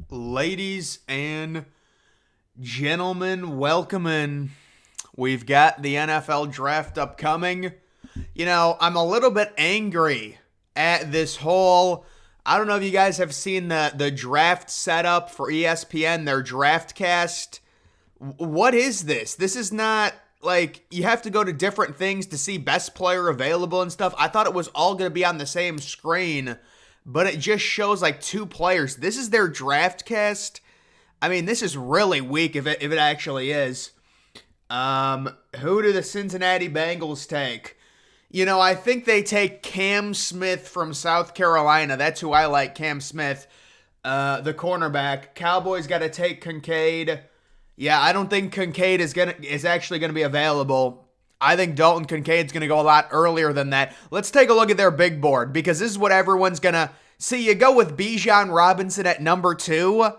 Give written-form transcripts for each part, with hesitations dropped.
Ladies and gentlemen, welcome in. We've got the NFL draft upcoming. I'm a little bit angry at this whole. I don't know if you guys have seen the draft setup for ESPN, their draft cast. What is this? This is not like you have to go to different things to see best player available and stuff. I thought it was all going to be on the same screen, but it just shows like two players. This is their draft cast. I mean, this is really weak if it actually is. Who do the Cincinnati Bengals take? I think they take Cam Smith from South Carolina. That's who I like, Cam Smith, the cornerback. Cowboys got to take Kincaid. Yeah, I don't think Kincaid is actually gonna be available. I think Dalton Kincaid's gonna go a lot earlier than that. Let's take a look at their big board because this is what everyone's gonna see. You go with Bijan Robinson at number 2.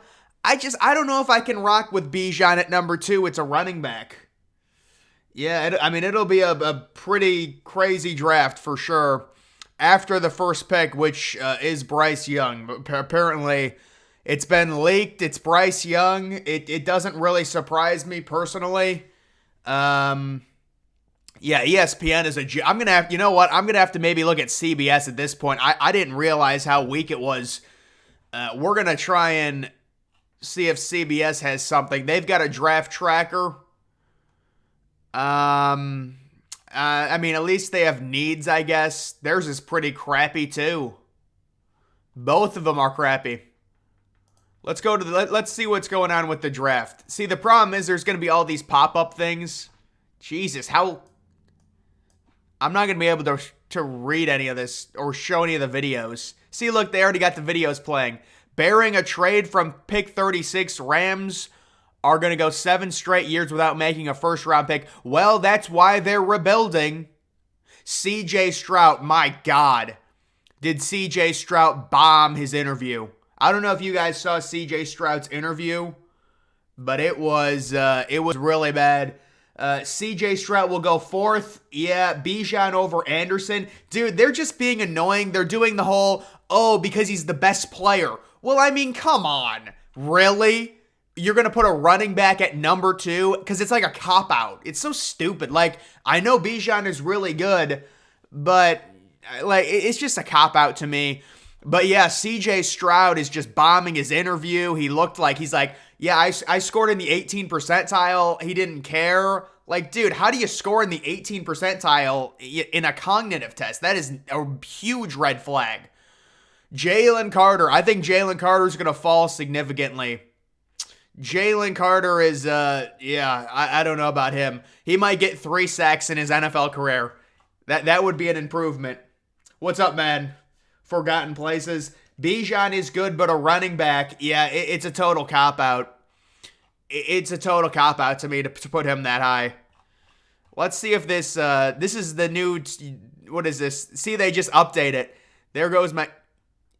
I don't know if I can rock with Bijan at number 2. It's a running back. Yeah, it'll be a pretty crazy draft for sure. After the first pick, which is Bryce Young, but apparently it's been leaked. It's Bryce Young. It doesn't really surprise me personally. Yeah, ESPN is I'm going to have, I'm going to have to maybe look at CBS at this point. I didn't realize how weak it was. We're going to try and see if CBS has something. They've got a draft tracker. At least they have needs, I guess. Theirs is pretty crappy too. Both of them are crappy. Let's see what's going on with the draft. See, the problem is there's going to be all these pop-up things. Jesus, I'm not going to be able to read any of this or show any of the videos. See, look, they already got the videos playing. Bearing a trade from pick 36, Rams are going to go 7 straight years without making a first-round pick. Well, that's why they're rebuilding. C.J. Stroud, my God. Did C.J. Stroud bomb his interview? I don't know if you guys saw C.J. Stroud's interview, but it was really bad. C.J. Stroud will go 4th. Yeah, Bijan over Anderson. Dude, they're just being annoying. They're doing the whole, because he's the best player. Well, I mean, come on. Really? You're going to put a running back at number 2? Because it's like a cop-out. It's so stupid. Like, I know Bijan is really good, but it's just a cop-out to me. But yeah, CJ Stroud is just bombing his interview. He looked like he's like, yeah, I scored in the 18 percentile. He didn't care. Like, dude, how do you score in the 18 percentile in a cognitive test? That is a huge red flag. Jalen Carter. I think Jalen Carter is going to fall significantly. Jalen Carter is, I don't know about him. He might get 3 sacks in his NFL career. That would be an improvement. What's up, man? Forgotten places. Bijan is good, but a running back, yeah, it's a total cop-out. It's a total cop-out to me to put him that high. Let's see if this is the new, what is this? See, they just update it. There goes my,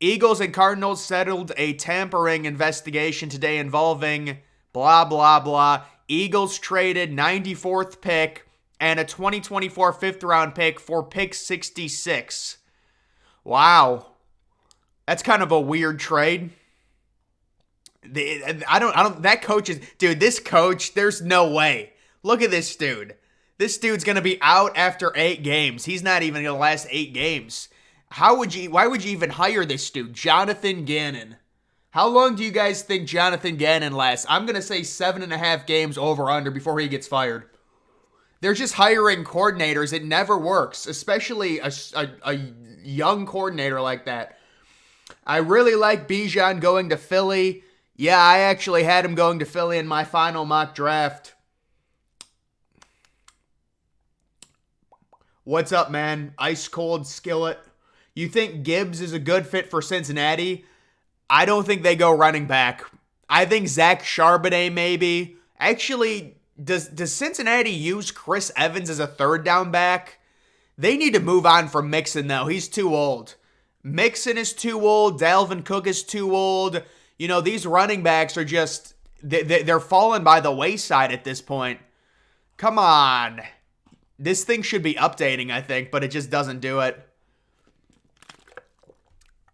Eagles and Cardinals settled a tampering investigation today involving blah, blah, blah. Eagles traded 94th pick and a 2024 5th-round pick for pick 66. Wow. That's kind of a weird trade. That coach is, dude, this coach, there's no way. Look at this dude. This dude's going to be out after 8 games. He's not even going to last 8 games. Why would you even hire this dude? Jonathan Gannon. How long do you guys think Jonathan Gannon lasts? I'm going to say 7.5 games over under before he gets fired. They're just hiring coordinators. It never works, especially a young coordinator like that. I really like Bijan going to Philly. Yeah, I actually had him going to Philly in my final mock draft. What's up, man? Ice cold skillet. You think Gibbs is a good fit for Cincinnati? I don't think they go running back. I think Zach Charbonnet maybe. Actually, does Cincinnati use Chris Evans as a 3rd down back? They need to move on from Mixon, though. He's too old. Mixon is too old. Dalvin Cook is too old. These running backs are just, they're falling by the wayside at this point. Come on. This thing should be updating, I think, but it just doesn't do it.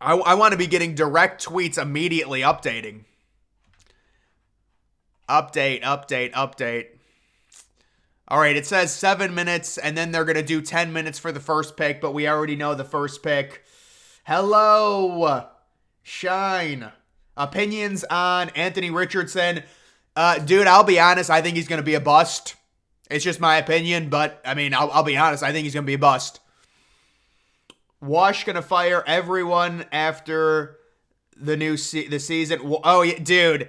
I want to be getting direct tweets immediately updating. Update. All right, it says 7 minutes, and then they're going to do 10 minutes for the first pick, but we already know the first pick. Hello, Shine. Opinions on Anthony Richardson. Dude, I'll be honest, I think he's going to be a bust. It's just my opinion, but, I mean, I'll be honest, I think he's going to be a bust. Wash going to fire everyone after the season. Oh, yeah, dude.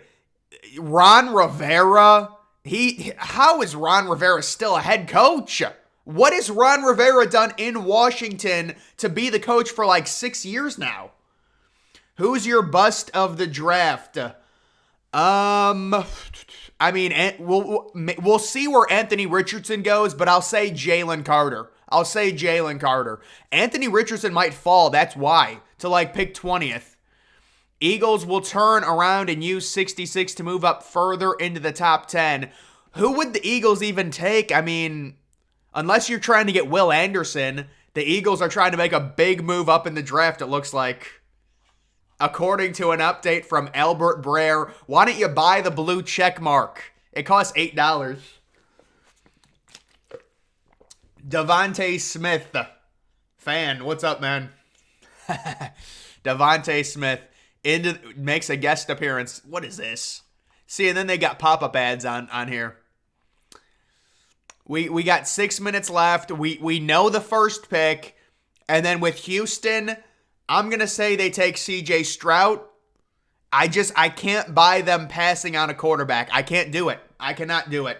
Ron Rivera, how is Ron Rivera still a head coach? What has Ron Rivera done in Washington to be the coach for like 6 years now? Who's your bust of the draft? I mean, we'll see where Anthony Richardson goes, but I'll say Jalen Carter. Anthony Richardson might fall, that's why, to like pick 20th. Eagles will turn around and use 66 to move up further into the top 10. Who would the Eagles even take? I mean, unless you're trying to get Will Anderson, the Eagles are trying to make a big move up in the draft, it looks like. According to an update from Albert Breer, why don't you buy the blue check mark? It costs $8. Devontae Smith. Fan, what's up, man? Devontae Smith makes a guest appearance. What is this? See, and then they got pop-up ads on here. We got 6 minutes left. We know the first pick. And then with Houston, I'm going to say they take CJ Stroud. I can't buy them passing on a quarterback. I can't do it. I cannot do it.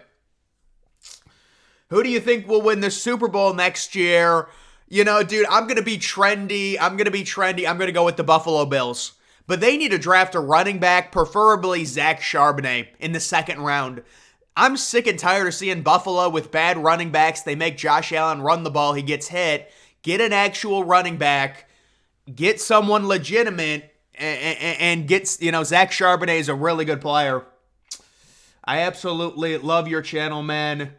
Who do you think will win the Super Bowl next year? You know, dude, I'm going to be trendy. I'm going to go with the Buffalo Bills. But they need to draft a running back, preferably Zach Charbonnet, in the second round. I'm sick and tired of seeing Buffalo with bad running backs. They make Josh Allen run the ball. He gets hit. Get an actual running back. Get someone legitimate. And get, Zach Charbonnet is a really good player. I absolutely love your channel, man.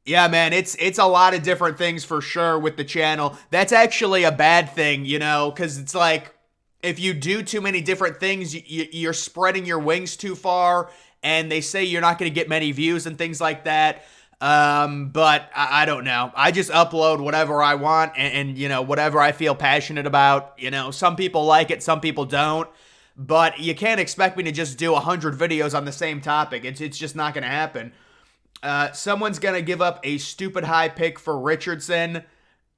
Yeah, man, it's a lot of different things for sure with the channel. That's actually a bad thing, because it's like, if you do too many different things, you're spreading your wings too far, and they say you're not going to get many views and things like that. But I don't know. I just upload whatever I want and whatever I feel passionate about. Some people like it, some people don't. But you can't expect me to just do 100 videos on the same topic. It's just not going to happen. Someone's going to give up a stupid high pick for Richardson.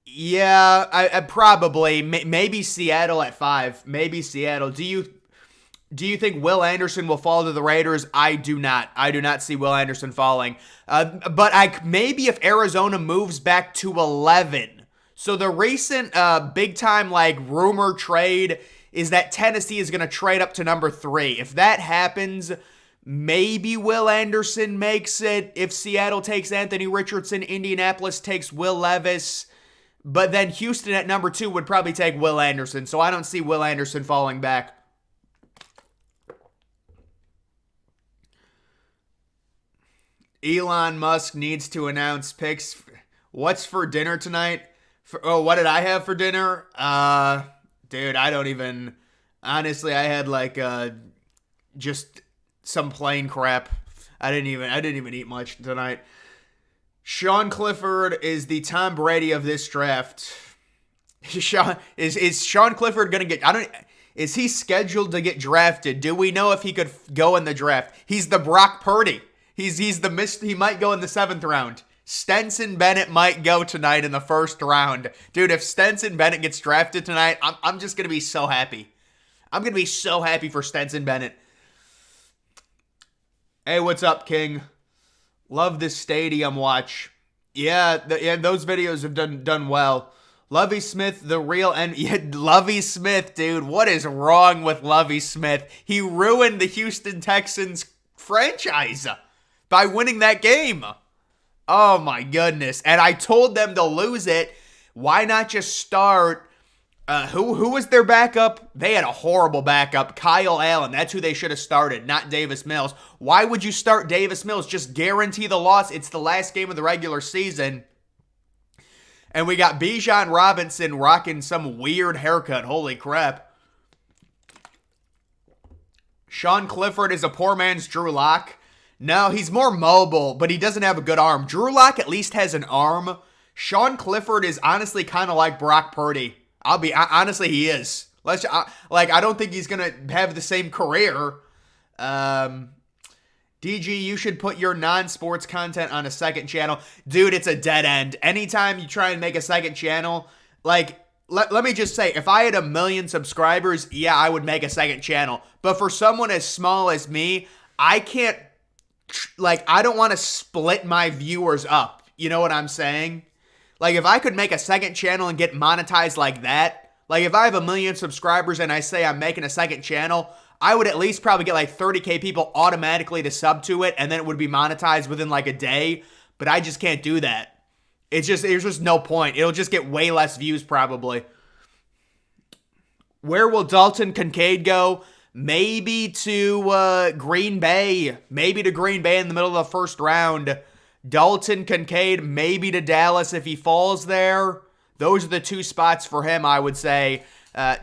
Yeah, I probably. Maybe Seattle at 5. Maybe Seattle. Do you think Will Anderson will fall to the Raiders? I do not. I do not see Will Anderson falling. But maybe if Arizona moves back to 11. So the recent big-time rumor trade is that Tennessee is going to trade up to number 3. If that happens, maybe Will Anderson makes it. If Seattle takes Anthony Richardson, Indianapolis takes Will Levis. But then Houston at number 2 would probably take Will Anderson. So I don't see Will Anderson falling back. Elon Musk needs to announce picks. What's for dinner tonight? What did I have for dinner? Dude, I don't even... Honestly, I had just some plain crap. I didn't even eat much tonight. Sean Clifford is the Tom Brady of this draft. Is Sean Clifford gonna get? Is he scheduled to get drafted? Do we know if he could go in the draft? He's the Brock Purdy. He might go in the 7th round. Stetson Bennett might go tonight in the 1st round. Dude, if Stetson Bennett gets drafted tonight, I'm just gonna be so happy. I'm gonna be so happy for Stetson Bennett. Hey, what's up, King? Love this stadium watch. Yeah, those videos have done well. Lovie Smith, the real Lovie Smith, dude. What is wrong with Lovie Smith? He ruined the Houston Texans franchise by winning that game. Oh my goodness. And I told them to lose it. Why not just start who was their backup? They had a horrible backup. Kyle Allen. That's who they should have started, not Davis Mills. Why would you start Davis Mills? Just guarantee the loss. It's the last game of the regular season. And we got Bijan Robinson rocking some weird haircut. Holy crap. Sean Clifford is a poor man's Drew Lock. No, he's more mobile, but he doesn't have a good arm. Drew Lock at least has an arm. Sean Clifford is honestly kind of like Brock Purdy. Honestly, he is. I don't think he's gonna have the same career. DG, you should put your non-sports content on a second channel. Dude, it's a dead end. Anytime you try and make a second channel, like, let me just say, if I had 1 million subscribers, yeah, I would make a second channel. But for someone as small as me, I can't, I don't want to split my viewers up. You know what I'm saying? Like, if I could make a second channel and get monetized like that, like, if I have 1 million subscribers and I say I'm making a second channel, I would at least probably get like 30K people automatically to sub to it, and then it would be monetized within like a day. But I just can't do that. There's just no point. It'll just get way less views probably. Where will Dalton Kincaid go? Maybe to Green Bay. Maybe to Green Bay in the middle of the first round. Dalton Kincaid, maybe to Dallas if he falls there. Those are the two spots for him, I would say.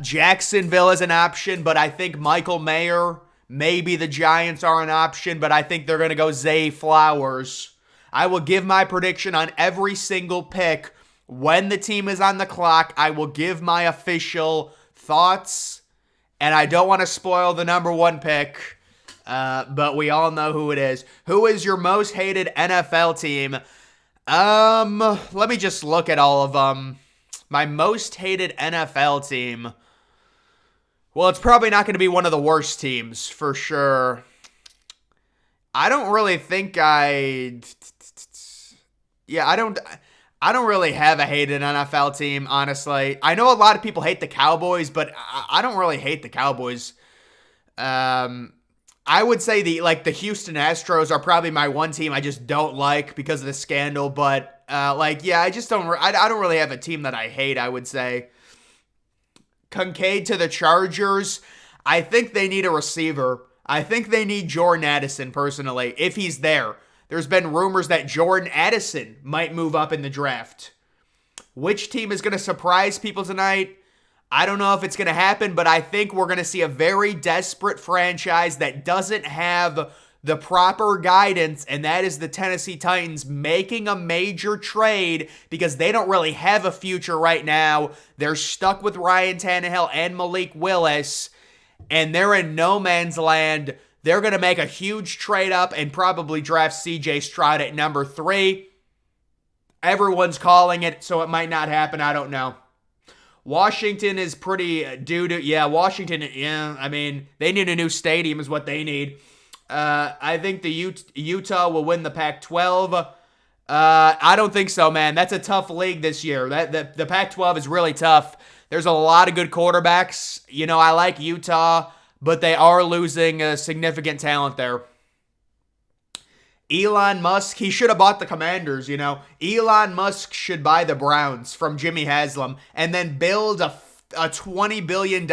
Jacksonville is an option, but I think Michael Mayer, maybe the Giants are an option, but I think they're going to go Zay Flowers. I will give my prediction on every single pick when the team is on the clock. I will give my official thoughts, and I don't want to spoil the number one pick, but we all know who it is. Who is your most hated NFL team? Let me just look at all of them. My most hated NFL team. Well, it's probably not going to be one of the worst teams, for sure. I don't really think I don't really have a hated NFL team, honestly. I know a lot of people hate the Cowboys, but I don't really hate the Cowboys. I would say the Houston Astros are probably my one team I just don't like because of the scandal, but I don't really have a team that I hate, I would say. Kincaid to the Chargers. I think they need a receiver. I think they need Jordan Addison, personally, if he's there. There's been rumors that Jordan Addison might move up in the draft. Which team is going to surprise people tonight? I don't know if it's going to happen, but I think we're going to see a very desperate franchise that doesn't have the proper guidance, and that is the Tennessee Titans making a major trade because they don't really have a future right now. They're stuck with Ryan Tannehill and Malik Willis, and they're in no man's land. They're going to make a huge trade up and probably draft CJ Stroud at number 3. Everyone's calling it, so it might not happen. I don't know. Washington is pretty Washington, I mean, they need a new stadium is what they need. I think the Utah will win the Pac-12. I don't think so, man. That's a tough league this year. The Pac-12 is really tough. There's a lot of good quarterbacks. You know, I like Utah, but they are losing a significant talent there. Elon Musk, he should have bought the Commanders, you know. Elon Musk should buy the Browns from Jimmy Haslam and then build a $20 billion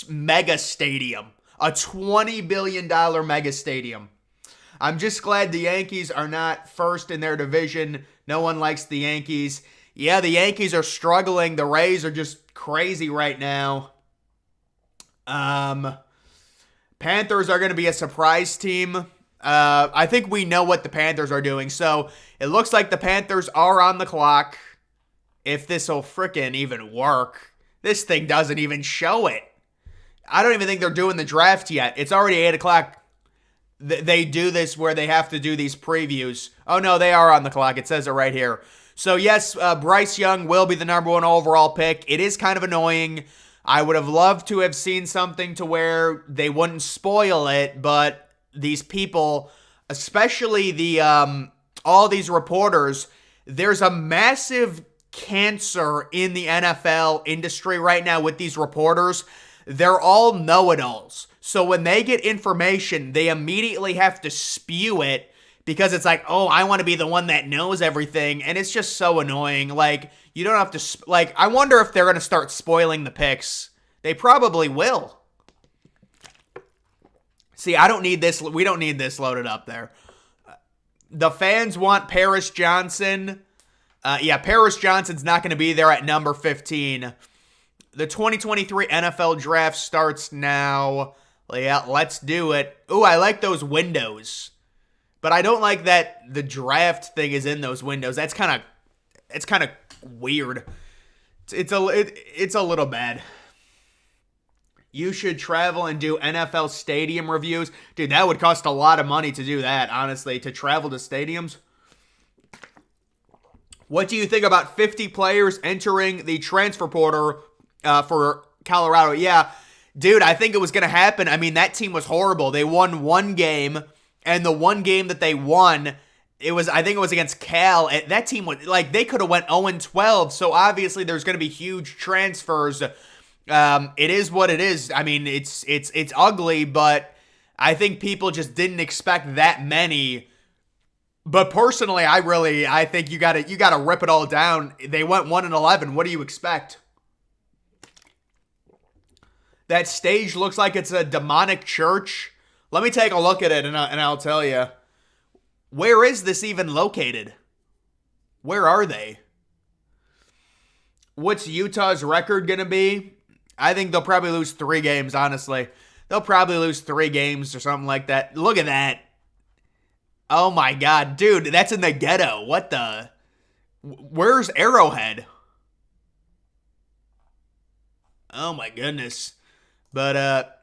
mega stadium. A $20 billion mega stadium. I'm just glad the Yankees are not first in their division. No one likes the Yankees. Yeah, the Yankees are struggling. The Rays are just crazy right now. Panthers are going to be a surprise team. I think we know what the Panthers are doing. So it looks like the Panthers are on the clock. If this will frickin' even work. This thing doesn't even show it. I don't even think they're doing the draft yet. It's already 8 o'clock. They do this where they have to do these previews. Oh, no, they are on the clock. It says it right here. So, yes, Bryce Young will be the number 1 overall pick. It is kind of annoying. I would have loved to have seen something to where they wouldn't spoil it, but these people, especially all these reporters, there's a massive cancer in the NFL industry right now with these reporters. They're all know-it-alls. So when they get information, they immediately have to spew it because it's like, oh, I want to be the one that knows everything. And it's just so annoying. Like, you don't have to, I wonder if they're going to start spoiling the picks. They probably will. See, I don't need this. We don't need this loaded up there. The fans want Paris Johnson. Paris Johnson's not going to be there at number 15. The 2023 NFL draft starts now. Yeah, let's do it. Ooh, I like those windows. But I don't like that the draft thing is in those windows. It's kind of weird. It's a little bad. You should travel and do NFL stadium reviews. Dude, that would cost a lot of money to do that, honestly, to travel to stadiums. What do you think about 50 players entering the transfer portal for Colorado? Yeah, dude, I think it was going to happen. I mean, that team was horrible. They won one game, and the one game that they won, I think it was against Cal. That team was like, they could have went 0-12. So obviously, there's going to be huge transfers. It is what it is. I mean, it's ugly, but I think people just didn't expect that many. But personally, I think you gotta rip it all down. They went 1-11. What do you expect? That stage looks like it's a demonic church. Let me take a look at it, and I'll tell you. Where is this even located? Where are they? What's Utah's record gonna be? I think they'll probably lose 3 games, honestly. They'll probably lose 3 games or something like that. Look at that. Oh my god, dude, that's in the ghetto. What the? Where's Arrowhead? Oh my goodness. But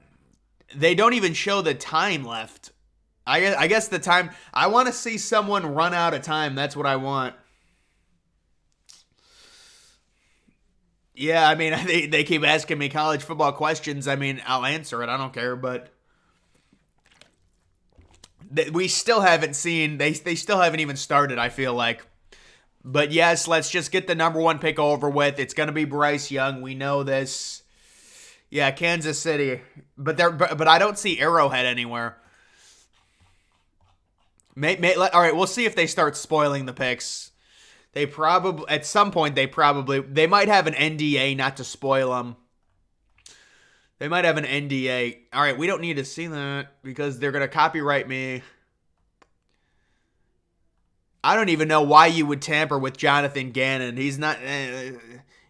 they don't even show the time left. I guess the time. I want to see someone run out of time. That's what I want. Yeah, I mean, they keep asking me college football questions. I mean, I'll answer it. I don't care, but we still haven't seen. They still haven't even started, I feel like. But yes, let's just get the number 1 pick over with. It's going to be Bryce Young. We know this. Yeah, Kansas City. But I don't see Arrowhead anywhere. All right, we'll see if they start spoiling the picks. They probably, at some point, they might have an NDA not to spoil them. They might have an NDA. All right, we don't need to see that because they're going to copyright me. I don't even know why you would tamper with Jonathan Gannon. He's not.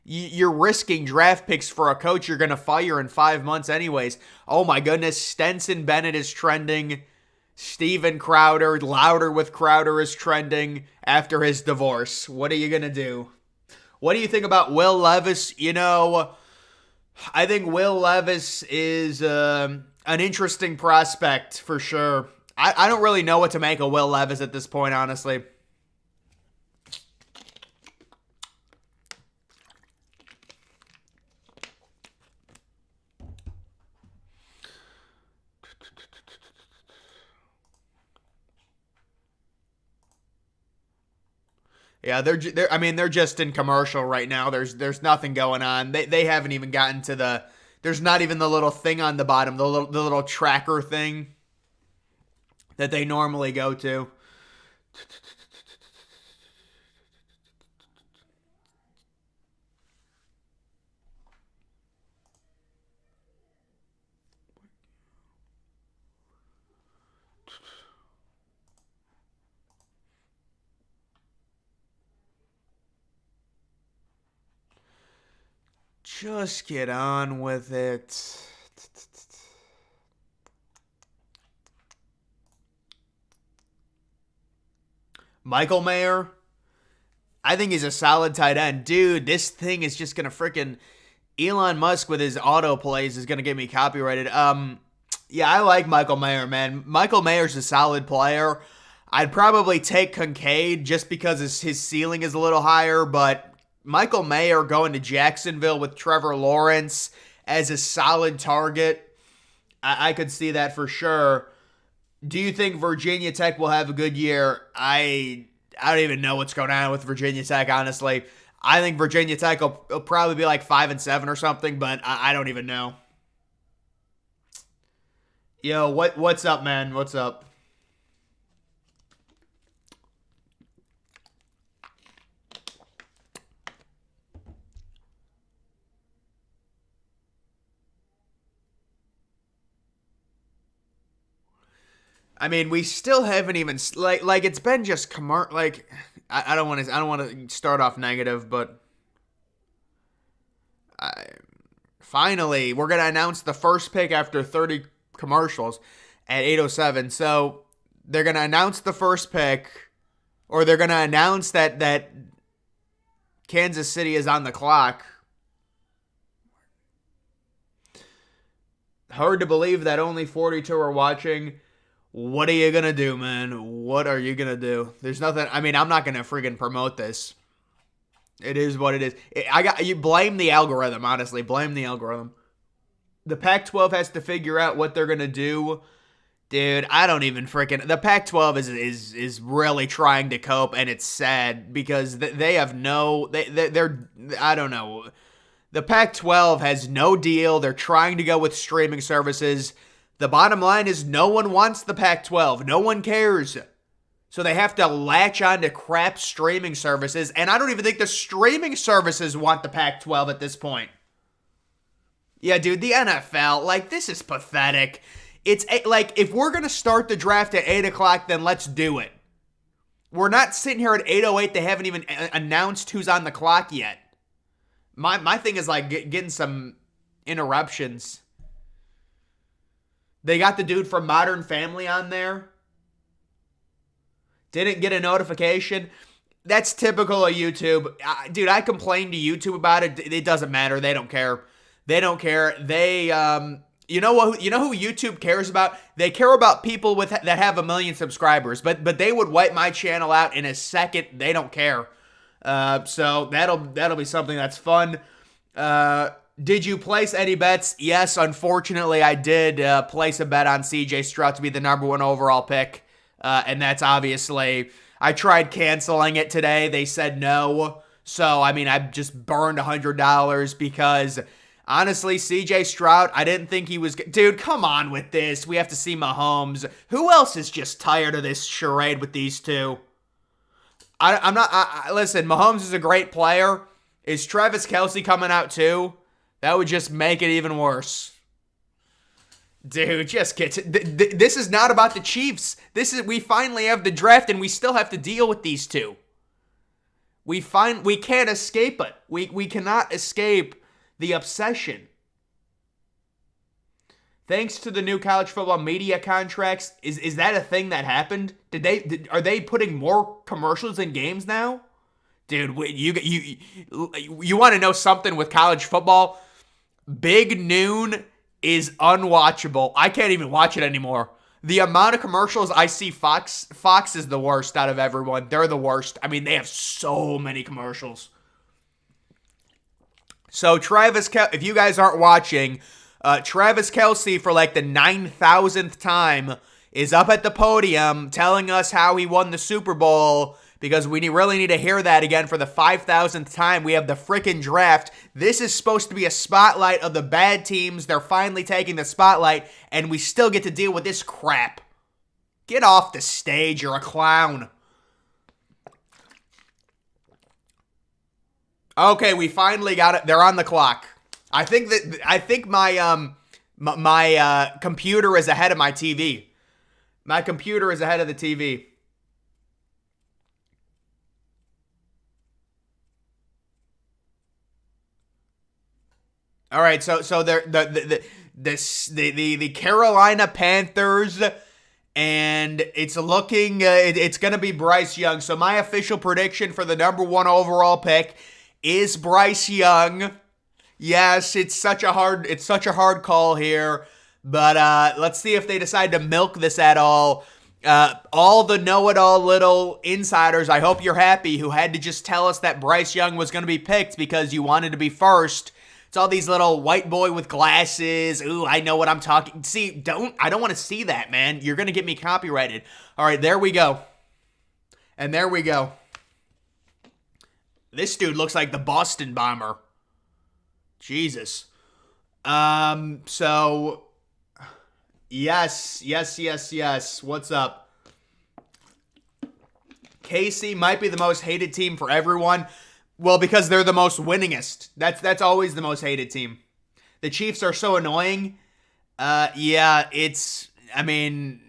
You're risking draft picks for a coach you're going to fire in 5 months anyways. Oh my goodness, Stenson Bennett is trending. Steven Crowder, Louder with Crowder is trending after his divorce. What are you going to do? What do you think about Will Levis? You know, I think Will Levis is an interesting prospect for sure. I don't really know what to make of Will Levis at this point, honestly. Yeah, they're just in commercial right now. There's nothing going on. They haven't even gotten to the. There's not even the little thing on the bottom, the little tracker thing that they normally go to. Just get on with it. Michael Mayer, I think he's a solid tight end. Dude, this thing is just going to freaking... Elon Musk with his auto plays is going to get me copyrighted. Yeah, I like Michael Mayer, man. Michael Mayer's a solid player. I'd probably take Kincaid just because his ceiling is a little higher, but Michael Mayer going to Jacksonville with Trevor Lawrence as a solid target, I could see that for sure. Do you think Virginia Tech will have a good year? I don't even know what's going on with Virginia Tech, honestly. I think Virginia Tech will probably be like 5-7 or something, but I don't even know. Yo, what's up, man? What's up? I mean, we still haven't even like it's been just like I don't want to start off negative, but finally we're gonna announce the first pick after 30 commercials at 8:07. So They're going to announce the first pick, or they're going to announce that Kansas City is on the clock. Hard to believe that only 42 are watching. What are you going to do, man? What are you going to do? There's nothing. I mean, I'm not going to friggin' promote this. It is what it is. You blame the algorithm, honestly. Blame the algorithm. The Pac-12 has to figure out what they're going to do. Dude, I don't even freaking... The Pac-12 is really trying to cope, and it's sad because they have no... They're... I don't know. The Pac-12 has no deal. They're trying to go with streaming services. The bottom line is no one wants the Pac-12. No one cares. So they have to latch on to crap streaming services, and I don't even think the streaming services want the Pac-12 at this point. Yeah, dude, the NFL, like, this is pathetic. It's, like, if we're going to start the draft at 8 o'clock, then let's do it. We're not sitting here at 8:08. They haven't even announced who's on the clock yet. My thing is, like, getting some interruptions. They got the dude from Modern Family on there. Didn't get a notification. That's typical of YouTube. Dude, I complained to YouTube about it. It doesn't matter. They don't care. They don't care. They, you know what? You know who YouTube cares about? They care about people that have 1 million subscribers. But they would wipe my channel out in a second. They don't care. So that'll be something that's fun. Did you place any bets? Yes, unfortunately, I did place a bet on C.J. Stroud to be the #1 overall pick. And that's obviously, I tried canceling it today. They said no. So, I mean, I just burned $100 because, honestly, C.J. Stroud, I didn't think he was... Dude, come on with this. We have to see Mahomes. Who else is just tired of this charade with these two? Listen, Mahomes is a great player. Is Travis Kelce coming out too? That would just make it even worse. Dude, just get to... This is not about the Chiefs. We finally have the draft, and we still have to deal with these two. We can't escape it. We cannot escape the obsession. Thanks to the new college football media contracts, is that a thing that happened? Are they putting more commercials in games now? Dude, you want to know something with college football? Big Noon is unwatchable. I can't even watch it anymore. The amount of commercials I see, Fox is the worst out of everyone. They're the worst. I mean, they have so many commercials. So Travis Kelce, if you guys aren't watching, Travis Kelce for like the 9,000th time is up at the podium telling us how he won the Super Bowl, because we really need to hear that again for the 5,000th time. We have the freaking draft. This is supposed to be a spotlight of the bad teams. They're finally taking the spotlight, and we still get to deal with this crap. Get off the stage. You're a clown. Okay, we finally got it. They're on the clock. I think my my computer is ahead of my TV. My computer is ahead of the TV. All right, so they're the Carolina Panthers, and it's looking it's gonna be Bryce Young. So my official prediction for the #1 overall pick is Bryce Young. Yes, it's such a hard call here, but let's see if they decide to milk this at all. All the know-it-all little insiders, I hope you're happy, who had to just tell us that Bryce Young was going to be picked because you wanted to be first. It's all these little white boy with glasses. Ooh, I know what I'm talking. See, I don't want to see that, man. You're going to get me copyrighted. All right, there we go. And there we go. This dude looks like the Boston Bomber. Jesus. So, yes. What's up? KC might be the most hated team for everyone. Well, because they're the most winningest. That's always the most hated team. The Chiefs are so annoying. Yeah, it's... I mean,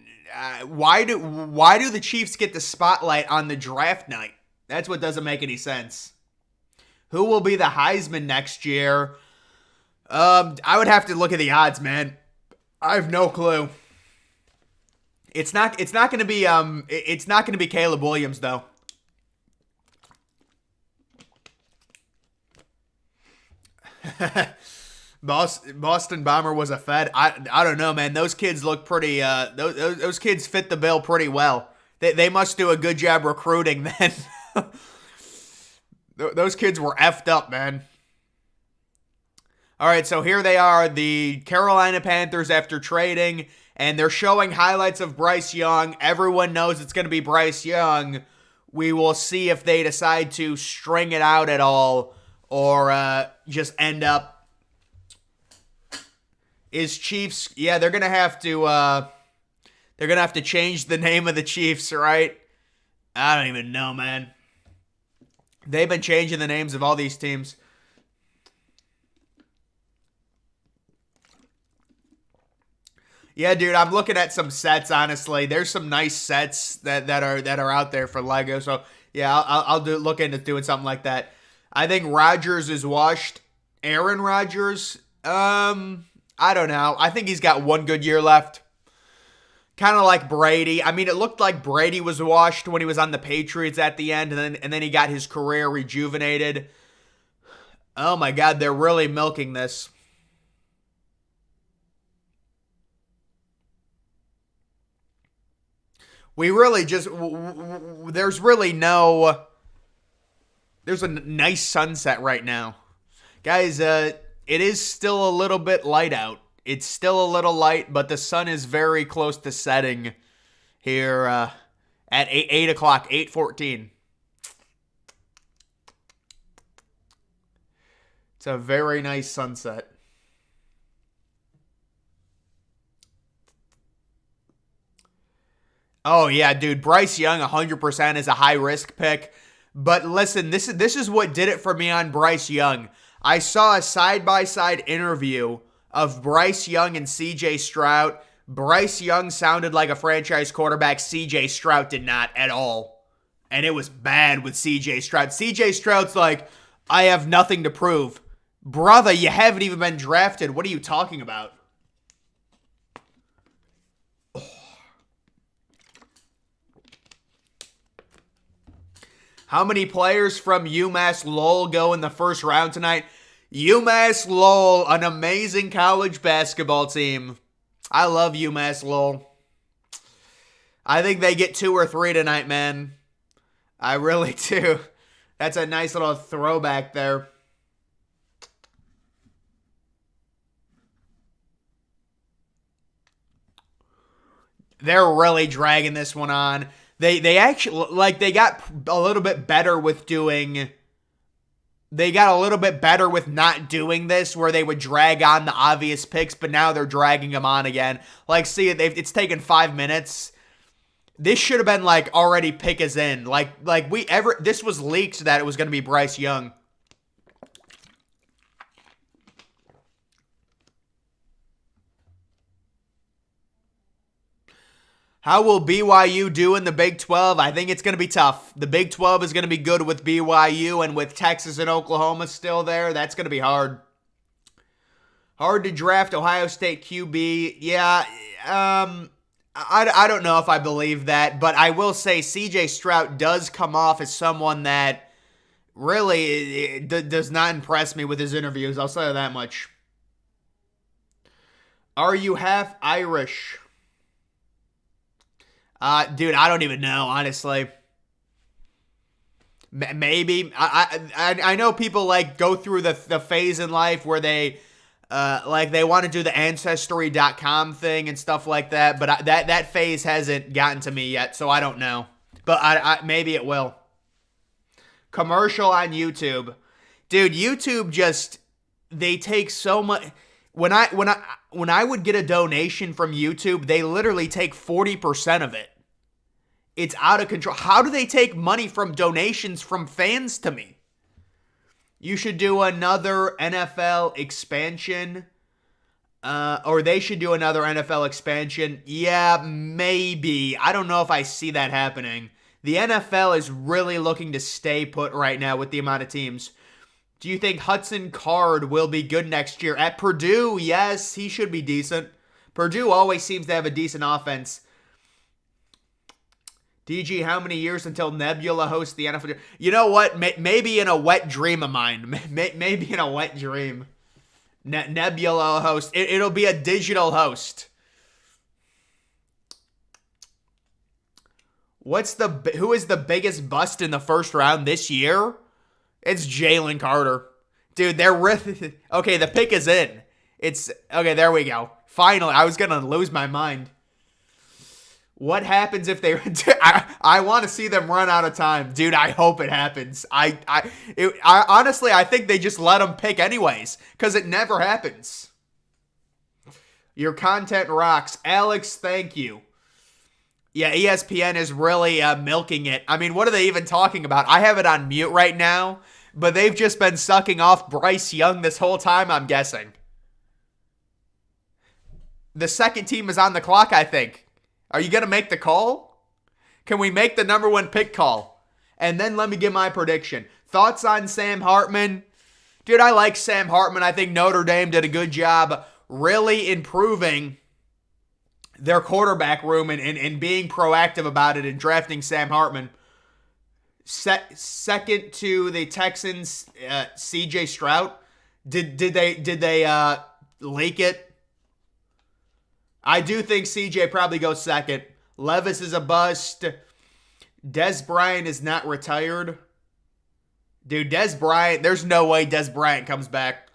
why do the Chiefs get the spotlight on the draft night? That's what doesn't make any sense. Who will be the Heisman next year? I would have to look at the odds, man. I have no clue. It's not going to be it's not going to be Caleb Williams though. Boston Bomber was a Fed. I don't know, man. Those kids look pretty. Those kids fit the bill pretty well. They must do a good job recruiting then. Those kids were effed up, man. All right, so here they are, the Carolina Panthers after trading, and they're showing highlights of Bryce Young. Everyone knows it's going to be Bryce Young. We will see if they decide to string it out at all or just end up. Is Chiefs? Yeah, they're gonna have to. They're gonna have to change the name of the Chiefs, right? I don't even know, man. They've been changing the names of all these teams. Yeah, dude, I'm looking at some sets. Honestly, there's some nice sets that are out there for Lego. So yeah, I'll look into doing something like that. I think Rodgers is washed. Aaron Rodgers, I don't know. I think he's got one good year left. Kind of like Brady. I mean, it looked like Brady was washed when he was on the Patriots at the end, and then he got his career rejuvenated. Oh my God, they're really milking this. We really just there's really no. There's a nice sunset right now, guys. It is still a little bit light out. It's still a little light, but the sun is very close to setting here at 8 o'clock, 8:14. It's a very nice sunset. Oh yeah, dude, Bryce Young 100% is a high risk pick. But listen, this is what did it for me on Bryce Young. I saw a side-by-side interview of Bryce Young and CJ Stroud. Bryce Young sounded like a franchise quarterback. CJ Stroud did not at all. And it was bad with CJ Stroud. CJ Stroud's like, I have nothing to prove. Brother, you haven't even been drafted. What are you talking about? How many players from UMass Lowell go in the first round tonight? UMass Lowell, an amazing college basketball team. I love UMass Lowell. I think they get 2 or 3 tonight, man. I really do. That's a nice little throwback there. They're really dragging this one on. They actually, like, they got a little bit better with doing. They got a little bit better with not doing this, where they would drag on the obvious picks, but now they're dragging them on again. Like, see, it's taken 5 minutes. This should have been like already pick is in. This was leaked that it was going to be Bryce Young. How will BYU do in the Big 12? I think it's going to be tough. The Big 12 is going to be good with BYU, and with Texas and Oklahoma still there, that's going to be hard. Hard to draft Ohio State QB. Yeah, I don't know if I believe that, but I will say CJ Stroud does come off as someone that really does not impress me with his interviews. I'll say that much. Are you half Irish? Dude, I don't even know, honestly. Maybe. I know people like go through the phase in life where they they want to do the Ancestry.com thing and stuff like that, but that phase hasn't gotten to me yet, so I don't know. But I maybe it will. Commercial on YouTube. Dude, YouTube just, they take so much. When I would get a donation from YouTube, they literally take 40% of it. It's out of control. How do they take money from donations from fans to me? You should do another NFL expansion. Or they should do another NFL expansion. Yeah, maybe. I don't know if I see that happening. The NFL is really looking to stay put right now with the amount of teams. Do you think Hudson Card will be good next year? At Purdue, yes, he should be decent. Purdue always seems to have a decent offense. DG, how many years until Nebula hosts the NFL? You know what? Maybe in a wet dream of mine. Maybe in a wet dream. Nebula host. It'll be a digital host. Who is the biggest bust in the first round this year? It's Jalen Carter. Dude, they're okay, the pick is in. It's okay, there we go. Finally, I was gonna lose my mind. What happens if they I want to see them run out of time. Dude, I hope it happens. I honestly, I think they just let them pick anyways, because it never happens. Your content rocks. Alex, thank you. Yeah, ESPN is really milking it. I mean, what are they even talking about? I have it on mute right now, but they've just been sucking off Bryce Young this whole time, I'm guessing. The second team is on the clock, I think. Are you going to make the call? Can we make the number one pick call? And then let me give my prediction. Thoughts on Sam Hartman? Dude, I like Sam Hartman. I think Notre Dame did a good job really improving their quarterback room and being proactive about it and drafting Sam Hartman. Second to the Texans, CJ Stroud. Did they leak it? I do think CJ probably goes second. Levis is a bust. Dez Bryant is not retired. Dude, Dez Bryant, there's no way Dez Bryant comes back.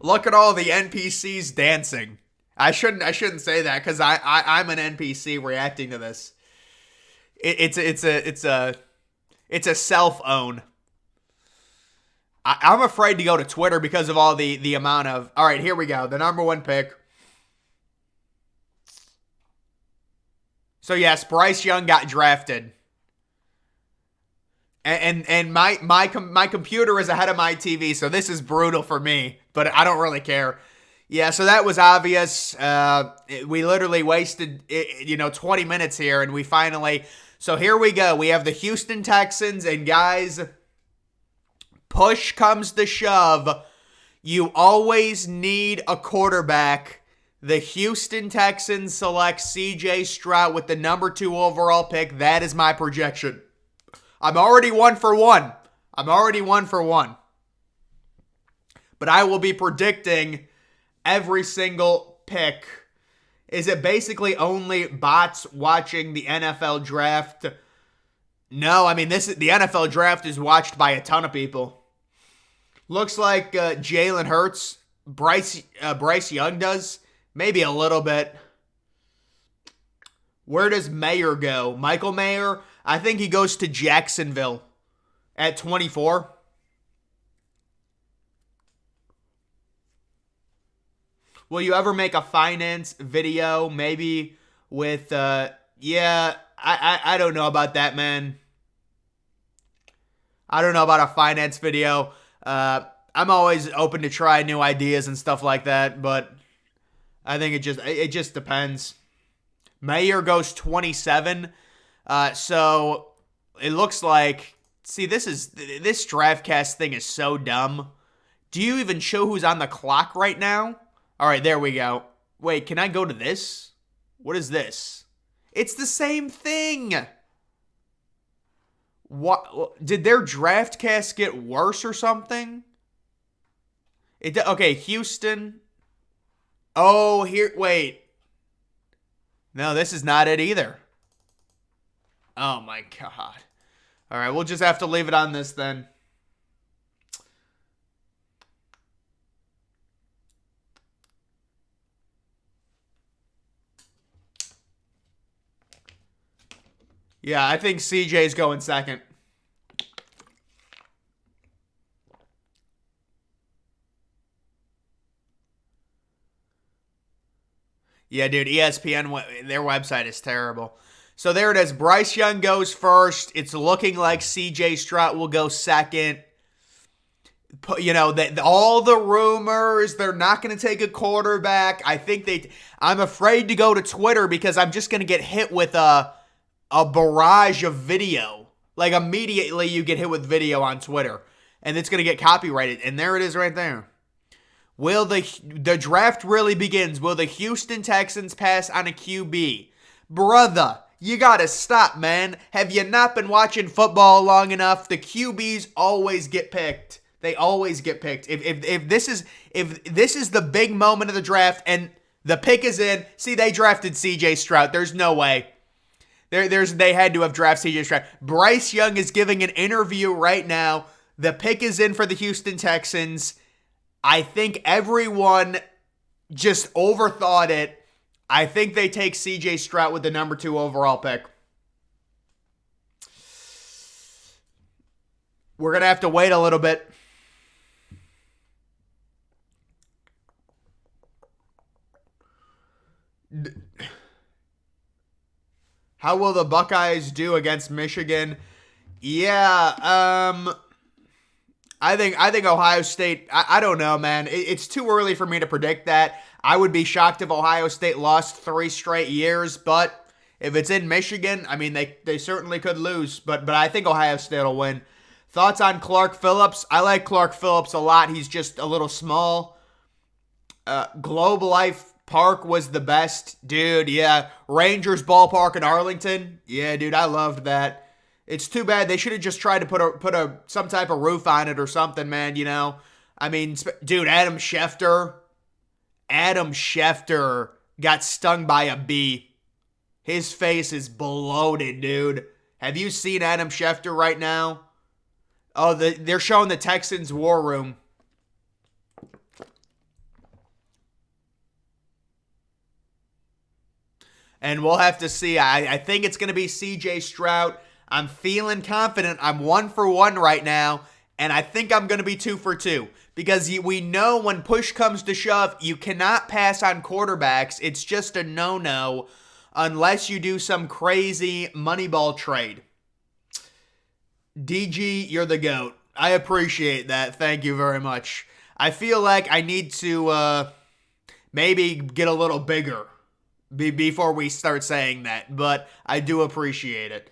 Look at all the NPCs dancing. I shouldn't say that because I'm an NPC reacting to this. It's a self own. I'm afraid to go to Twitter because of all the amount of. All right, here we go. The number one pick. So yes, Bryce Young got drafted. And my computer is ahead of my TV, so this is brutal for me, but I don't really care. Yeah, so that was obvious. We literally wasted 20 minutes here, and we finally. So here we go. We have the Houston Texans, and guys, push comes to shove. You always need a quarterback. The Houston Texans select CJ Stroud with the number 2 overall pick. That is my projection. I'm already 1 for 1. But I will be predicting every single pick. Is it basically only bots watching the NFL draft? No, I mean the NFL draft is watched by a ton of people. Looks like Jalen Hurts, Bryce Young does. Maybe a little bit. Where does Mayer go? Michael Mayer? I think he goes to Jacksonville at 24. Will you ever make a finance video? Maybe with, I don't know about that, man. I don't know about a finance video. I'm always open to try new ideas and stuff like that, but I think it just depends. Mayer goes 27. So it looks like, see, this DraftCast thing is so dumb. Do you even show who's on the clock right now? All right, there we go. Wait, can I go to this? What is this? It's the same thing. What did their DraftCast get worse or something? Okay, Houston. Oh, here, wait. No, this is not it either. Oh my God. All right, we'll just have to leave it on this then. Yeah, I think CJ's going second. Yeah, dude, ESPN, their website is terrible. So there it is. Bryce Young goes first. It's looking like CJ Stroud will go second. All the rumors, they're not going to take a quarterback. I'm afraid to go to Twitter because I'm just going to get hit with a barrage of video. Like immediately you get hit with video on Twitter. And it's going to get copyrighted. And there it is right there. Will the draft really begins? Will the Houston Texans pass on a QB? Brother, you gotta stop, man. Have you not been watching football long enough? The QBs always get picked. They always get picked. If this is the big moment of the draft and the pick is in, see, they drafted CJ Stroud. There's no way. They had to have drafted CJ Stroud. Bryce Young is giving an interview right now. The pick is in for the Houston Texans. I think everyone just overthought it. I think they take CJ Stroud with the number 2 overall pick. We're going to have to wait a little bit. How will the Buckeyes do against Michigan? Yeah, I think Ohio State, I don't know, man. It's too early for me to predict that. I would be shocked if Ohio State lost 3 straight years, but if it's in Michigan, I mean, they certainly could lose, but I think Ohio State will win. Thoughts on Clark Phillips? I like Clark Phillips a lot. He's just a little small. Globe Life Park was the best. Dude, yeah. Rangers Ballpark in Arlington. Yeah, dude, I loved that. It's too bad. They should have just tried to put some type of roof on it or something, man, you know? I mean, dude, Adam Schefter got stung by a bee. His face is bloated, dude. Have you seen Adam Schefter right now? Oh, they're showing the Texans war room. And we'll have to see. I think it's going to be CJ Stroud. I'm feeling confident. I'm 1 for 1 right now, and I think I'm going to be 2 for 2 because we know when push comes to shove, you cannot pass on quarterbacks. It's just a no-no unless you do some crazy Moneyball trade. DG, you're the GOAT. I appreciate that. Thank you very much. I feel like I need to maybe get a little bigger before we start saying that, but I do appreciate it.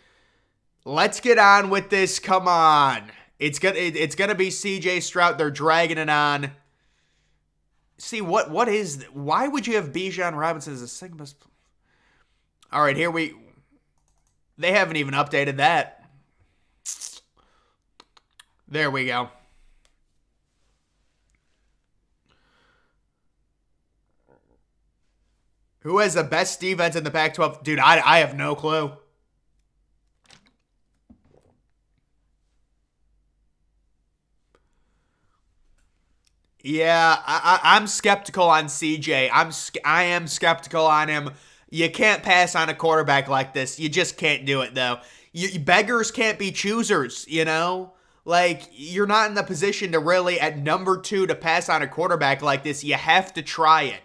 Let's get on with this. Come on. It's gonna be CJ Stroud. They're dragging it on. See, what is... Why would you have Bijan Robinson as a Sigma? All right, they haven't even updated that. There we go. Who has the best defense in the Pac-12? Dude, I have no clue. Yeah, I'm skeptical on CJ. I am skeptical on him. You can't pass on a quarterback like this. You just can't do it, though. Beggars can't be choosers, you know? Like, you're not in the position to really, at number 2, to pass on a quarterback like this. You have to try it.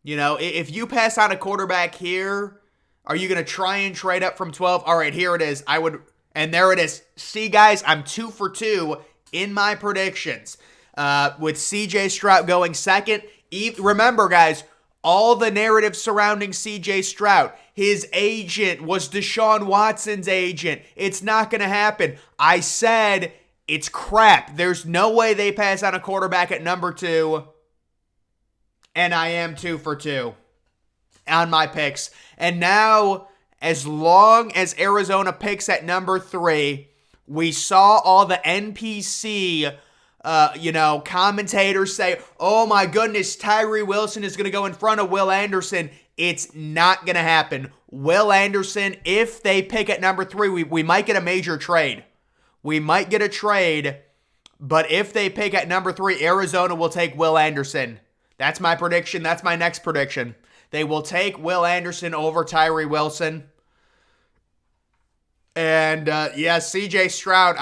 You know, if you pass on a quarterback here, are you going to try and trade up from 12? All right, here it is. And there it is. See, guys, I'm 2 for 2 in my predictions. With CJ Stroud going second. Remember, guys, all the narrative surrounding CJ Stroud. His agent was Deshaun Watson's agent. It's not going to happen. I said it's crap. There's no way they pass on a quarterback at number 2. And I am 2 for 2 on my picks. And now, as long as Arizona picks at number 3, we saw all the NPC commentators say, oh my goodness, Tyree Wilson is going to go in front of Will Anderson. It's not going to happen. Will Anderson, if they pick at number 3, we might get a major trade. We might get a trade, but if they pick at number 3, Arizona will take Will Anderson. That's my prediction. That's my next prediction. They will take Will Anderson over Tyree Wilson. And, CJ Stroud,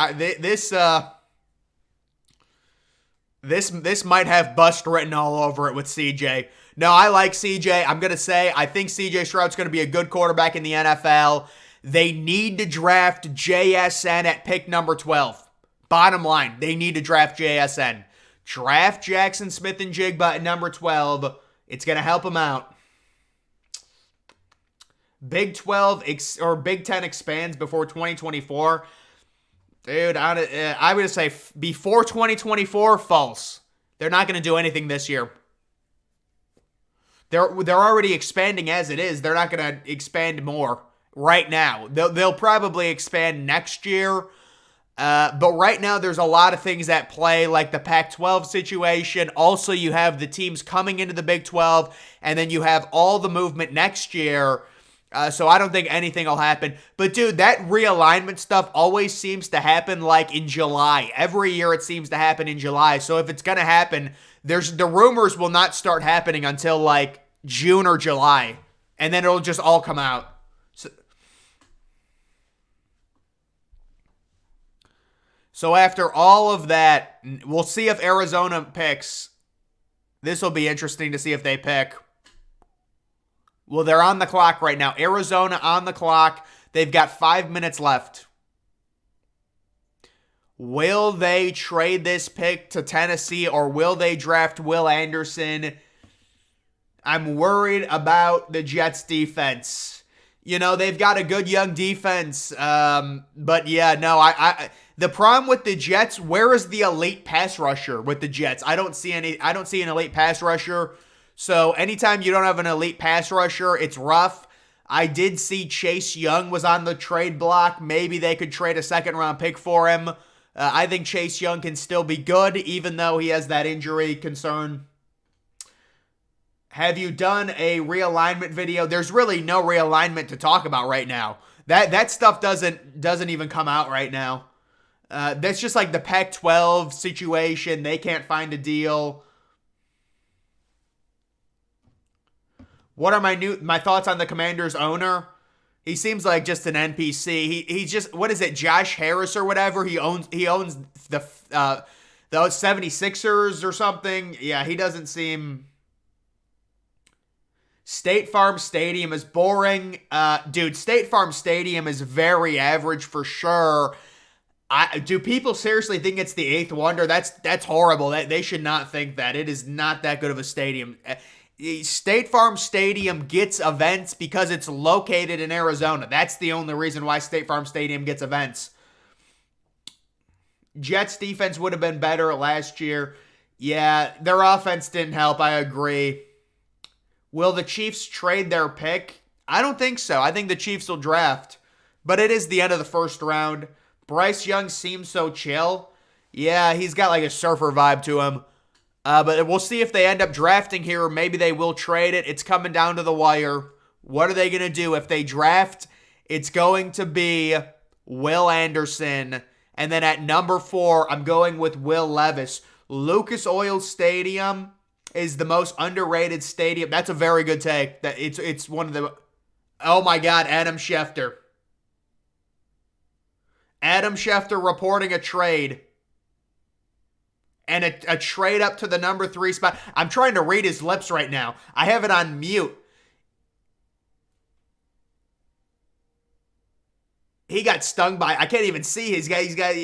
This might have bust written all over it with CJ. No, I like CJ. I'm going to say I think CJ Stroud's going to be a good quarterback in the NFL. They need to draft JSN at pick number 12. Bottom line, they need to draft JSN. Draft Jackson Smith-Njigba at number 12. It's going to help him out. Big 12 or Big 10 expands before 2024. Dude, I would say before 2024, false. They're not going to do anything this year. They're already expanding as it is. They're not going to expand more right now. They'll probably expand next year. But right now, there's a lot of things at play, like the Pac-12 situation. Also, you have the teams coming into the Big 12, and then you have all the movement next year. So I don't think anything will happen. But, dude, that realignment stuff always seems to happen, like, in July. Every year it seems to happen in July. So if it's going to happen, the rumors will not start happening until, like, June or July. And then it'll just all come out. So after all of that, we'll see if Arizona picks. This will be interesting to see if they pick. Well, they're on the clock right now. Arizona on the clock. They've got 5 minutes left. Will they trade this pick to Tennessee, or will they draft Will Anderson? I'm worried about the Jets defense. You know, they've got a good young defense. But yeah, no, the problem with the Jets, where is the elite pass rusher with the Jets? I don't see an elite pass rusher. So anytime you don't have an elite pass rusher, it's rough. I did see Chase Young was on the trade block. Maybe they could trade a second-round pick for him. I think Chase Young can still be good, even though he has that injury concern. Have you done a realignment video? There's really no realignment to talk about right now. That stuff doesn't even come out right now. That's just like the Pac-12 situation. They can't find a deal. What are my thoughts on the Commanders owner? He seems like just an NPC. He's just, what is it, Josh Harris or whatever? He owns the 76ers or something. Yeah, he doesn't seem. State Farm Stadium is boring. Dude, State Farm Stadium is very average for sure. Do people seriously think it's the eighth wonder? That's horrible. They should not think that. It is not that good of a stadium. State Farm Stadium gets events because it's located in Arizona. That's the only reason why State Farm Stadium gets events. Jets defense would have been better last year. Yeah, their offense didn't help. I agree. Will the Chiefs trade their pick? I don't think so. I think the Chiefs will draft. But it is the end of the first round. Bryce Young seems so chill. Yeah, he's got like a surfer vibe to him. But we'll see if they end up drafting here, or maybe they will trade it. It's coming down to the wire. What are they going to do? If they draft, it's going to be Will Anderson. And then at number 4, I'm going with Will Levis. Lucas Oil Stadium is the most underrated stadium. That's a very good take. It's one of the. Oh my God, Adam Schefter. Adam Schefter reporting a trade. And a trade up to the number 3 spot. I'm trying to read his lips right now. I have it on mute. He got stung by. I can't even see his guy. He's got.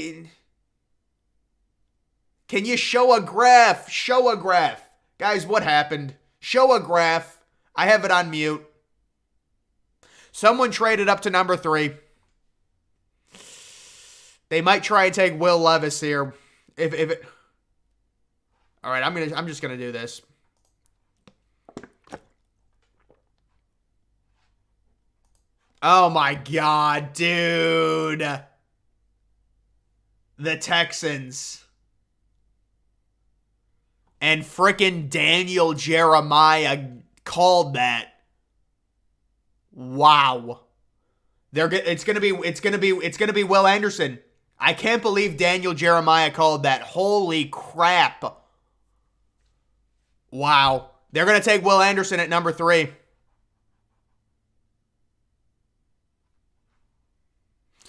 Can you show a graph? Show a graph. Guys, what happened? Show a graph. I have it on mute. Someone traded up to number 3. They might try and take Will Levis here. If it. All right, I'm just gonna do this. Oh my God, dude. The Texans. And frickin' Daniel Jeremiah called that. Wow. It's gonna be Will Anderson. I can't believe Daniel Jeremiah called that. Holy crap. Wow. They're going to take Will Anderson at number 3.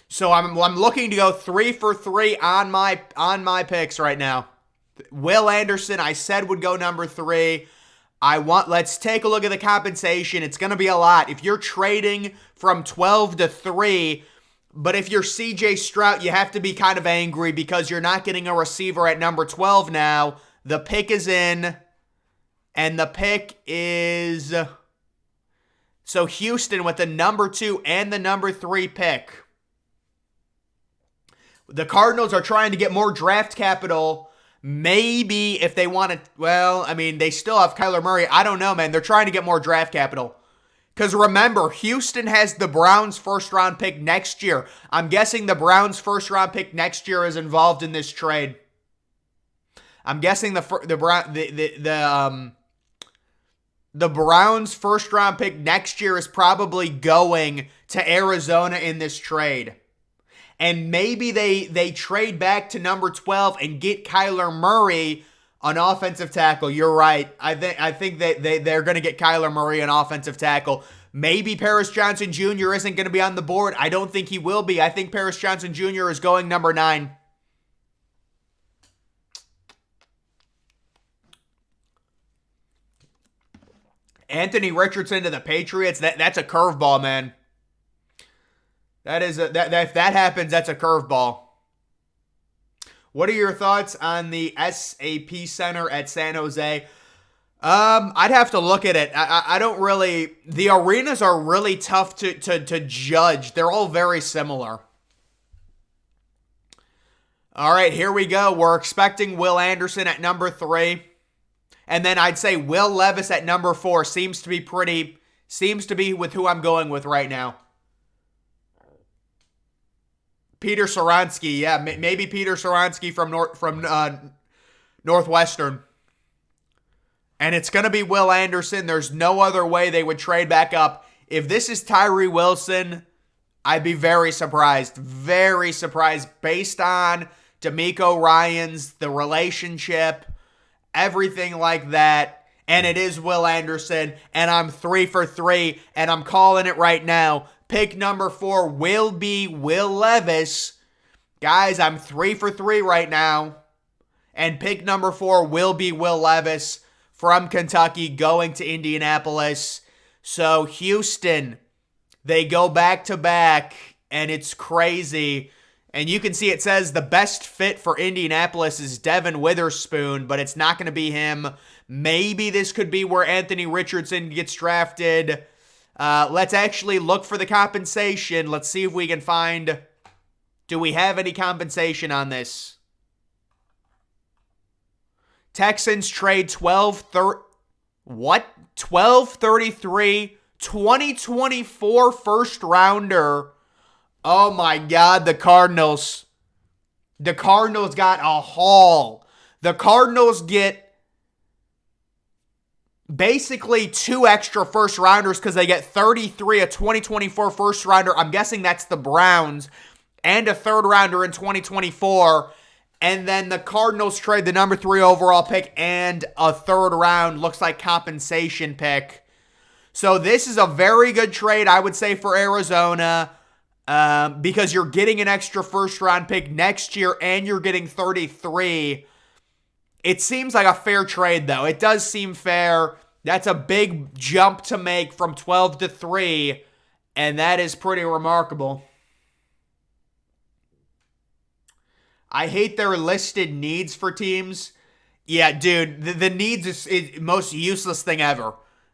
So I'm looking to go 3 for 3 on my picks right now. Will Anderson, I said, would go number 3. Let's take a look at the compensation. It's going to be a lot. If you're trading from 12 to 3, but if you're CJ Stroud, you have to be kind of angry because you're not getting a receiver at number 12 now. The pick is in. And the pick is. So Houston with the number 2 and the number 3 pick. The Cardinals are trying to get more draft capital Maybe if they want to, well, I mean, they still have Kyler Murray. I don't know, man. They're trying to get more draft capital. Because remember, Houston has the Browns' first-round pick next year. I'm guessing the Browns' first-round pick next year is involved in this trade. I'm guessing the Browns' first-round pick next year is probably going to Arizona in this trade. And maybe they trade back to number 12 and get Kyler Murray, an offensive tackle. You're right. I think that they're going to get Kyler Murray, an offensive tackle. Maybe Paris Johnson Jr. isn't going to be on the board. I don't think he will be. I think Paris Johnson Jr. is going number 9. Anthony Richardson to the Patriots. That's a curveball, man. If that happens, that's a curveball. What are your thoughts on the SAP Center at San Jose? I'd have to look at it. I don't really. The arenas are really tough to judge. They're all very similar. All right, here we go. We're expecting Will Anderson at number 3. And then I'd say Will Levis at number 4 seems to be with who I'm going with right now. Peter Skoronsky, yeah, maybe Peter Skoronsky from Northwestern. And it's going to be Will Anderson. There's no other way they would trade back up. If this is Tyree Wilson, I'd be very surprised. Very surprised based on DeMeco Ryans, the relationship, everything like that. And it is Will Anderson. And I'm 3 for 3. And I'm calling it right now. Pick number 4 will be Will Levis. Guys, I'm 3 for 3 right now. And pick number 4 will be Will Levis from Kentucky going to Indianapolis. So Houston, they go back to back. And it's crazy. And you can see it says the best fit for Indianapolis is Devin Witherspoon. But it's not going to be him. Maybe this could be where Anthony Richardson gets drafted. Let's actually look for the compensation. Let's see if we can find, do we have any compensation on this? Texans trade 1233 2024 first rounder. Oh my God, the Cardinals. The Cardinals got a haul. The Cardinals get basically 2 extra first rounders because they get 33, a 2024 first rounder. I'm guessing that's the Browns, and a third rounder in 2024. And then the Cardinals trade the number 3 overall pick and a third round, looks like compensation pick. So this is a very good trade, I would say, for Arizona because you're getting an extra first round pick next year and you're getting 33. It seems like a fair trade, though. It does seem fair. That's a big jump to make from 12 to 3, and that is pretty remarkable. I hate their listed needs for teams. Yeah, dude, the needs is most useless thing ever.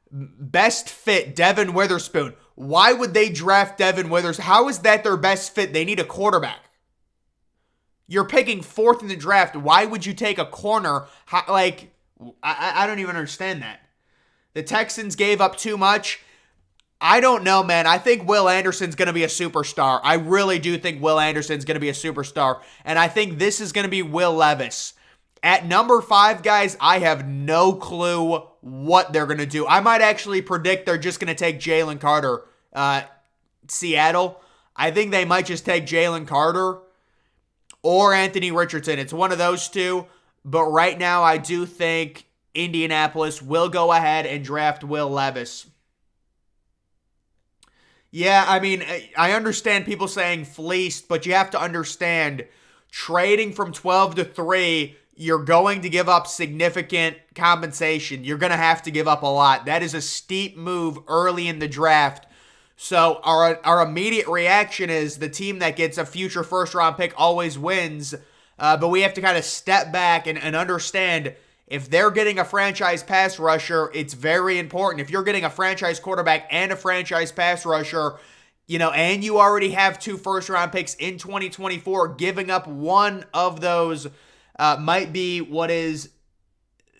Best fit, Devin Witherspoon. Why would they draft Devin Witherspoon? How is that their best fit? They need a quarterback. You're picking 4th in the draft. Why would you take a corner? I don't even understand that. The Texans gave up too much. I don't know, man. I think Will Anderson's going to be a superstar. I really do think Will Anderson's going to be a superstar. And I think this is going to be Will Levis. At number 5, guys, I have no clue what they're going to do. I might actually predict they're just going to take Jalen Carter. Seattle. I think they might just take Jalen Carter or Anthony Richardson. It's one of those two. But right now, I do think Indianapolis will go ahead and draft Will Levis. Yeah, I mean, I understand people saying fleeced, but you have to understand, trading from 12 to 3, you're going to give up significant compensation. You're going to have to give up a lot. That is a steep move early in the draft. So our immediate reaction is the team that gets a future first-round pick always wins. But we have to kind of step back and understand, if they're getting a franchise pass rusher, it's very important. If you're getting a franchise quarterback and a franchise pass rusher, and you already have 2 first-round picks in 2024, giving up one of those might be what is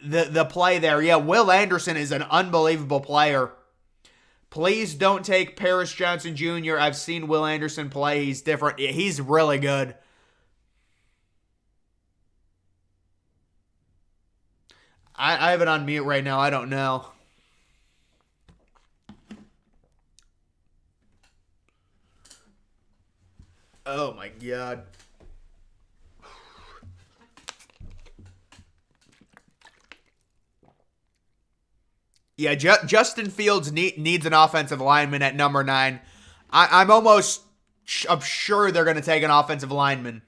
the play there. Yeah, Will Anderson is an unbelievable player. Please don't take Paris Johnson Jr. I've seen Will Anderson play. He's different. He's really good. I have it on mute right now. I don't know. Oh my God. Yeah, Justin Fields needs an offensive lineman at number 9. I'm almost sure they're going to take an offensive lineman.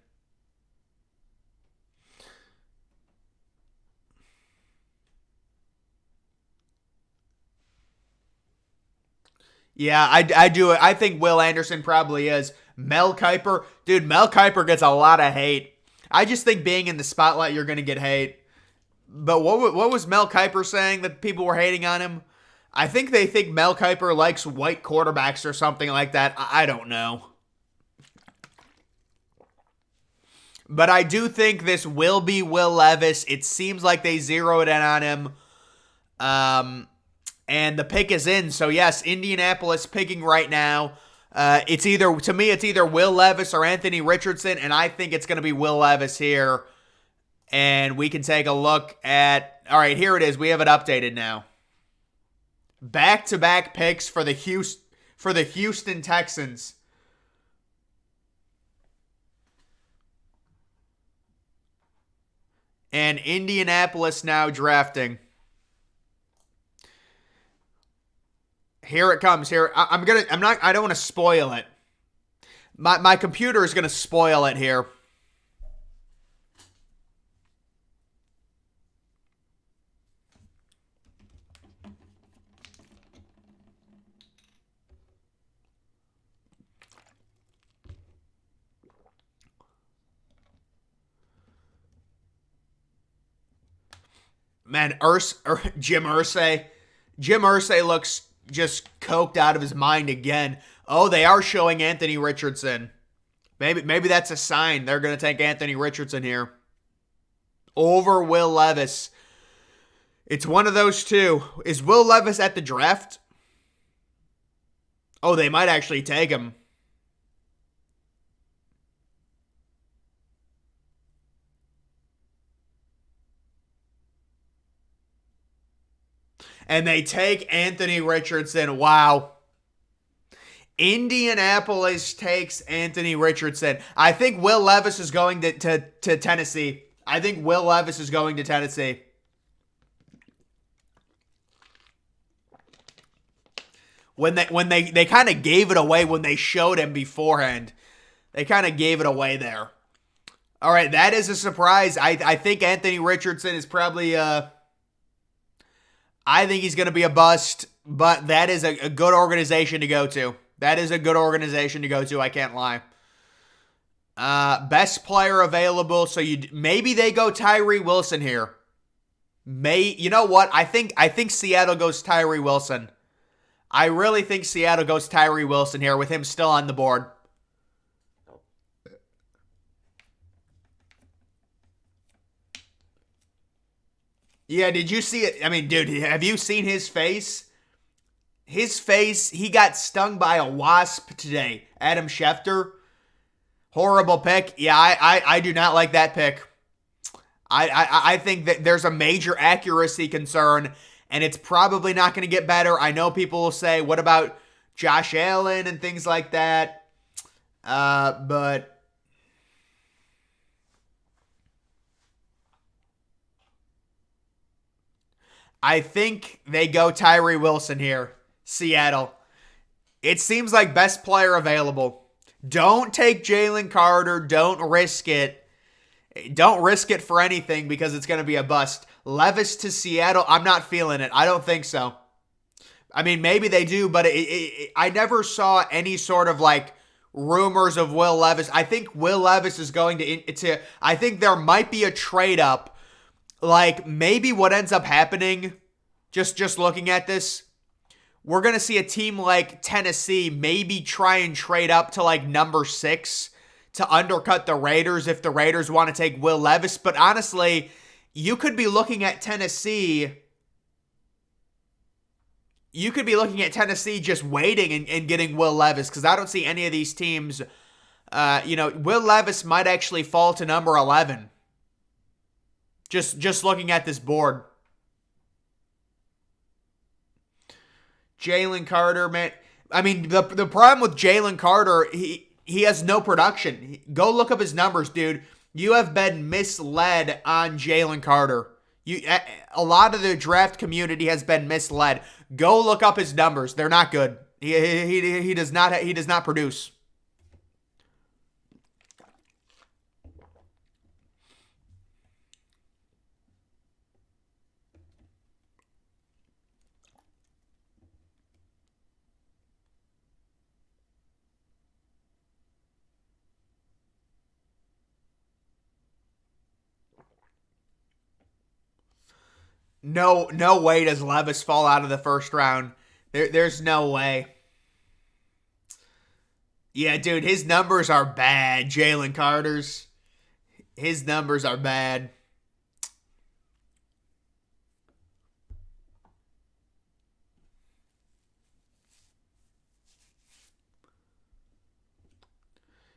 Yeah, I do. I think Will Anderson probably is. Mel Kiper. Dude, Mel Kiper gets a lot of hate. I just think being in the spotlight, you're going to get hate. But what was Mel Kiper saying that people were hating on him? I think they think Mel Kiper likes white quarterbacks or something like that. I don't know. But I do think this will be Will Levis. It seems like they zeroed in on him. And the pick is in. So, yes, Indianapolis picking right now. It's either Will Levis or Anthony Richardson, and I think it's going to be Will Levis here. And we can take a look at, all right, here it is. We have it updated now. Back-to-back picks for the Houston Texans. And Indianapolis now drafting. Here it comes. Here I don't want to spoil it. My computer is going to spoil it here. Man, Jim Irsay. Jim Irsay looks just coked out of his mind again. Oh, they are showing Anthony Richardson. Maybe that's a sign. They're going to take Anthony Richardson here over Will Levis. It's one of those two. Is Will Levis at the draft? Oh, they might actually take him. And they take Anthony Richardson. Wow. Indianapolis takes Anthony Richardson. I think Will Levis is going to Tennessee. I think Will Levis is going to Tennessee. When they kind of gave it away when they showed him beforehand. They kind of gave it away there. All right, that is a surprise. I think Anthony Richardson is probably I think he's going to be a bust, but that is a good organization to go to. That is a good organization to go to, I can't lie. Best player available, so maybe they go Tyree Wilson here. You know what? I think Seattle goes Tyree Wilson. I really think Seattle goes Tyree Wilson here with him still on the board. Yeah, did you see it? I mean, dude, have you seen his face? His face, he got stung by a wasp today. Adam Schefter. Horrible pick. Yeah, I do not like that pick. I think that there's a major accuracy concern, and it's probably not going to get better. I know people will say, what about Josh Allen and things like that? But I think they go Tyree Wilson here. Seattle. It seems like best player available. Don't take Jalen Carter. Don't risk it. Don't risk it for anything because it's going to be a bust. Levis to Seattle. I'm not feeling it. I don't think so. I mean, maybe they do, but I never saw any sort of like rumors of Will Levis. I think Will Levis is going to I think there might be a trade up. Like, maybe what ends up happening, just looking at this, we're going to see a team like Tennessee maybe try and trade up to like number 6 to undercut the Raiders if the Raiders want to take Will Levis. But honestly, you could be looking at Tennessee. You could be looking at Tennessee just waiting and getting Will Levis, because I don't see any of these teams. Will Levis might actually fall to number 11. Just looking at this board. Jalen Carter, man. I mean, the problem with Jalen Carter, he has no production. Go look up his numbers, dude. You have been misled on Jalen Carter. A lot of the draft community has been misled. Go look up his numbers. They're not good. He does not produce. No way does Levis fall out of the first round. There's no way. Yeah, dude, his numbers are bad. Jalen Carter's. His numbers are bad.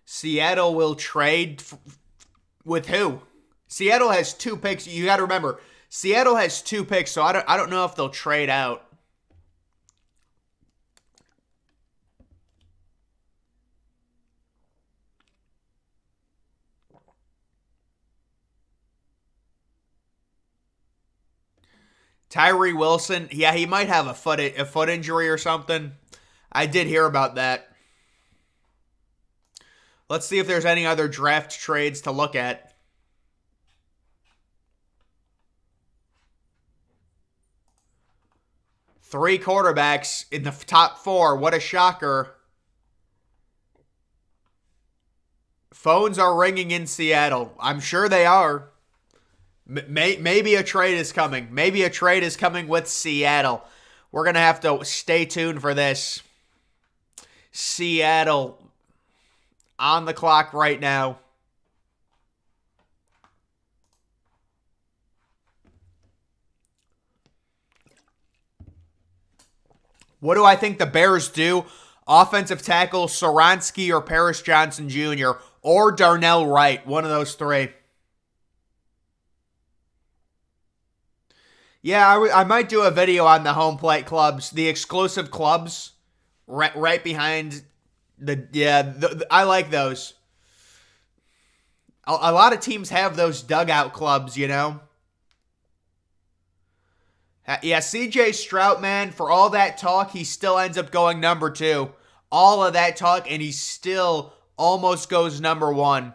Seattle will trade with who? Seattle has 2 picks. You got to remember, Seattle has 2 picks, so I don't know if they'll trade out. Tyree Wilson, yeah, he might have a foot injury or something. I did hear about that. Let's see if there's any other draft trades to look at. Three quarterbacks in the top 4. What a shocker. Phones are ringing in Seattle. I'm sure they are. Maybe a trade is coming. Maybe a trade is coming with Seattle. We're going to have to stay tuned for this. Seattle on the clock right now. What do I think the Bears do? Offensive tackle Saransky or Paris Johnson Jr. or Darnell Wright. One of those 3. Yeah, I might do a video on the home plate clubs, the exclusive clubs, right behind I like those. A lot of teams have those dugout clubs, you know. Yeah, CJ Stroud, man, for all that talk, he still ends up going number 2. All of that talk, and he still almost goes number 1.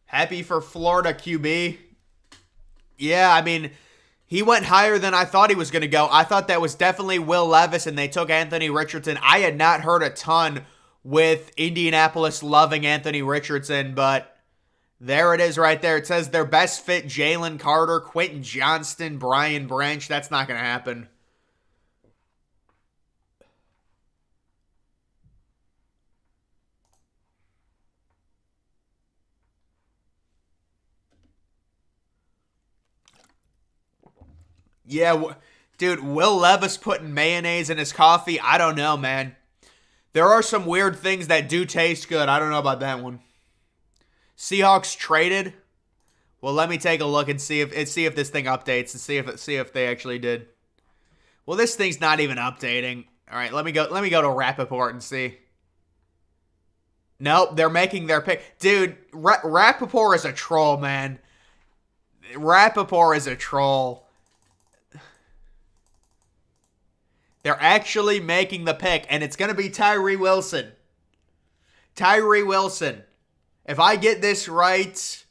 Happy for Florida QB. Yeah, I mean, he went higher than I thought he was going to go. I thought that was definitely Will Levis, and they took Anthony Richardson. I had not heard a ton with Indianapolis loving Anthony Richardson, but there it is right there. It says their best fit, Jalen Carter, Quentin Johnston, Brian Branch. That's not going to happen. Yeah, dude, Will Levis putting mayonnaise in his coffee? I don't know, man. There are some weird things that do taste good. I don't know about that one. Seahawks traded? Well, let me take a look and see if this thing updates and see if they actually did. Well, this thing's not even updating. All right, let me go to Rappaport and see. Nope, they're making their pick. Dude, Rappaport is a troll, man. Rappaport is a troll. They're actually making the pick, and it's going to be Tyree Wilson. Tyree Wilson. If I get this right,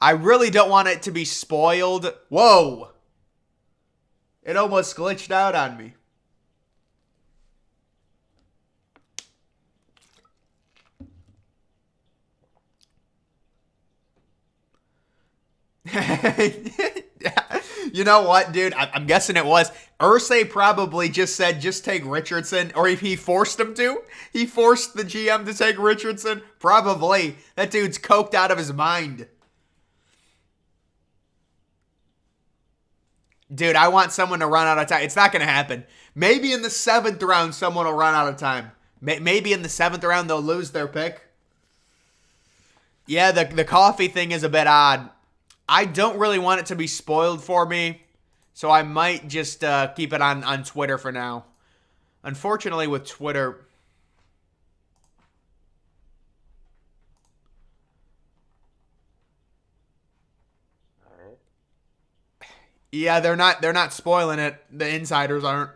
I really don't want it to be spoiled. Whoa. It almost glitched out on me. You know what, dude? I'm guessing it was. Irsay probably just said, just take Richardson, or if he forced him to. He forced the GM to take Richardson. Probably. That dude's coked out of his mind. Dude, I want someone to run out of time. It's not going to happen. Maybe in the 7th round, someone will run out of time. Maybe in the 7th round, they'll lose their pick. Yeah, the coffee thing is a bit odd. I don't really want it to be spoiled for me, so I might just keep it on Twitter for now. Unfortunately, with Twitter... Yeah, they're not spoiling it. The insiders aren't.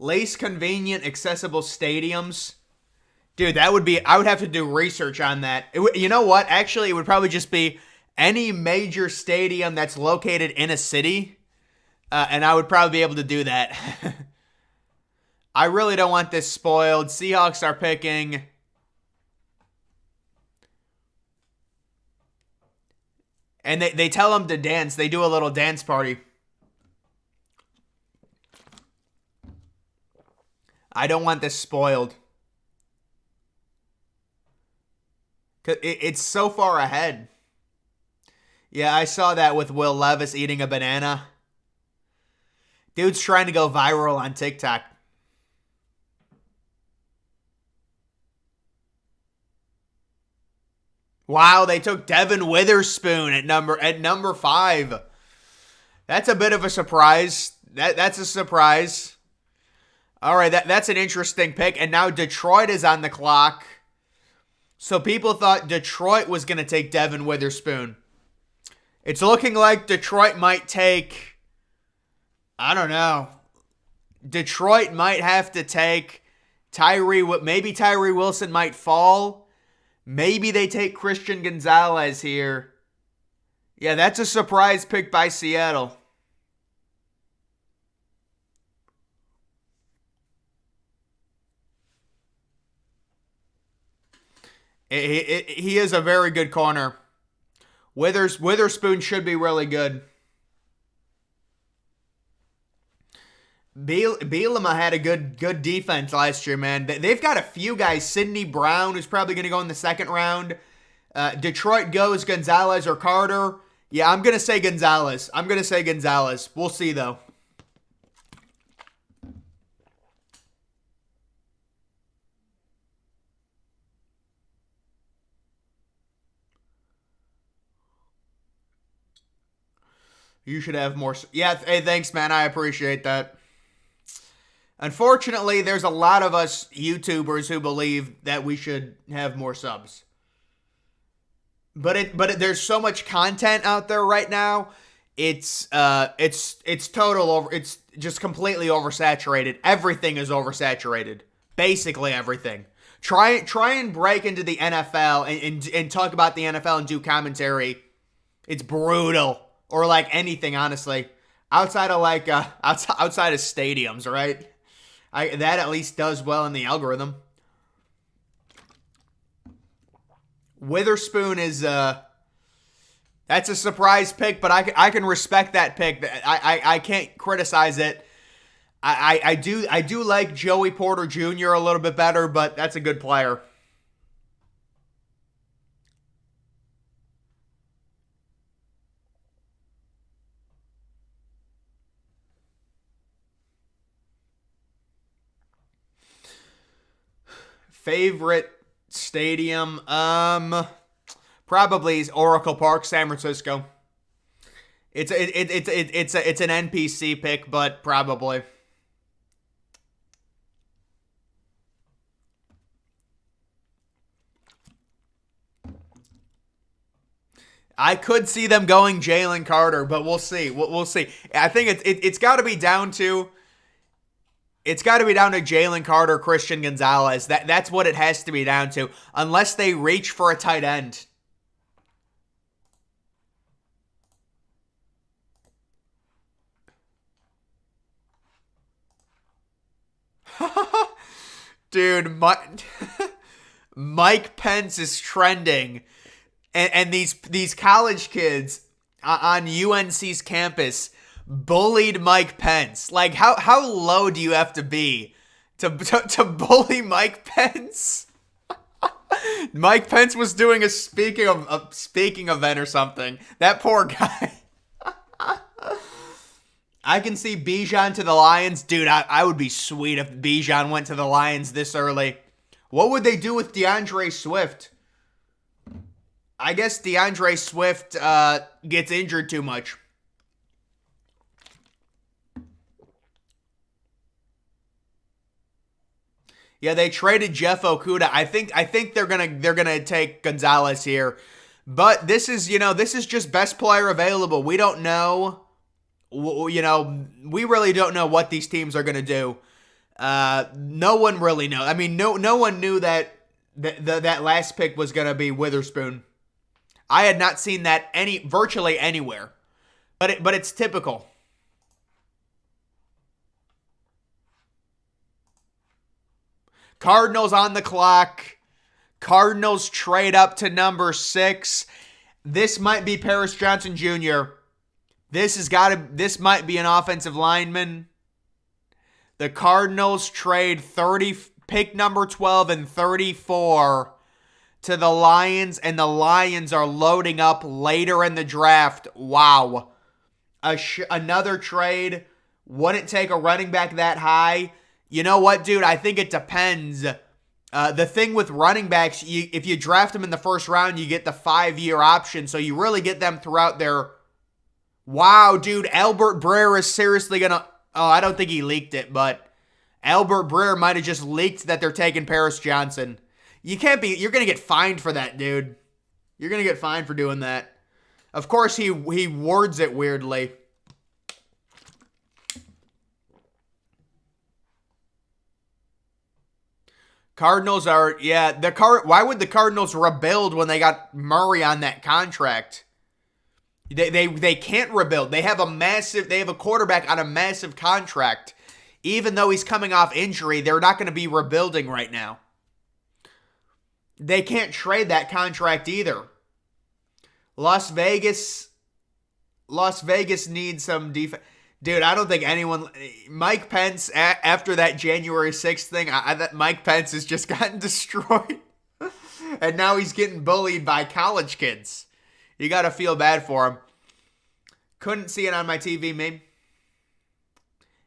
Least convenient, accessible stadiums. Dude, that would be... I would have to do research on that. You know what? Actually, it would probably just be any major stadium that's located in a city. And I would probably be able to do that. I really don't want this spoiled. Seahawks are picking... And they tell them to dance. They do a little dance party. I don't want this spoiled. It's so far ahead. Yeah, I saw that with Will Levis eating a banana. Dude's trying to go viral on TikTok. Wow, they took Devin Witherspoon at number 5. That's a bit of a surprise. That's a surprise. All right, that's an interesting pick. And now Detroit is on the clock. So people thought Detroit was going to take Devin Witherspoon. It's looking like Detroit might take... I don't know. Detroit might have to take Tyree. Maybe Tyree Wilson might fall. Maybe they take Christian Gonzalez here. Yeah, that's a surprise pick by Seattle. He is a very good corner. Witherspoon should be really good. Bielema had a good defense last year, man. They've got a few guys. Sidney Brown, who's probably going to go in the 2nd round. Detroit goes Gonzalez or Carter. Yeah, I'm going to say Gonzalez. We'll see, though. You should have more. Yeah, hey, thanks, man. I appreciate that. Unfortunately, there's a lot of us YouTubers who believe that we should have more subs. But there's so much content out there right now. It's total over. It's just completely oversaturated. Everything is oversaturated. Basically everything. Try and break into the NFL and talk about the NFL and do commentary. It's brutal. Or like anything, honestly. Outside of outside of stadiums, right? That at least does well in the algorithm. Witherspoon is that's a surprise pick, but I can respect that pick. I can't criticize it. I do like Joey Porter Jr. a little bit better, but that's a good player. Favorite stadium? Probably is Oracle Park, San Francisco. It's an NPC pick, but probably. I could see them going Jalen Carter, but we'll see. We'll see. I think it's got to be down to It's got to be down to Jalen Carter, Christian Gonzalez. That's what it has to be down to, unless they reach for a tight end. Dude, Mike Pence is trending, and these college kids on UNC's campus bullied Mike Pence. Like, how low do you have to be to bully Mike Pence? Mike Pence was doing a speaking event or something. That poor guy. I can see Bijan to the Lions. Dude, I would be sweet if Bijan went to the Lions this early. What would they do with DeAndre Swift? I guess DeAndre Swift gets injured too much. Yeah, they traded Jeff Okudah. I think they're gonna take Gonzalez here. But this is just best player available. We don't know. We really don't know what these teams are going to do. No one really knows. I mean, no one knew that that last pick was going to be Witherspoon. I had not seen that virtually anywhere. But it's typical. Cardinals on the clock. Cardinals trade up to number 6. This might be Paris Johnson Jr. This might be an offensive lineman. The Cardinals trade pick number 12 and 34 to the Lions, and the Lions are loading up later in the draft. Wow. Another trade. Wouldn't take a running back that high. You know what, dude? I think it depends. The thing with running backs, if you draft them in the first round, you get the 5-year option, so you really get them throughout their... Wow, dude, Albert Breer is seriously going to... Oh, I don't think he leaked it, but Albert Breer might have just leaked that they're taking Paris Johnson. You're going to get fined for that, dude. You're going to get fined for doing that. Of course, he words it weirdly. Cardinals are... Yeah, why would the Cardinals rebuild when they got Murray on that contract? They can't rebuild. They have a quarterback on a massive contract. Even though he's coming off injury, they're not going to be rebuilding right now. They can't trade that contract either. Las Vegas needs some defense. Dude, I don't think anyone... Mike Pence, after that January 6th thing, Mike Pence has just gotten destroyed. And now he's getting bullied by college kids. You got to feel bad for him. Couldn't see it on my TV, maybe.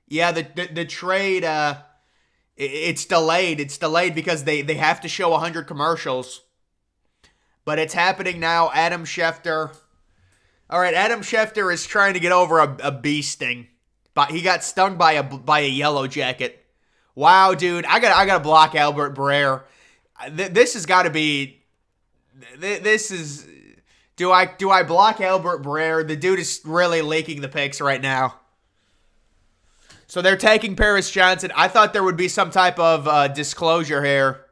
Yeah, the trade, it's delayed. It's delayed because they have to show 100 commercials. But it's happening now. Adam Schefter. All right, Adam Schefter is trying to get over a bee sting. But he got stung by a yellow jacket. Wow, dude. I gotta block Albert Breer. This has got to be... This is... Do I block Albert Breer? The dude is really leaking the picks right now. So they're taking Paris Johnson. I thought there would be some type of disclosure here.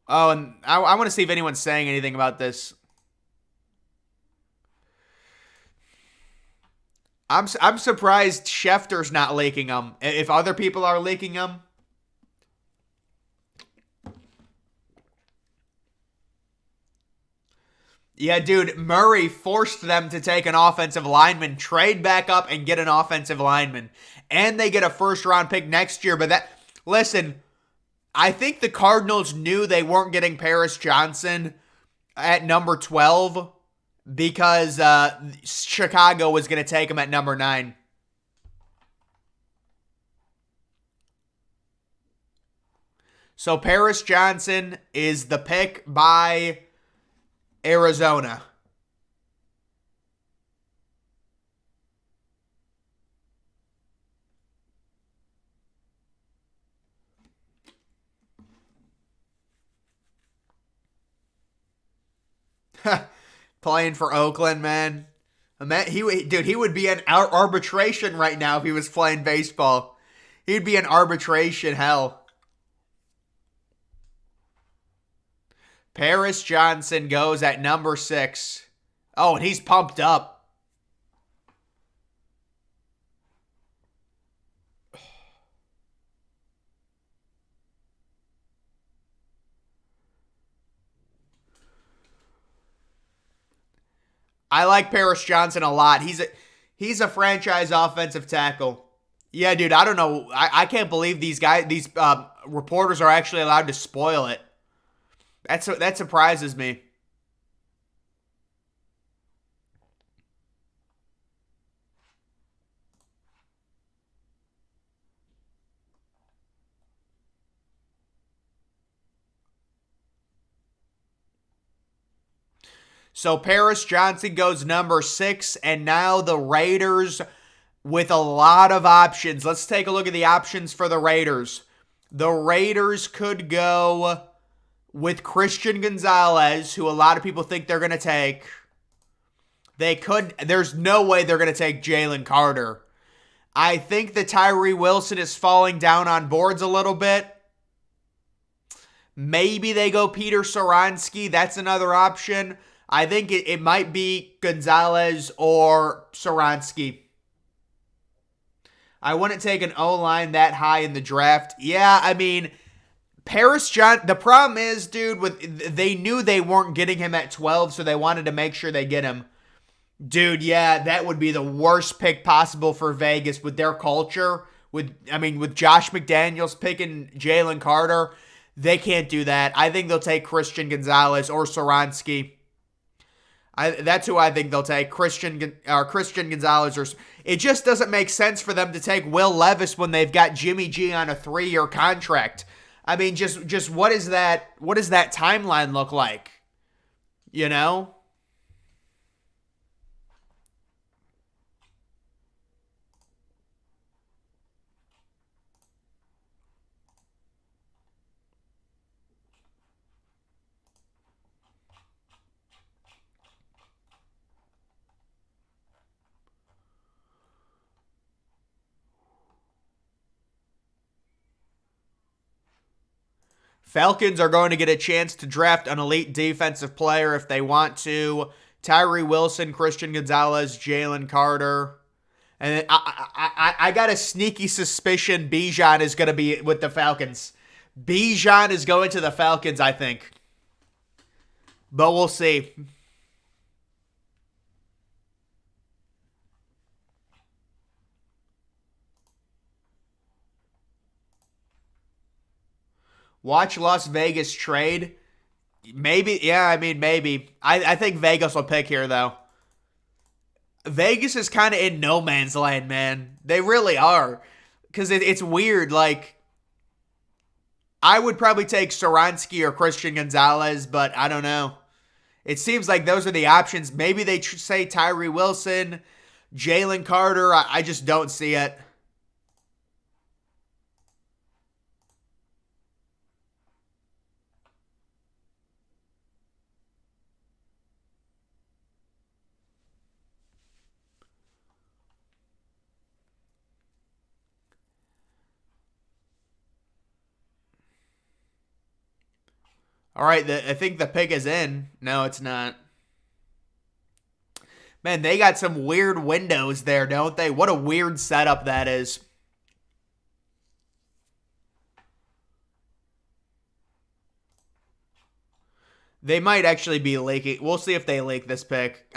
Oh, and I want to see if anyone's saying anything about this. I'm surprised Schefter's not leaking them. If other people are leaking them. Yeah, dude, Murray forced them to take an offensive lineman, trade back up, and get an offensive lineman. And they get a first-round pick next year. But listen, I think the Cardinals knew they weren't getting Paris Johnson at number 12 because Chicago was going to take him at number 9. So Paris Johnson is the pick by Arizona. Playing for Oakland, man. He would be in arbitration right now if he was playing baseball. He'd be in arbitration hell. Paris Johnson goes at number 6. Oh, and he's pumped up. I like Paris Johnson a lot. He's a franchise offensive tackle. Yeah, dude, I don't know. I can't believe these reporters are actually allowed to spoil it. That surprises me. So Paris Johnson goes number 6, and now the Raiders with a lot of options. Let's take a look at the options for the Raiders. The Raiders could go with Christian Gonzalez, who a lot of people think they're going to take. There's no way they're going to take Jalen Carter. I think that Tyree Wilson is falling down on boards a little bit. Maybe they go Peter Skoronski. That's another option. I think it might be Gonzalez or Skoronski. I wouldn't take an O-line that high in the draft. Yeah, I mean, the problem is, dude, they knew they weren't getting him at 12, so they wanted to make sure they get him. Dude, yeah, that would be the worst pick possible for Vegas with their culture. With Josh McDaniels picking Jalen Carter, they can't do that. I think they'll take Christian Gonzalez or Skoronski. That's who I think they'll take, Christian Gonzalez. It just doesn't make sense for them to take Will Levis when they've got Jimmy G on a 3-year contract. I mean, just what is that? What does that timeline look like? You know? Falcons are going to get a chance to draft an elite defensive player if they want to. Tyree Wilson, Christian Gonzalez, Jalen Carter. And I got a sneaky suspicion Bijan is going to be with the Falcons. Bijan is going to the Falcons, I think. But we'll see. Watch Las Vegas trade. Maybe, yeah, I mean, maybe. I think Vegas will pick here, though. Vegas is kind of in no man's land, man. They really are. Because it's weird. Like, I would probably take Skoronski or Christian Gonzalez, but I don't know. It seems like those are the options. Maybe they say Tyree Wilson, Jalen Carter. I just don't see it. All right, I think the pick is in. No, it's not. Man, they got some weird windows there, don't they? What a weird setup that is. They might actually be leaking. We'll see if they leak this pick.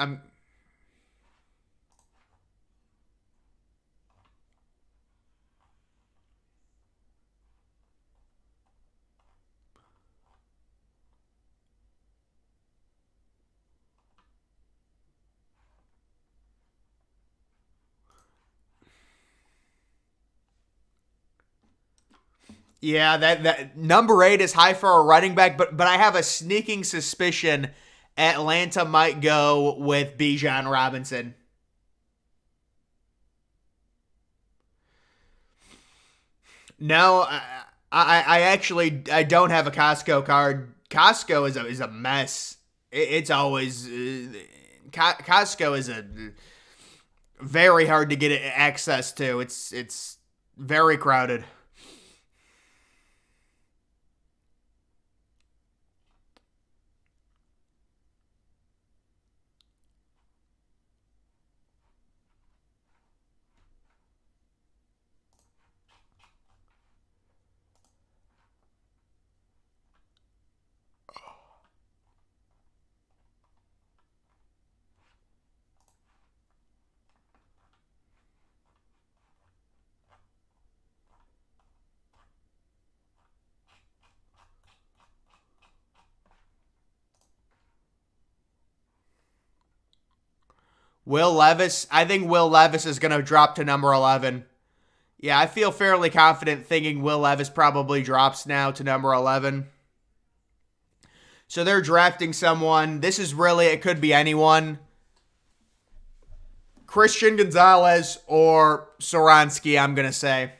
Yeah, that number 8 is high for a running back, but I have a sneaking suspicion Atlanta might go with Bijan Robinson. No, I actually I don't have a Costco card. Costco is a mess. It's always Costco is a very hard to get access to. It's Very crowded. Will Levis, I think Will Levis is going to drop to number 11. Yeah, I feel fairly confident thinking Will Levis probably drops now to number 11. So they're drafting someone. This is really, it could be anyone. Christian Gonzalez or Soronsky, I'm going to say.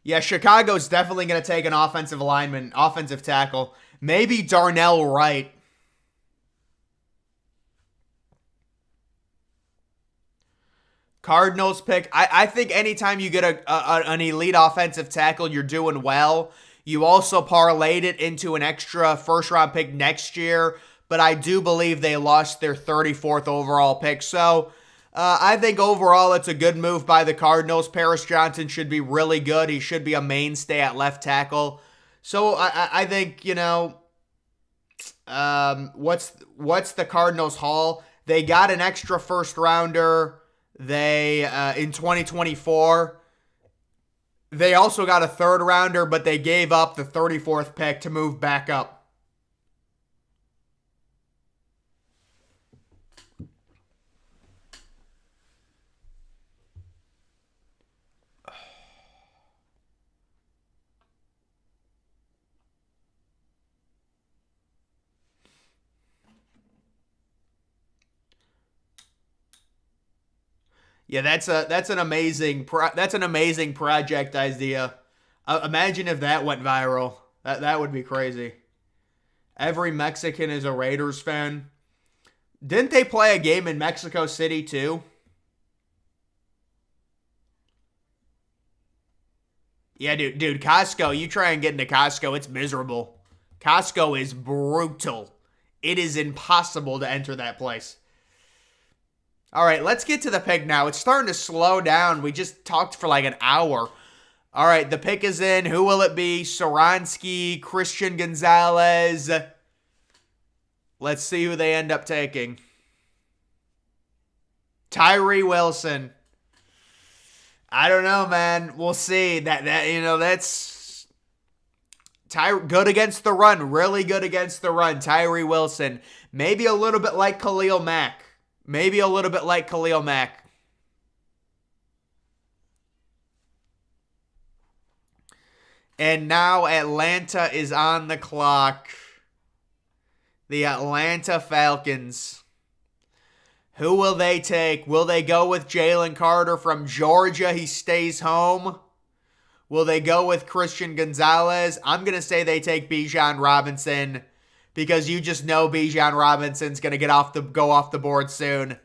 Yeah, Chicago's definitely going to take an offensive lineman, offensive tackle. Maybe Darnell Wright. Cardinals pick. I think anytime you get an elite offensive tackle, you're doing well. You also parlayed it into an extra first-round pick next year, but I do believe they lost their 34th overall pick. So I think overall it's a good move by the Cardinals. Paris Johnson should be really good. He should be a mainstay at left tackle. So I think, what's the Cardinals haul? They got an extra first rounder. They in 2024. They also got a third rounder, but they gave up the 34th pick to move back up. Yeah, that's an amazing project idea. Imagine if that went viral. That would be crazy. Every Mexican is a Raiders fan. Didn't they play a game in Mexico City too? Yeah, dude, Costco. You try and get into Costco, it's miserable. Costco is brutal. It is impossible to enter that place. All right, let's get to the pick now. It's starting to slow down. We just talked for like an hour. All right, the pick is in. Who will it be? Soronsky, Christian Gonzalez. Let's see who they end up taking. Tyree Wilson. I don't know, man. We'll see. That's good against the run. Really good against the run. Tyree Wilson. Maybe a little bit like Khalil Mack. And now Atlanta is on the clock. The Atlanta Falcons. Who will they take? Will they go with Jalen Carter from Georgia? He stays home. Will they go with Christian Gonzalez? I'm going to say they take Bijan Robinson because you just know Bijan Robinson's going to go off the board soon.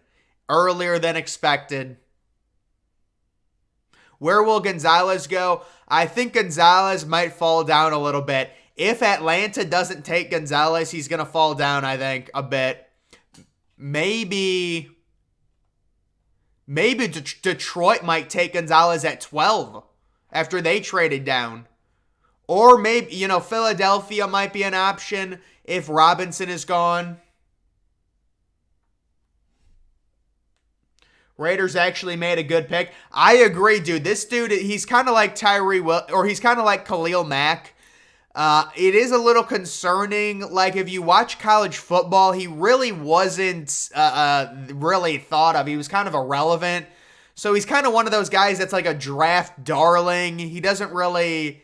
Earlier than expected. Where will Gonzalez go? I think Gonzalez might fall down a little bit. If Atlanta doesn't take Gonzalez, he's going to fall down, I think, a bit. Maybe Detroit might take Gonzalez at 12 after they traded down. Or maybe, Philadelphia might be an option if Robinson is gone. Raiders actually made a good pick. I agree, dude. This dude, he's kind of like he's kind of like Khalil Mack. It is a little concerning. Like, if you watch college football, he really wasn't really thought of. He was kind of irrelevant. So he's kind of one of those guys that's like a draft darling. He doesn't really...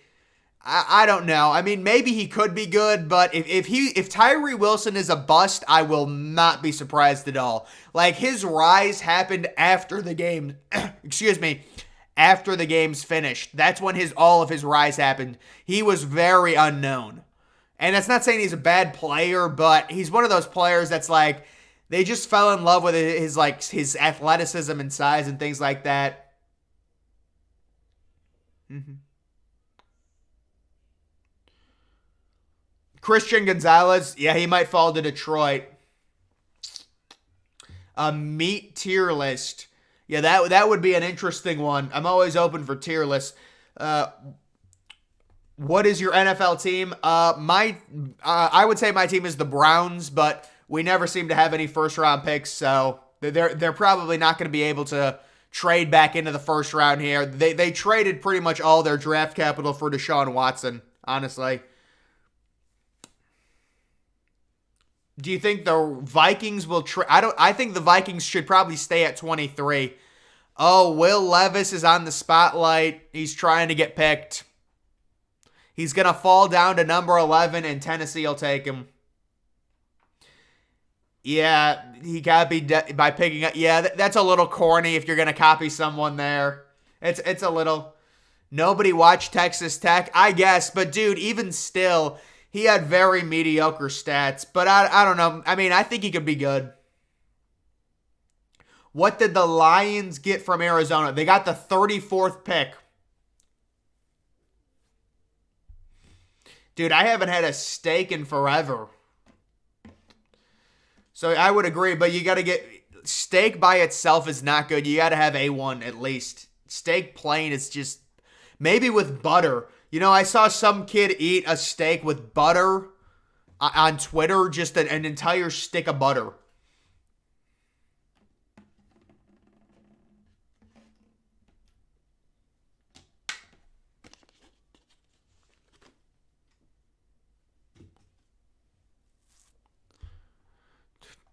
I don't know. I mean, maybe he could be good, but if Tyree Wilson is a bust, I will not be surprised at all. Like, his rise happened after the game. Excuse me. after the game's finished. That's when all of his rise happened. He was very unknown. And that's not saying he's a bad player, but he's one of those players that's like, they just fell in love with his athleticism and size and things like that. Christian Gonzalez, yeah, he might fall to Detroit. A meat tier list. Yeah, that would be an interesting one. I'm always open for tier lists. What is your NFL team? I would say my team is the Browns, but we never seem to have any first round picks, so they're probably not going to be able to trade back into the first round here. They traded pretty much all their draft capital for Deshaun Watson, honestly. Do you think the Vikings will I think the Vikings should probably stay at 23. Oh, Will Levis is on the spotlight. He's trying to get picked. He's going to fall down to number 11, and Tennessee will take him. Yeah, he got to be by picking up. Yeah, that's a little corny if you're going to copy someone there. It's a little. Nobody watched Texas Tech, I guess. But, dude, even still, he had very mediocre stats. But I don't know. I mean, I think he could be good. What did the Lions get from Arizona? They got the 34th pick. Dude, I haven't had a steak in forever. So I would agree, but you got to get... Steak by itself is not good. You got to have A1 at least. Steak plain is just... Maybe with butter. You know, I saw some kid eat a steak with butter on Twitter. Just an entire stick of butter.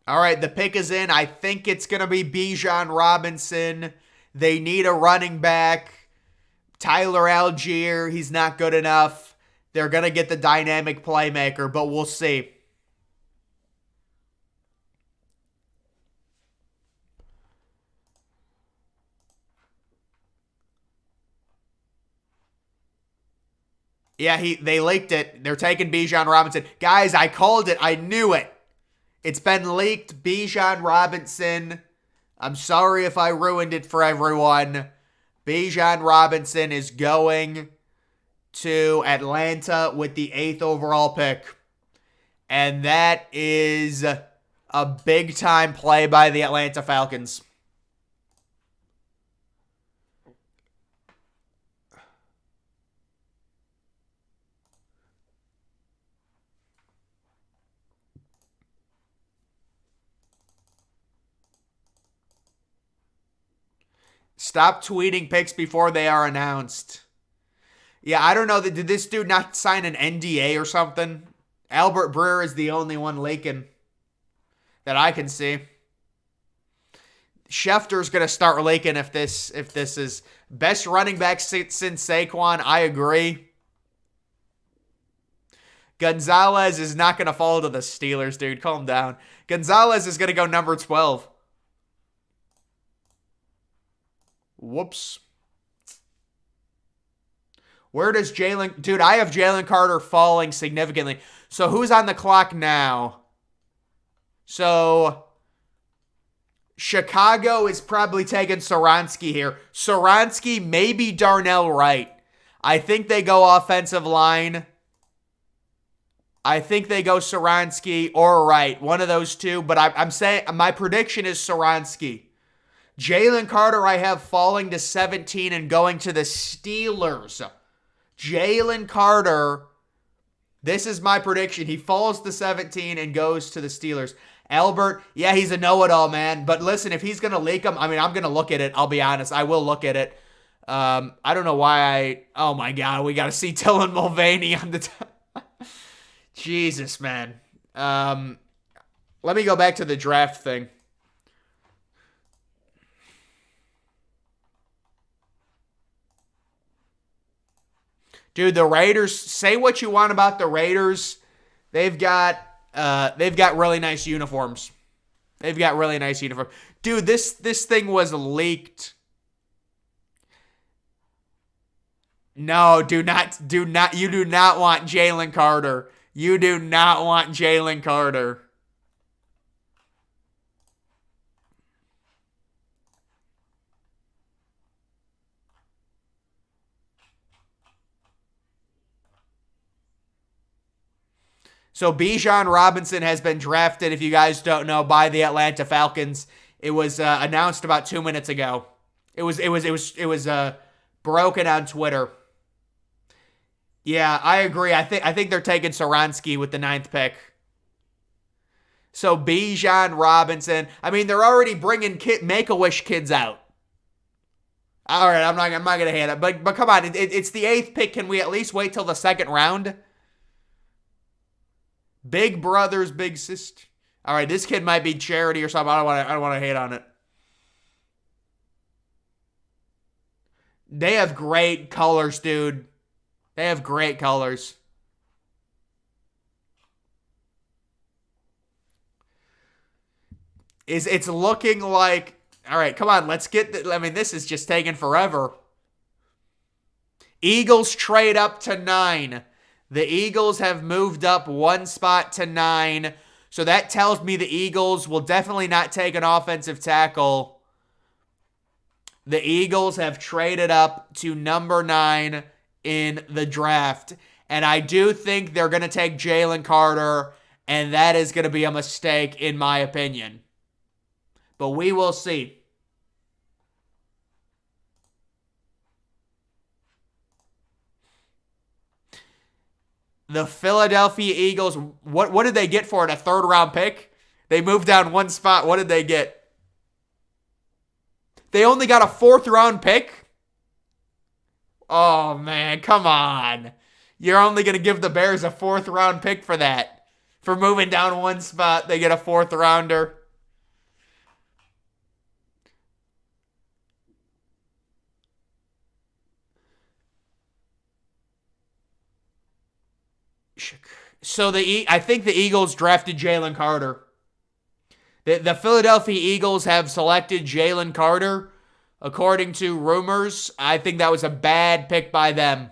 All right, the pick is in. I think it's going to be Bijan Robinson. They need a running back. Tyler Algier, he's not good enough. They're going to get the dynamic playmaker, but we'll see. Yeah, they leaked it. They're taking Bijan Robinson. Guys, I called it. I knew it. It's been leaked. Bijan Robinson. I'm sorry if I ruined it for everyone. Bijan Robinson is going to Atlanta with the 8th overall pick. And that is a big-time play by the Atlanta Falcons. Stop tweeting picks before they are announced. Yeah, I don't know. Did this dude not sign an NDA or something? Albert Breer is the only one leaking that I can see. Schefter's going to start leaking if this is best running back since Saquon. I agree. Gonzalez is not going to fall to the Steelers, dude. Calm down. Gonzalez is going to go number 12. Whoops. Where does Jalen... Dude, I have Jalen Carter falling significantly. So who's on the clock now? So Chicago is probably taking Soronsky here. Soronsky, maybe Darnell Wright. I think they go offensive line. I think they go Soronsky or Wright. One of those two. But I'm saying my prediction is Soronsky. Jalen Carter I have falling to 17 and going to the Steelers. Jalen Carter, this is my prediction. He falls to 17 and goes to the Steelers. Albert, yeah, he's a know-it-all, man. But listen, if he's going to leak him, I mean, I'm going to look at it. I'll be honest. I will look at it. I don't know why oh my God, we got to see Dylan Mulvaney on the Jesus, man. Let me go back to the draft thing. Dude, the Raiders, say what you want about the Raiders. They've got really nice uniforms. They've got really nice uniforms. Dude, this thing was leaked. No, you do not want Jalen Carter. You do not want Jalen Carter. So Bijan Robinson has been drafted, if you guys don't know, by the Atlanta Falcons. It was announced about 2 minutes ago. It was broken on Twitter. Yeah, I agree. I think they're taking Saransky with the 9th pick. So Bijan Robinson. I mean, they're already bringing Make-A-Wish kids out. All right, I'm not gonna hate it, but come on, it's the 8th pick. Can we at least wait till the second round? Big brothers, big sister. All right, this kid might be charity or something. I don't want to hate on it. They have great colors, dude. They have great colors. It's looking like, all right, come on, let's get I mean, this is just taking forever. Eagles trade up to 9. The Eagles have moved up 1 spot to 9. So that tells me the Eagles will definitely not take an offensive tackle. The Eagles have traded up to number 9 in the draft. And I do think they're going to take Jalen Carter, and that is going to be a mistake in my opinion. But we will see. The Philadelphia Eagles, what did they get for it? A 3rd round pick? They moved down 1 spot. What did they get? They only got a 4th round pick? Oh, man, come on. You're only going to give the Bears a 4th round pick for that. For moving down 1 spot, they get a 4th rounder. So I think the Eagles drafted Jalen Carter. The Philadelphia Eagles have selected Jalen Carter. According to rumors, I think that was a bad pick by them.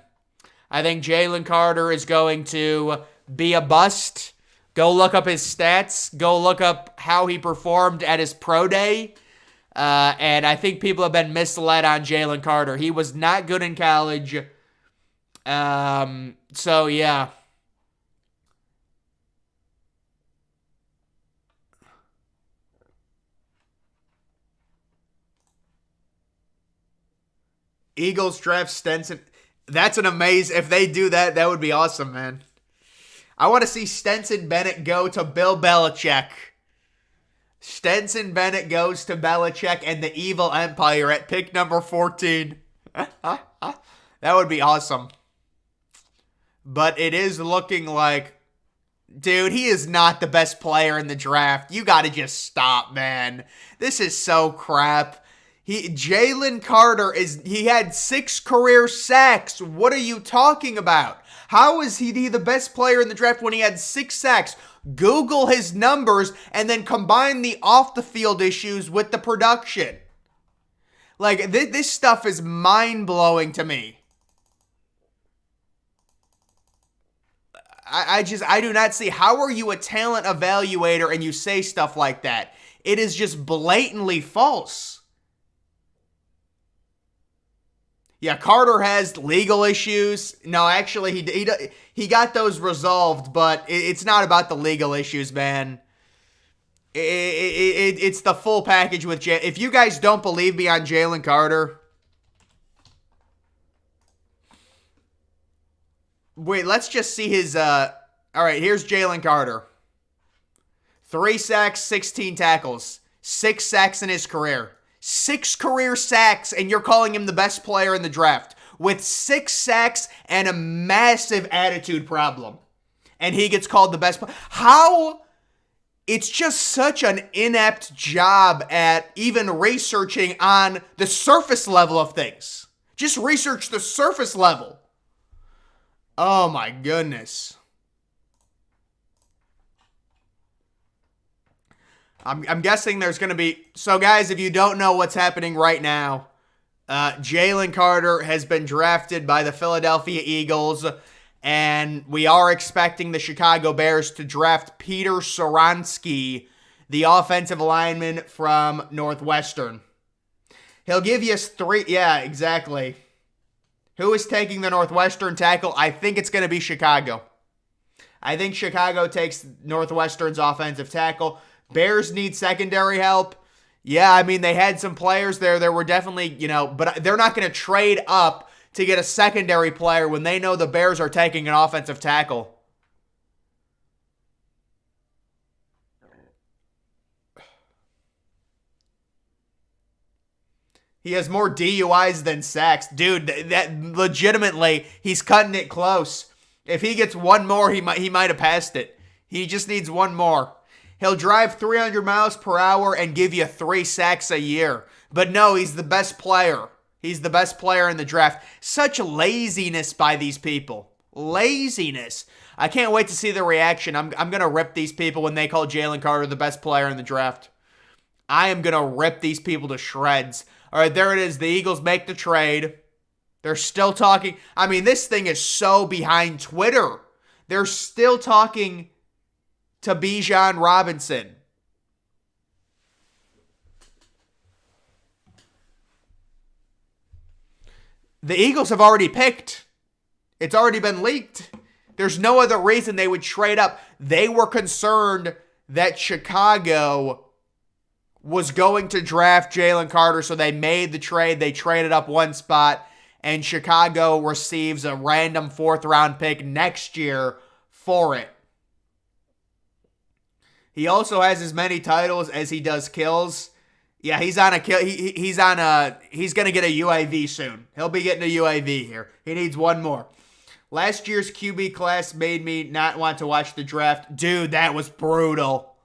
I think Jalen Carter is going to be a bust. Go look up his stats. Go look up how he performed at his pro day. And I think people have been misled on Jalen Carter. He was not good in college. So, yeah. Eagles draft Stetson. That's an amazing. If they do that, that would be awesome, man. I want to see Stetson Bennett go to Bill Belichick. Stetson Bennett goes to Belichick and the Evil Empire at pick number 14. That would be awesome. But it is looking like, dude, he is not the best player in the draft. You got to just stop, man. This is so crap. Jalen Carter he had 6 career sacks. What are you talking about? How is he the best player in the draft when he had 6 sacks? Google his numbers and then combine the off the field issues with the production. Like, this stuff is mind blowing to me. I do not see, how are you a talent evaluator and you say stuff like that? It is just blatantly false. Yeah, Carter has legal issues. No, actually, he got those resolved, but it's not about the legal issues, man. It's the full package with Jalen. If you guys don't believe me on Jalen Carter, wait, let's just see his. All right, here's Jalen Carter. 3 sacks, 16 tackles, 6 sacks in his career. 6 career sacks, and you're calling him the best player in the draft with 6 sacks and a massive attitude problem. And he gets called the best player. How? It's just such an inept job at even researching on the surface level of things. Just research the surface level. Oh my goodness. I'm guessing there's going to be... So, guys, if you don't know what's happening right now, Jalen Carter has been drafted by the Philadelphia Eagles, and we are expecting the Chicago Bears to draft Peter Skoronski, the offensive lineman from Northwestern. He'll give you three. Yeah, exactly. Who is taking the Northwestern tackle? I think it's going to be Chicago. I think Chicago takes Northwestern's offensive tackle. Bears need secondary help. Yeah, I mean, they had some players there. There were definitely, but they're not going to trade up to get a secondary player when they know the Bears are taking an offensive tackle. He has more DUIs than sacks. Dude, that legitimately, he's cutting it close. If he gets one more, he might have passed it. He just needs one more. He'll drive 300 miles per hour and give you 3 sacks a year. But no, he's the best player. He's the best player in the draft. Such laziness by these people. Laziness. I can't wait to see the reaction. I'm going to rip these people when they call Jalen Carter the best player in the draft. I am going to rip these people to shreds. All right, there it is. The Eagles make the trade. They're still talking. I mean, this thing is so behind Twitter. They're still talking to Bijan Robinson. The Eagles have already picked. It's already been leaked. There's no other reason they would trade up. They were concerned that Chicago was going to draft Jalen Carter, so they made the trade. They traded up one spot, and Chicago receives a random 4th-round pick next year for it. He also has as many titles as he does kills. Yeah, he's on a kill. He's going to get a UAV soon. He'll be getting a UAV here. He needs one more. Last year's QB class made me not want to watch the draft. Dude, that was brutal.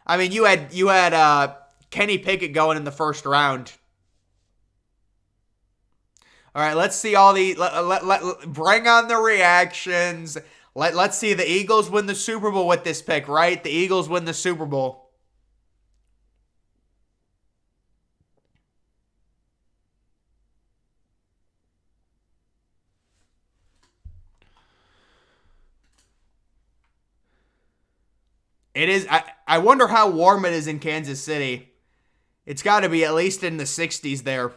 I mean, you had Kenny Pickett going in the 1st round. All right, let's see all the bring on the reactions. Let's see the Eagles win the Super Bowl with this pick, right? The Eagles win the Super Bowl. It is. I wonder how warm it is in Kansas City. It's got to be at least in the 60s there.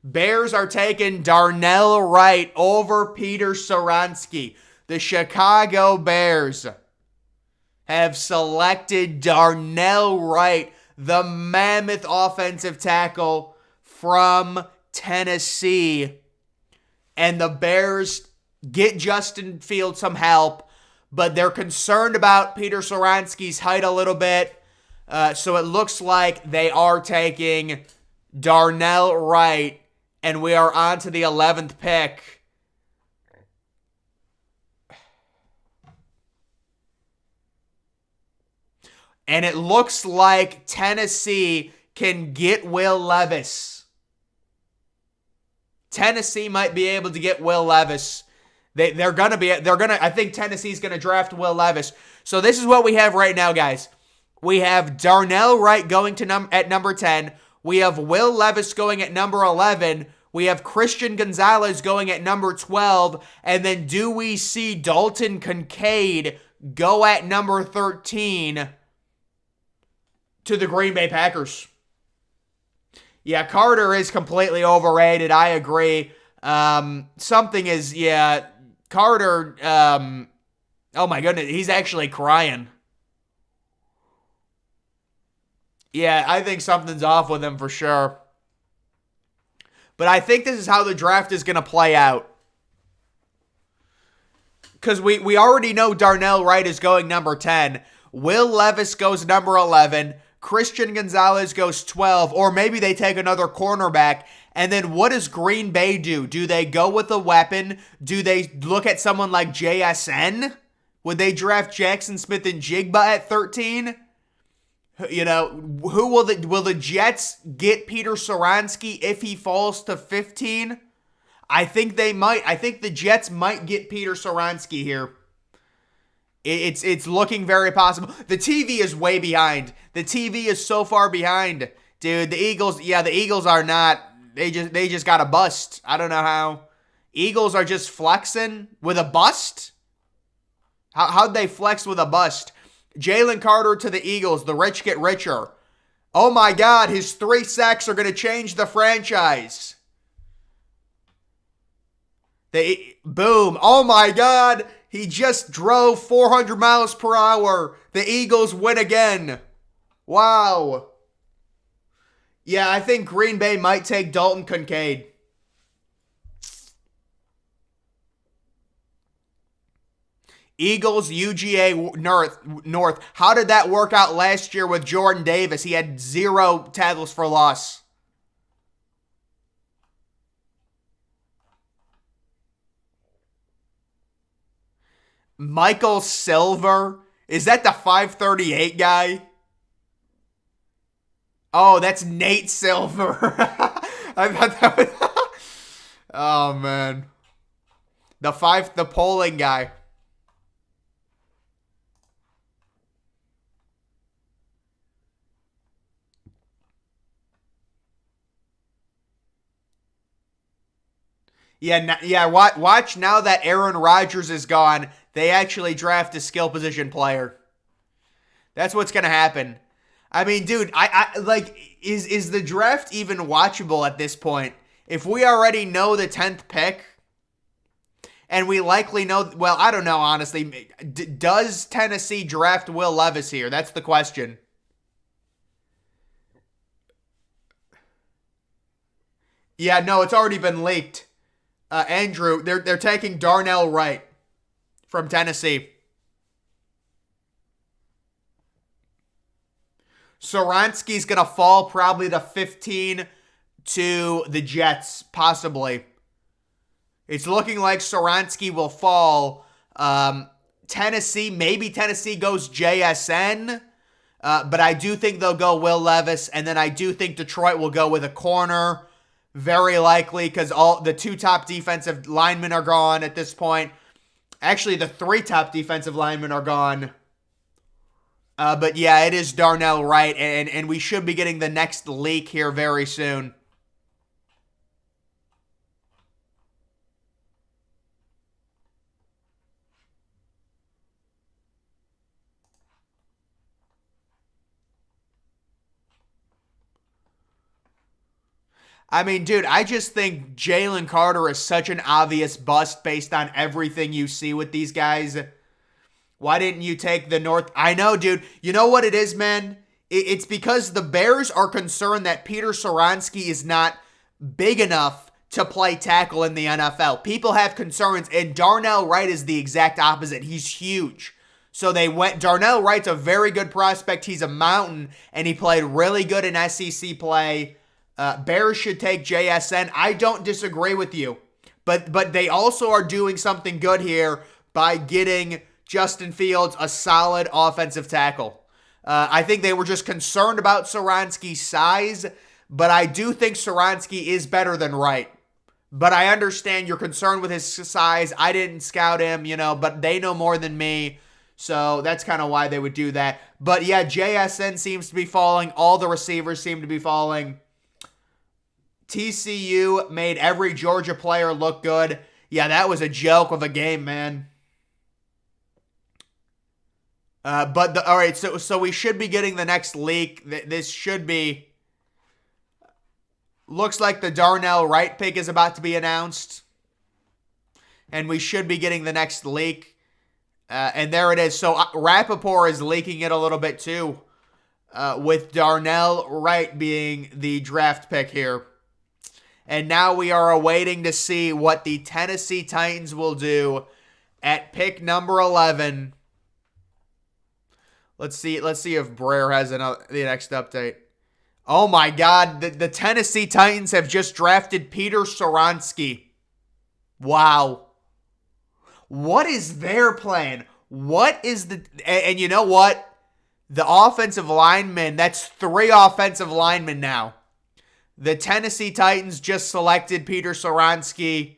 Bears are taking Darnell Wright over Peter Skoronski. The Chicago Bears have selected Darnell Wright, the mammoth offensive tackle from Tennessee. And the Bears get Justin Fields some help, but they're concerned about Peter Skoronski's height a little bit. So it looks like they are taking Darnell Wright, and we are on to the 11th pick. And it looks like Tennessee can get Will Levis. Tennessee might be able to get Will Levis. I think Tennessee's going to draft Will Levis. So this is what we have right now, guys. We have Darnell Wright going to at number 10. We have Will Levis going at number 11. We have Christian Gonzalez going at number 12. And then do we see Dalton Kincaid go at number 13 to the Green Bay Packers? Yeah, Carter is completely overrated. I agree. Carter, oh my goodness, he's actually crying. Yeah, I think something's off with him for sure. But I think this is how the draft is going to play out. Because we already know Darnell Wright is going number 10. Will Levis goes number 11. Christian Gonzalez goes 12. Or maybe they take another cornerback. And then what does Green Bay do? Do they go with a weapon? Do they look at someone like JSN? Would they draft Jackson Smith-Njigba at 13? You know, who will the Jets get Peter Skoronski if he falls to 15? I think they might. I think the Jets might get Peter Skoronski here. It's looking very possible. The TV is way behind. The TV is so far behind. Dude, the Eagles, yeah, the Eagles are not, they just got a bust. I don't know how. Eagles are just flexing with a bust? How'd they flex with a bust? Jalen Carter to the Eagles, the rich get richer. Oh my God, his 3 sacks are going to change the franchise. Boom. Oh my God, he just drove 400 miles per hour. The Eagles win again. Wow. Yeah, I think Green Bay might take Dalton Kincaid. Eagles, UGA North. How did that work out last year with Jordan Davis? He had 0 tackles for loss. Michael Silver? Is that the 538 guy? Oh, that's Nate Silver. I thought that was... Oh, man. The polling guy. Yeah, watch now that Aaron Rodgers is gone, they actually draft a skill position player. That's what's going to happen. I mean, dude, I like, is the draft even watchable at this point? If we already know the 10th pick, and we likely know, well, I don't know, honestly. Does Tennessee draft Will Levis here? That's the question. Yeah, no, it's already been leaked. Andrew, they're taking Darnell Wright from Tennessee. Soransky's going to fall probably to 15 to the Jets, possibly. It's looking like Soransky will fall. Tennessee, maybe Tennessee goes JSN, but I do think they'll go Will Levis, and then I do think Detroit will go with a corner, very likely, because all the 2 top defensive linemen are gone at this point. Actually, the 3 top defensive linemen are gone. But yeah, it is Darnell Wright, and we should be getting the next leak here very soon. I mean, dude, I just think Jalen Carter is such an obvious bust based on everything you see with these guys. Why didn't you take the North? I know, dude. You know what it is, man? It's because the Bears are concerned that Peter Soransky is not big enough to play tackle in the NFL. People have concerns, and Darnell Wright is the exact opposite. He's huge. So they went, Darnell Wright's a very good prospect. He's a mountain, and he played really good in SEC play. Bears should take JSN. I don't disagree with you. But they also are doing something good here by getting Justin Fields a solid offensive tackle. I think they were just concerned about Soransky's size, but I do think Soransky is better than Wright. But I understand your concern with his size. I didn't scout him, but they know more than me. So that's kind of why they would do that. But yeah, JSN seems to be falling. All the receivers seem to be falling. TCU made every Georgia player look good. Yeah, that was a joke of a game, man. All right, so we should be getting the next leak. This should be. Looks like the Darnell Wright pick is about to be announced, and we should be getting the next leak. And there it is. So Rappaport is leaking it a little bit too, with Darnell Wright being the draft pick here. And now we are awaiting to see what the Tennessee Titans will do at pick number 11. Let's see if Brer has the next update. Oh my God, the Tennessee Titans have just drafted Peter Soransky. Wow. What is their plan? What is and you know what? The offensive linemen, that's 3 offensive linemen now. The Tennessee Titans just selected Peter Soransky,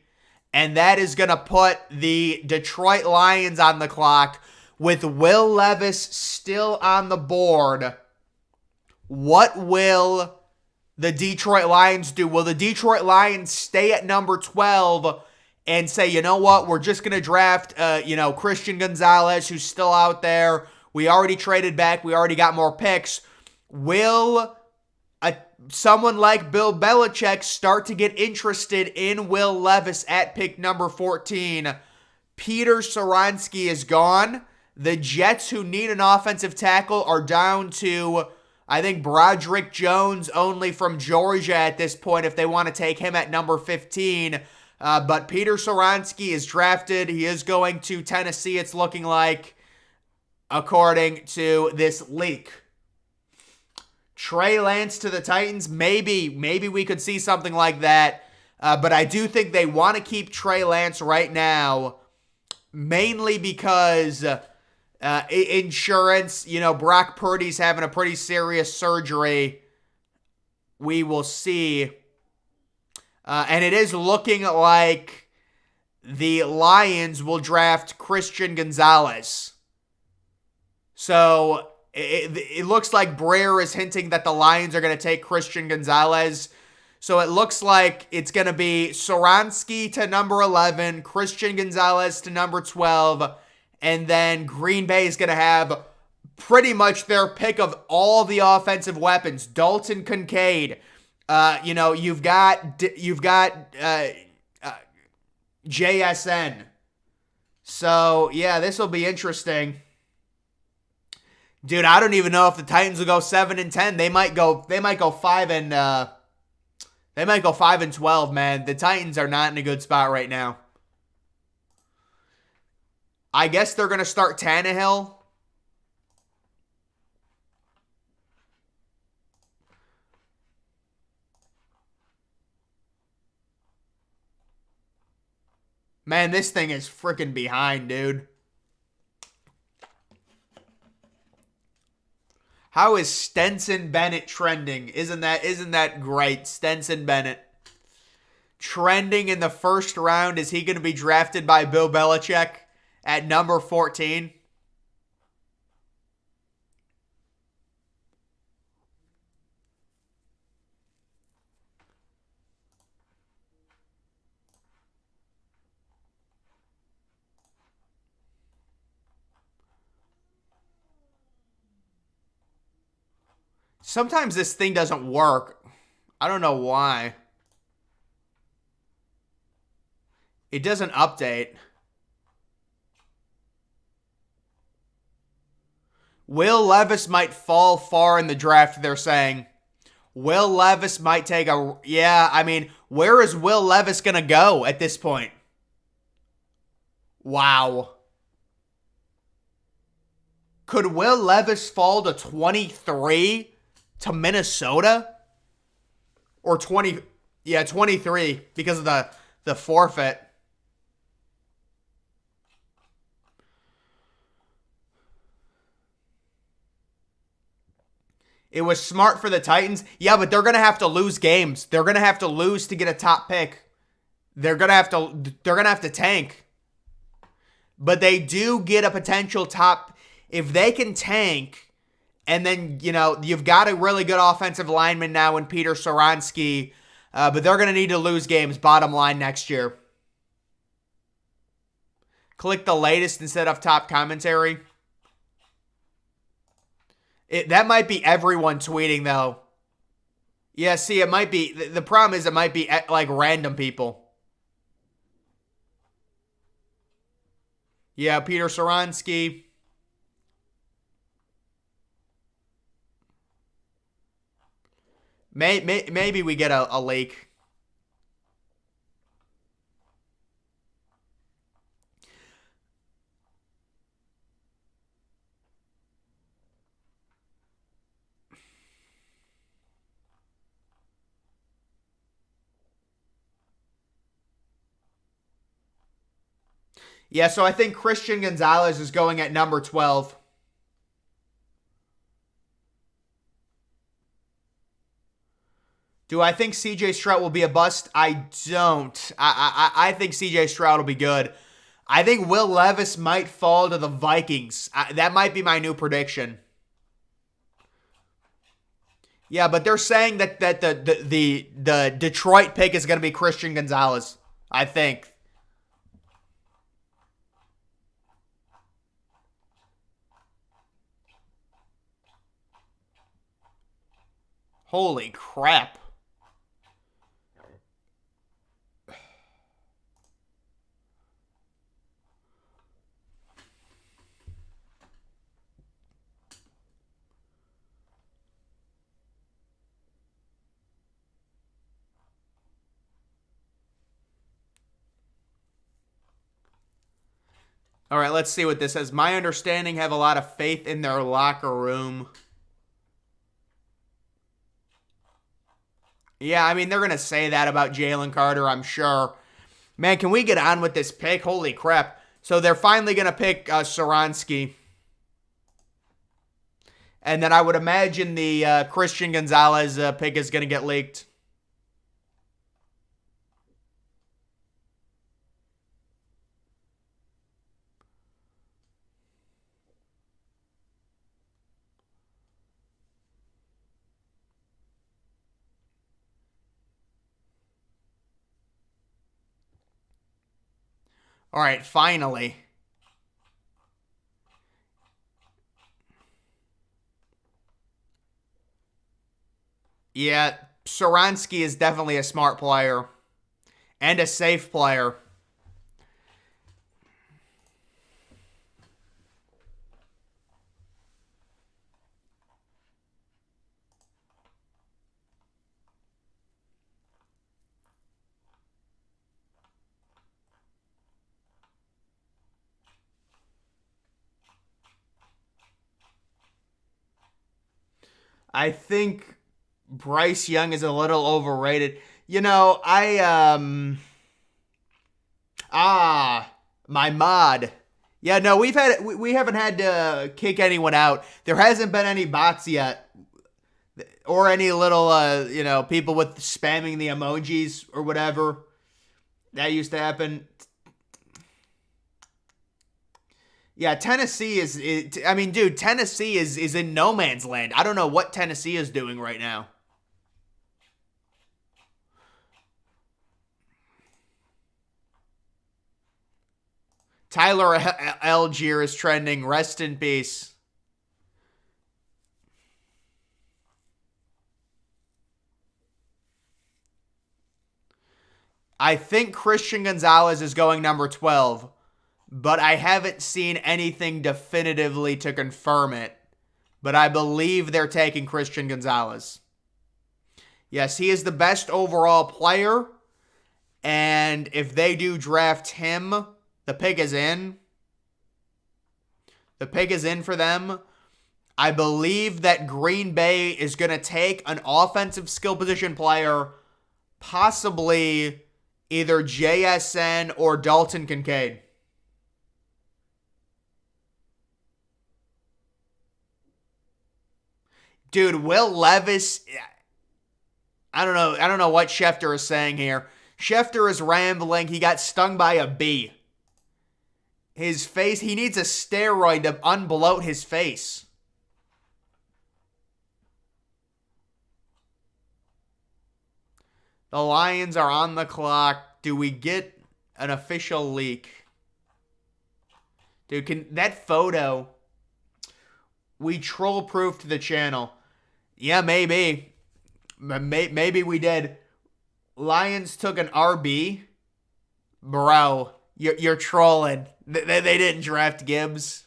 and that is going to put the Detroit Lions on the clock with Will Levis still on the board. What will the Detroit Lions do? Will the Detroit Lions stay at number 12 and say, you know what, we're just going to draft, Christian Gonzalez, who's still out there. We already traded back. We already got more picks. Will someone like Bill Belichick start to get interested in Will Levis at pick number 14? Peter Skoronski is gone. The Jets, who need an offensive tackle, are down to, I think, Broderick Jones only from Georgia at this point if they want to take him at number 15. But Peter Skoronski is drafted. He is going to Tennessee, it's looking like, according to this leak. Trey Lance to the Titans, maybe we could see something like that. But I do think they want to keep Trey Lance right now, mainly because insurance. Brock Purdy's having a pretty serious surgery. We will see. And it is looking like the Lions will draft Christian Gonzalez. So it looks like Breer is hinting that the Lions are going to take Christian Gonzalez. So it looks like it's going to be Skoronski to number 11, Christian Gonzalez to number 12, and then Green Bay is going to have pretty much their pick of all the offensive weapons. Dalton Kincaid, you've got JSN. So yeah, this will be interesting. Dude, I don't even know if the Titans will go 7-10. They might go 5-12, man. The Titans are not in a good spot right now. I guess they're going to start Tannehill. Man, this thing is freaking behind, dude. How is Stenson Bennett trending? Isn't that great? Stenson Bennett trending in the first round. Is he going to be drafted by Bill Belichick at number 14? Sometimes this thing doesn't work. I don't know why. It doesn't update. Will Levis might fall far in the draft, they're saying. Will Levis might take a... Yeah, I mean, where is Will Levis going to go at this point? Wow. Could Will Levis fall to 23 to Minnesota? Or 20... Yeah, 23 because of the forfeit. It was smart for the Titans. Yeah, but they're going to have to lose games. They're going to have to lose to get a top pick. They're going to have to tank. But they do get a potential top. If they can tank, and then, you've got a really good offensive lineman now in Peter Skoronski, but they're going to need to lose games, bottom line, next year. Click the latest instead of top commentary. That might be everyone tweeting, though. Yeah, see, it might be... The problem is it might be, like, random people. Yeah, Peter Skoronski. Maybe we get a leak. Yeah, so I think Christian Gonzalez is going at number 12. Do I think CJ Stroud will be a bust? I don't. I think CJ Stroud will be good. I think Will Levis might fall to the Vikings. That might be my new prediction. Yeah, but they're saying that the Detroit pick is going to be Christian Gonzalez. I think. Holy crap. All right, let's see what this says. My understanding have a lot of faith in their locker room. Yeah, I mean, they're going to say that about Jalen Carter, I'm sure. Man, can we get on with this pick? Holy crap. So they're finally going to pick Saransky. And then I would imagine the Christian Gonzalez pick is going to get leaked. All right, finally. Yeah, Saransky is definitely a smart player and a safe player. I think Bryce Young is a little overrated. You know, my mod. Yeah, no, we haven't had to kick anyone out. There hasn't been any bots yet, or any little people with spamming the emojis or whatever. That used to happen. Yeah, Tennessee I mean, dude, Tennessee is in no man's land. I don't know what Tennessee is doing right now. Tyler Algier is trending. Rest in peace. I think Christian Gonzalez is going number 12, but I haven't seen anything definitively to confirm it. But I believe they're taking Christian Gonzalez. Yes, he is the best overall player. And if they do draft him, the pick is in. The pick is in for them. I believe that Green Bay is going to take an offensive skill position player, possibly either JSN or Dalton Kincaid. Dude, Will Levis, I don't know. I don't know what Schefter is saying here. Schefter is rambling. He got stung by a bee. His face, he needs a steroid to unbloat his face. The Lions are on the clock. Do we get an official leak? Dude, can that photo, we troll-proofed the channel. Yeah, maybe. Maybe we did. Lions took an RB. Bro, you're trolling. They didn't draft Gibbs.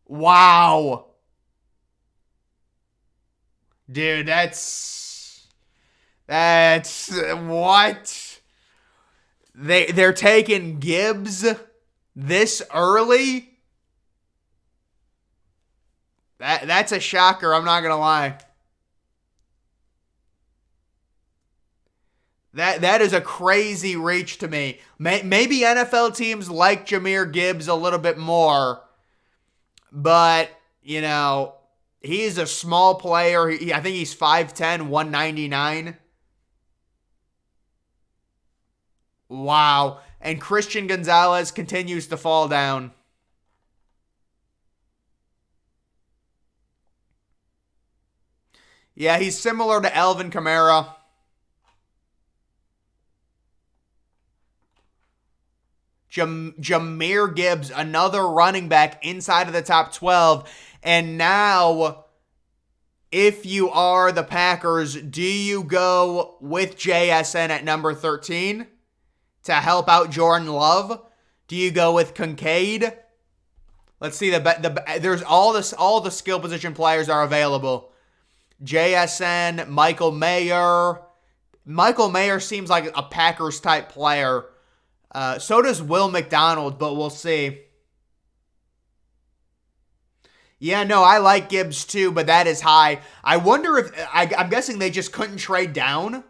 Wow. Dude, that's what? They're taking Gibbs this early? That's a shocker, I'm not going to lie. That is a crazy reach to me. Maybe NFL teams like Jahmyr Gibbs a little bit more, but, he's a small player. I think he's 5'10", 199. Wow. And Christian Gonzalez continues to fall down. Yeah, he's similar to Alvin Kamara. Jahmyr Gibbs, another running back inside of the top 12. And now, if you are the Packers, do you go with JSN at number 13 to help out Jordan Love? Do you go with Kincaid? Let's see. There's all the skill position players are available. JSN, Michael Mayer. Michael Mayer seems like a Packers type player. So does Will McDonald, but we'll see. Yeah, no, I like Gibbs too, but that is high. I wonder if I'm guessing they just couldn't trade down.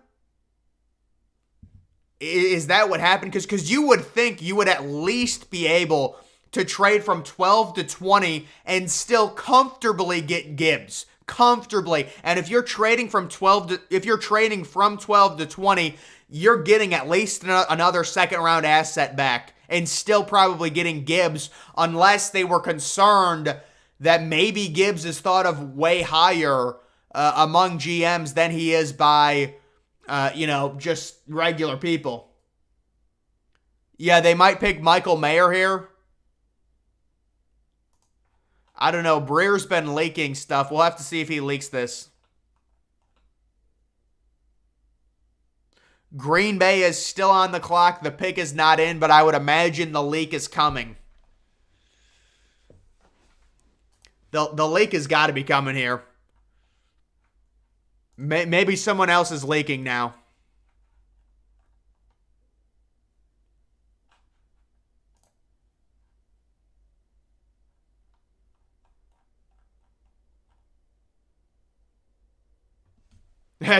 Is that what happened? Because you would think you would at least be able to trade from 12 to 20 and still comfortably get Gibbs. Comfortably. And if you're trading from 12 to 20, you're getting at least another second round asset back and still probably getting Gibbs, unless they were concerned that maybe Gibbs is thought of way higher among GMs than he is by just regular people. Yeah, they might pick Michael Mayer here. I don't know. Breer's been leaking stuff. We'll have to see if he leaks this. Green Bay is still on the clock. The pick is not in, but I would imagine the leak is coming. The leak has got to be coming here. Maybe someone else is leaking now.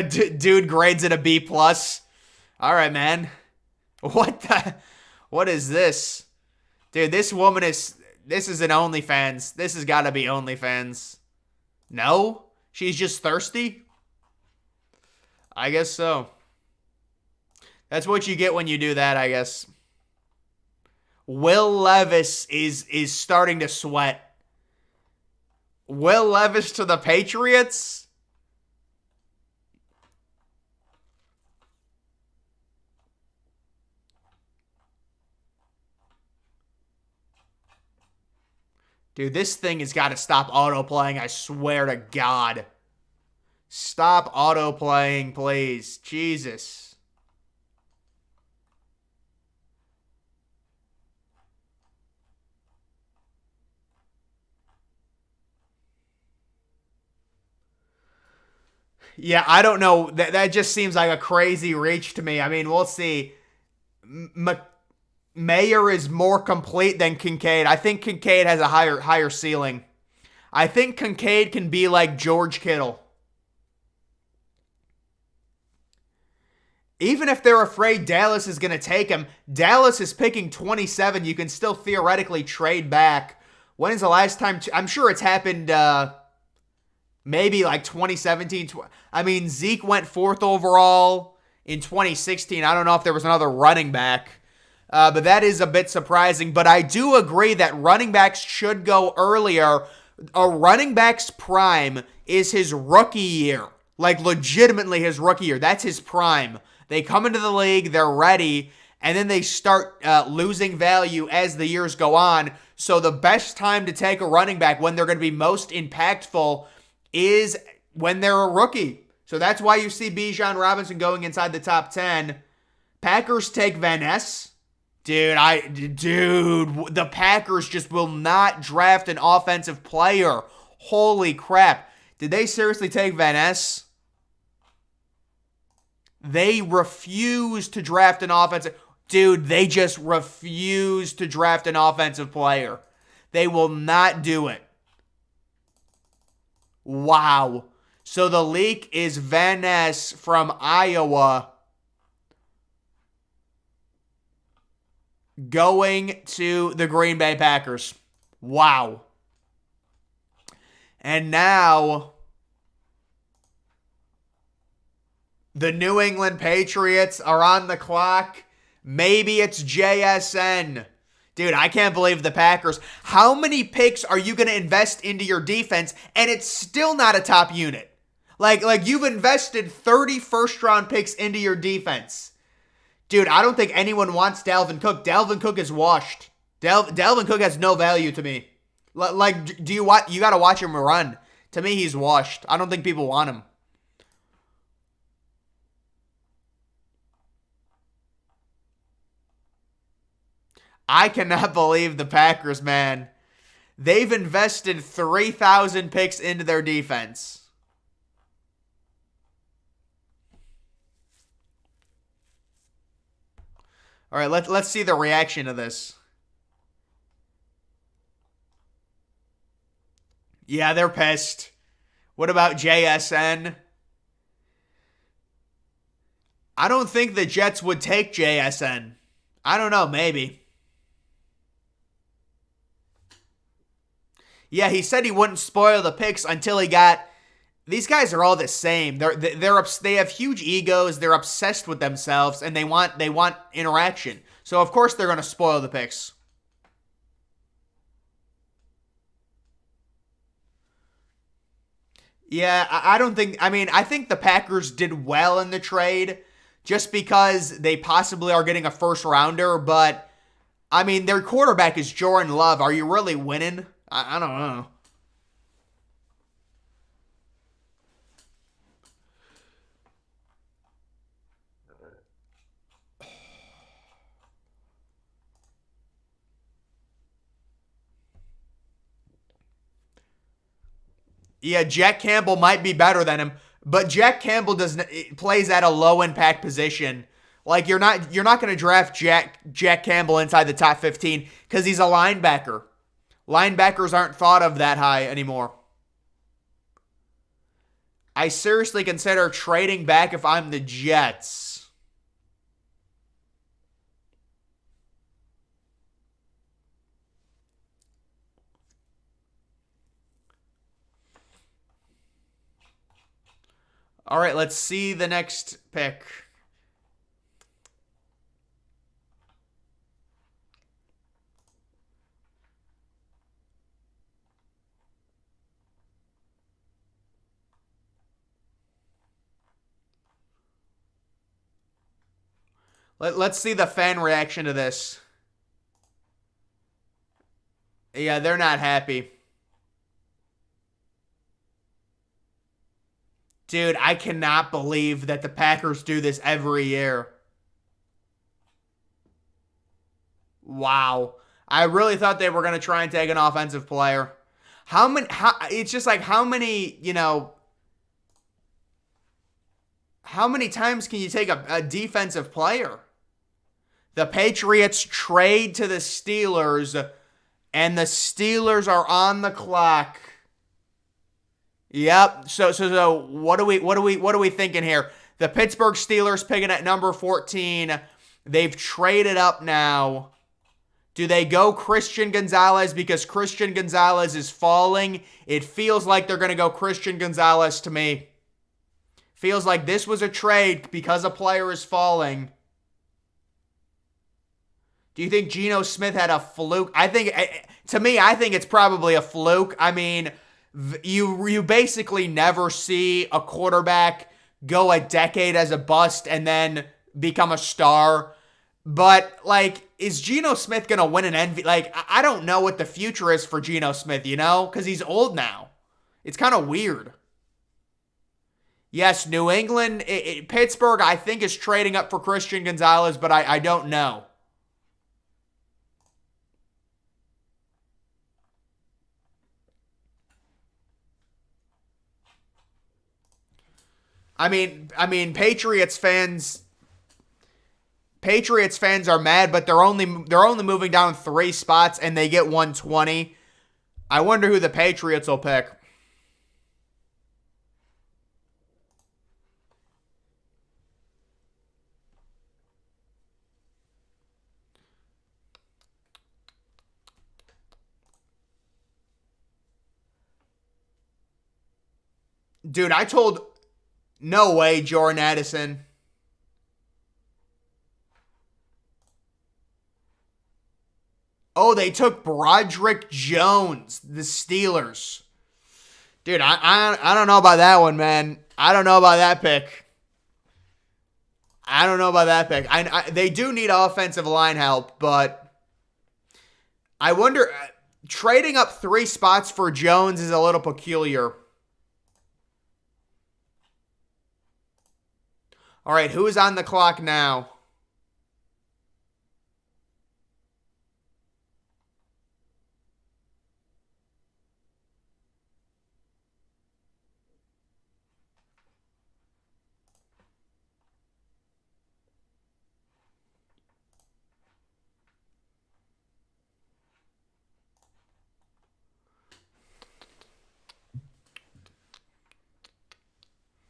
Dude grades it a B+. All right, man. What is this? Dude, this is an OnlyFans. This has got to be OnlyFans. No? She's just thirsty? I guess so. That's what you get when you do that, I guess. Will Levis is starting to sweat. Will Levis to the Patriots? Dude, this thing has got to stop autoplaying, I swear to God. Stop autoplaying, please. Jesus. Yeah, I don't know. That just seems like a crazy reach to me. I mean, we'll see. Mayer is more complete than Kincaid. I think Kincaid has a higher ceiling. I think Kincaid can be like George Kittle. Even if they're afraid Dallas is going to take him, Dallas is picking 27. You can still theoretically trade back. When is the last time? I'm sure it's happened maybe like 2017. I mean, Zeke went 4th overall in 2016. I don't know if there was another running back. But that is a bit surprising. But I do agree that running backs should go earlier. A running back's prime is his rookie year. Like, legitimately his rookie year. That's his prime. They come into the league, they're ready, and then they start losing value as the years go on. So the best time to take a running back when they're going to be most impactful is when they're a rookie. So that's why you see Bijan Robinson going inside the top 10. Packers take Van Ness. Dude, the Packers just will not draft an offensive player. Holy crap. Did they seriously take Van Ness? They refuse to draft an offensive... Dude, they just refuse to draft an offensive player. They will not do it. Wow. So the leak is Van Ness from Iowa going to the Green Bay Packers. Wow. And now the New England Patriots are on the clock. Maybe it's JSN. Dude, I can't believe the Packers. How many picks are you going to invest into your defense and it's still not a top unit? Like you've invested 30 first-round picks into your defense. Dude, I don't think anyone wants Dalvin Cook. Dalvin Cook is washed. Dalvin Cook has no value to me. Like, do you want? You got to watch him run. To me, he's washed. I don't think people want him. I cannot believe the Packers, man. They've invested 3,000 picks into their defense. All right, let's see the reaction to this. Yeah, they're pissed. What about JSN? I don't think the Jets would take JSN. I don't know, maybe. Yeah, he said he wouldn't spoil the picks until he got. These guys are all the same. They have huge egos. They're obsessed with themselves, and they want interaction. So of course they're going to spoil the picks. Yeah, I don't think. I mean, I think the Packers did well in the trade, just because they possibly are getting a first rounder. But I mean, their quarterback is Jordan Love. Are you really winning? I don't know. Yeah, Jack Campbell might be better than him, but Jack Campbell plays at a low impact position. Like you're not going to draft Jack Campbell inside the top 15 because he's a linebacker. Linebackers aren't thought of that high anymore. I seriously consider trading back if I'm the Jets. All right, let's see the next pick. Let's see the fan reaction to this. Yeah, they're not happy. Dude, I cannot believe that the Packers do this every year. Wow. I really thought they were going to try and take an offensive player. It's just like how many times can you take a defensive player? The Patriots trade to the Steelers, and the Steelers are on the clock. Yep. So what are we thinking here? The Pittsburgh Steelers picking at number 14. They've traded up now. Do they go Christian Gonzalez because Christian Gonzalez is falling? It feels like they're going to go Christian Gonzalez to me. Feels like this was a trade because a player is falling. Do you think Geno Smith had a fluke? I think it's probably a fluke. I mean, you basically never see a quarterback go a decade as a bust and then become a star. But, like, is Geno Smith going to win an MVP? Like, I don't know what the future is for Geno Smith, because he's old now. It's kind of weird. Yes, New England, Pittsburgh, I think, is trading up for Christian Gonzalez, but I don't know. I mean, Patriots fans are mad, but they're only moving down 3 spots and they get 120. I wonder who the Patriots will pick. Dude, no way, Jordan Addison. Oh, they took Broderick Jones, the Steelers. Dude, I don't know about that one, man. I don't know about that pick. I don't know about that pick. They do need offensive line help, but I wonder, trading up 3 spots for Jones is a little peculiar. All right, who is on the clock now?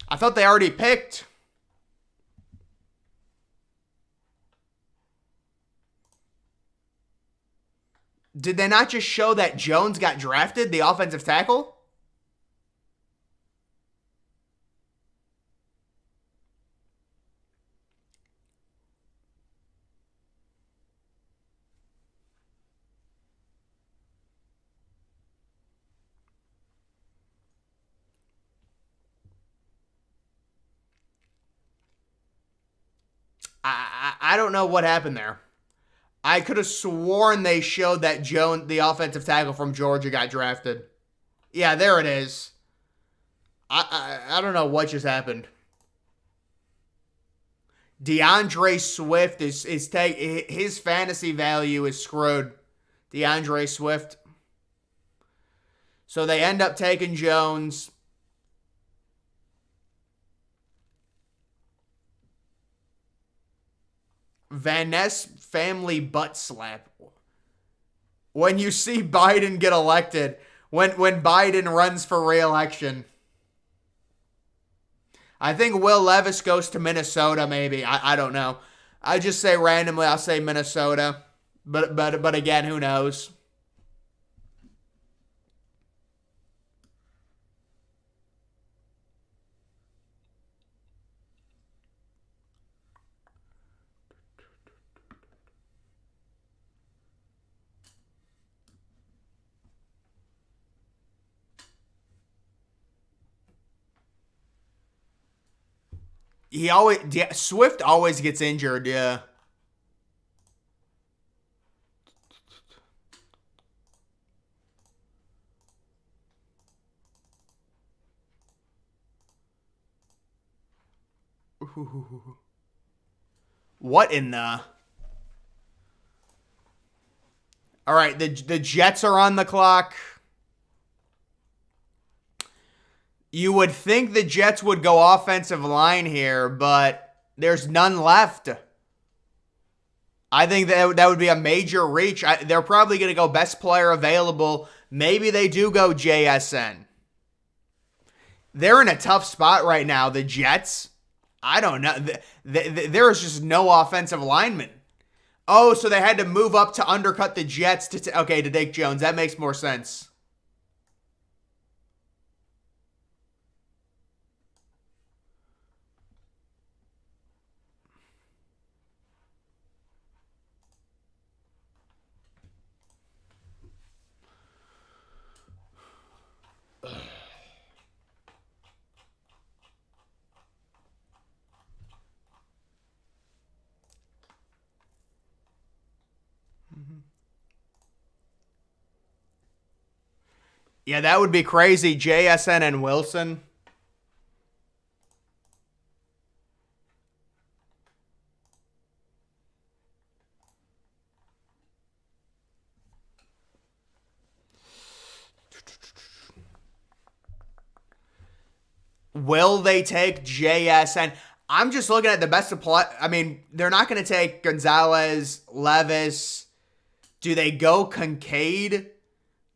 I thought they already picked. Did they not just show that Jones got drafted, the offensive tackle? I don't know what happened there. I could have sworn they showed that Jones, the offensive tackle from Georgia, got drafted. Yeah, there it is. I don't know what just happened. DeAndre Swift his fantasy value is screwed. DeAndre Swift. So they end up taking Jones. Van Ness family butt slap. When you see Biden get elected, when Biden runs for re-election. I think Will Levis goes to Minnesota, maybe. I don't know. I just say randomly, I'll say Minnesota. But again, who knows? Swift always gets injured, yeah. What in the... All right, the Jets are on the clock. You would think the Jets would go offensive line here, but there's none left. I think that would be a major reach. They're probably going to go best player available. Maybe they do go JSN. They're in a tough spot right now, the Jets. I don't know. There is just no offensive lineman. Oh, so they had to move up to undercut the Jets to take Jones. That makes more sense. Yeah, that would be crazy. JSN and Wilson. Will they take JSN? I'm just looking at the best of play. I mean, they're not going to take Gonzalez, Levis. Do they go Kincaid?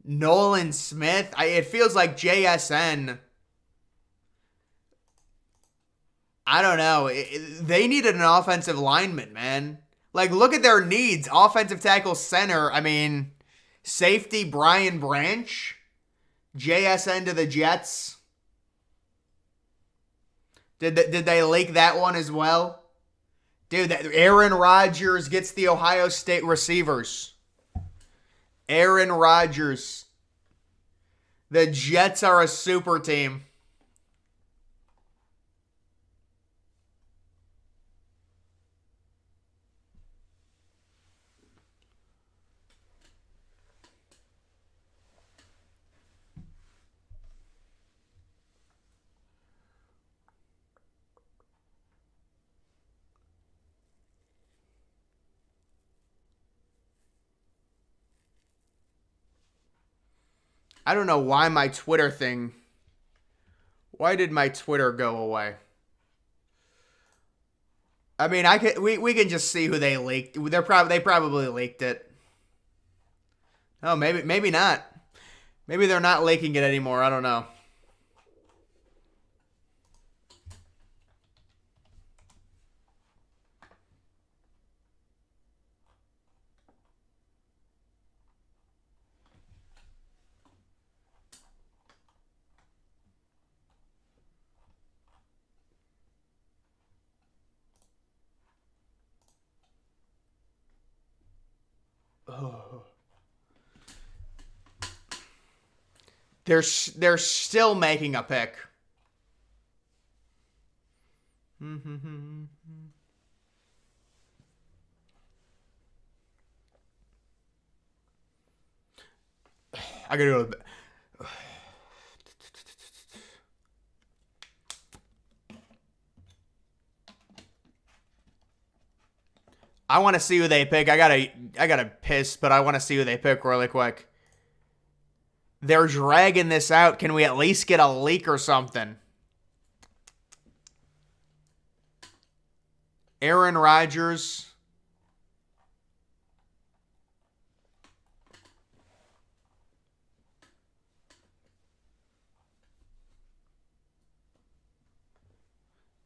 Nolan Smith? It feels like JSN. I don't know. They needed an offensive lineman, man. Like, look at their needs. Offensive tackle, center. I mean, safety, Brian Branch. JSN to the Jets. Did they leak that one as well? Dude, Aaron Rodgers gets the Ohio State receivers. Aaron Rodgers. The Jets are a super team. I don't know why my Twitter thing... Why did my Twitter go away? I mean, we can just see who they leaked. They probably leaked it. Oh, maybe not. Maybe they're not leaking it anymore. I don't know. Oh. They're still making a pick. I gotta go to bed. I want to see who they pick. I gotta piss, but I want to see who they pick really quick. They're dragging this out. Can we at least get a leak or something? Aaron Rodgers.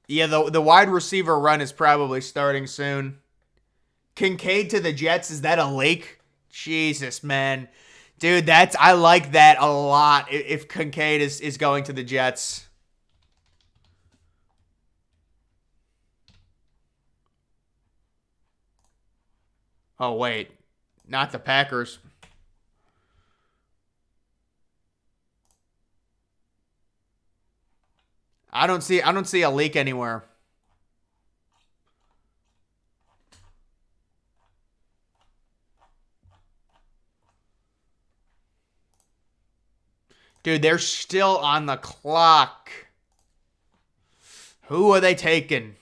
Yeah, the wide receiver run is probably starting soon. Kincaid to the Jets, is that a leak? Jesus, man. Dude, I like that a lot if Kincaid is going to the Jets. Oh, wait. Not the Packers. I don't see a leak anywhere. Dude, they're still on the clock. Who are they taking?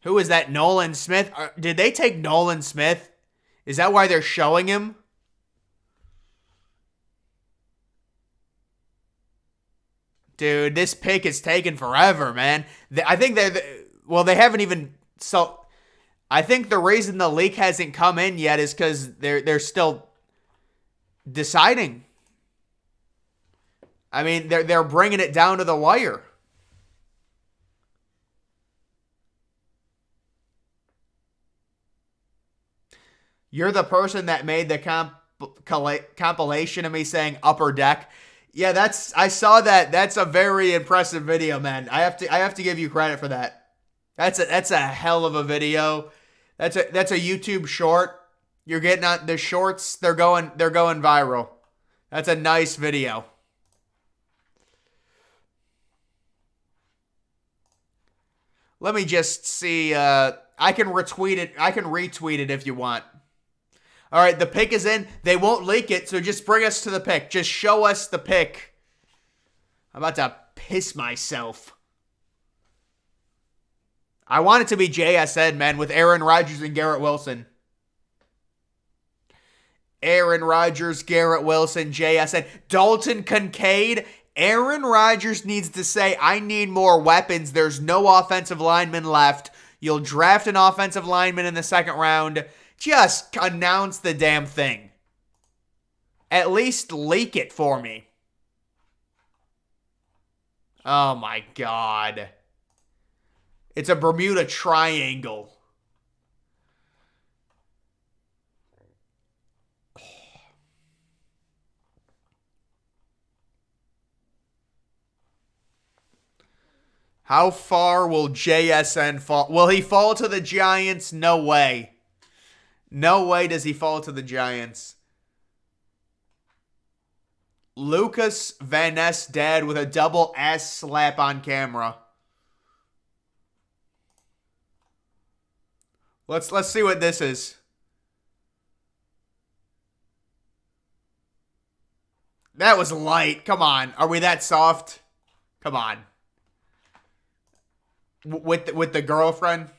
Who is that? Nolan Smith? Did they take Nolan Smith? Is that why they're showing him? Dude, this pick is taking forever, man. I think they haven't even... So, I think the reason the leak hasn't come in yet is because they're still deciding. I mean, they're bringing it down to the wire. You're the person that made the compilation of me saying Upper Deck. Yeah, I saw that. That's a very impressive video, man. I have to give you credit for that. That's a hell of a video. That's a YouTube short. You're getting on the shorts. They're going viral. That's a nice video. Let me just see. I can retweet it. I can retweet it if you want. All right, the pick is in. They won't leak it, so just bring us to the pick. Just show us the pick. I'm about to piss myself. I want it to be JSN, man, with Aaron Rodgers and Garrett Wilson. Aaron Rodgers, Garrett Wilson, JSN. Dalton Kincaid. Aaron Rodgers needs to say, I need more weapons. There's no offensive lineman left. You'll draft an offensive lineman in the second round. Just announce the damn thing. At least leak it for me. Oh my God. It's a Bermuda Triangle. How far will JSN fall? Will he fall to the Giants? No way. No way does he fall to the Giants. Lucas Van Ness dad with a double ass slap on camera. Let's see what this is. That was light. Come on. Are we that soft? Come on. With the girlfriend?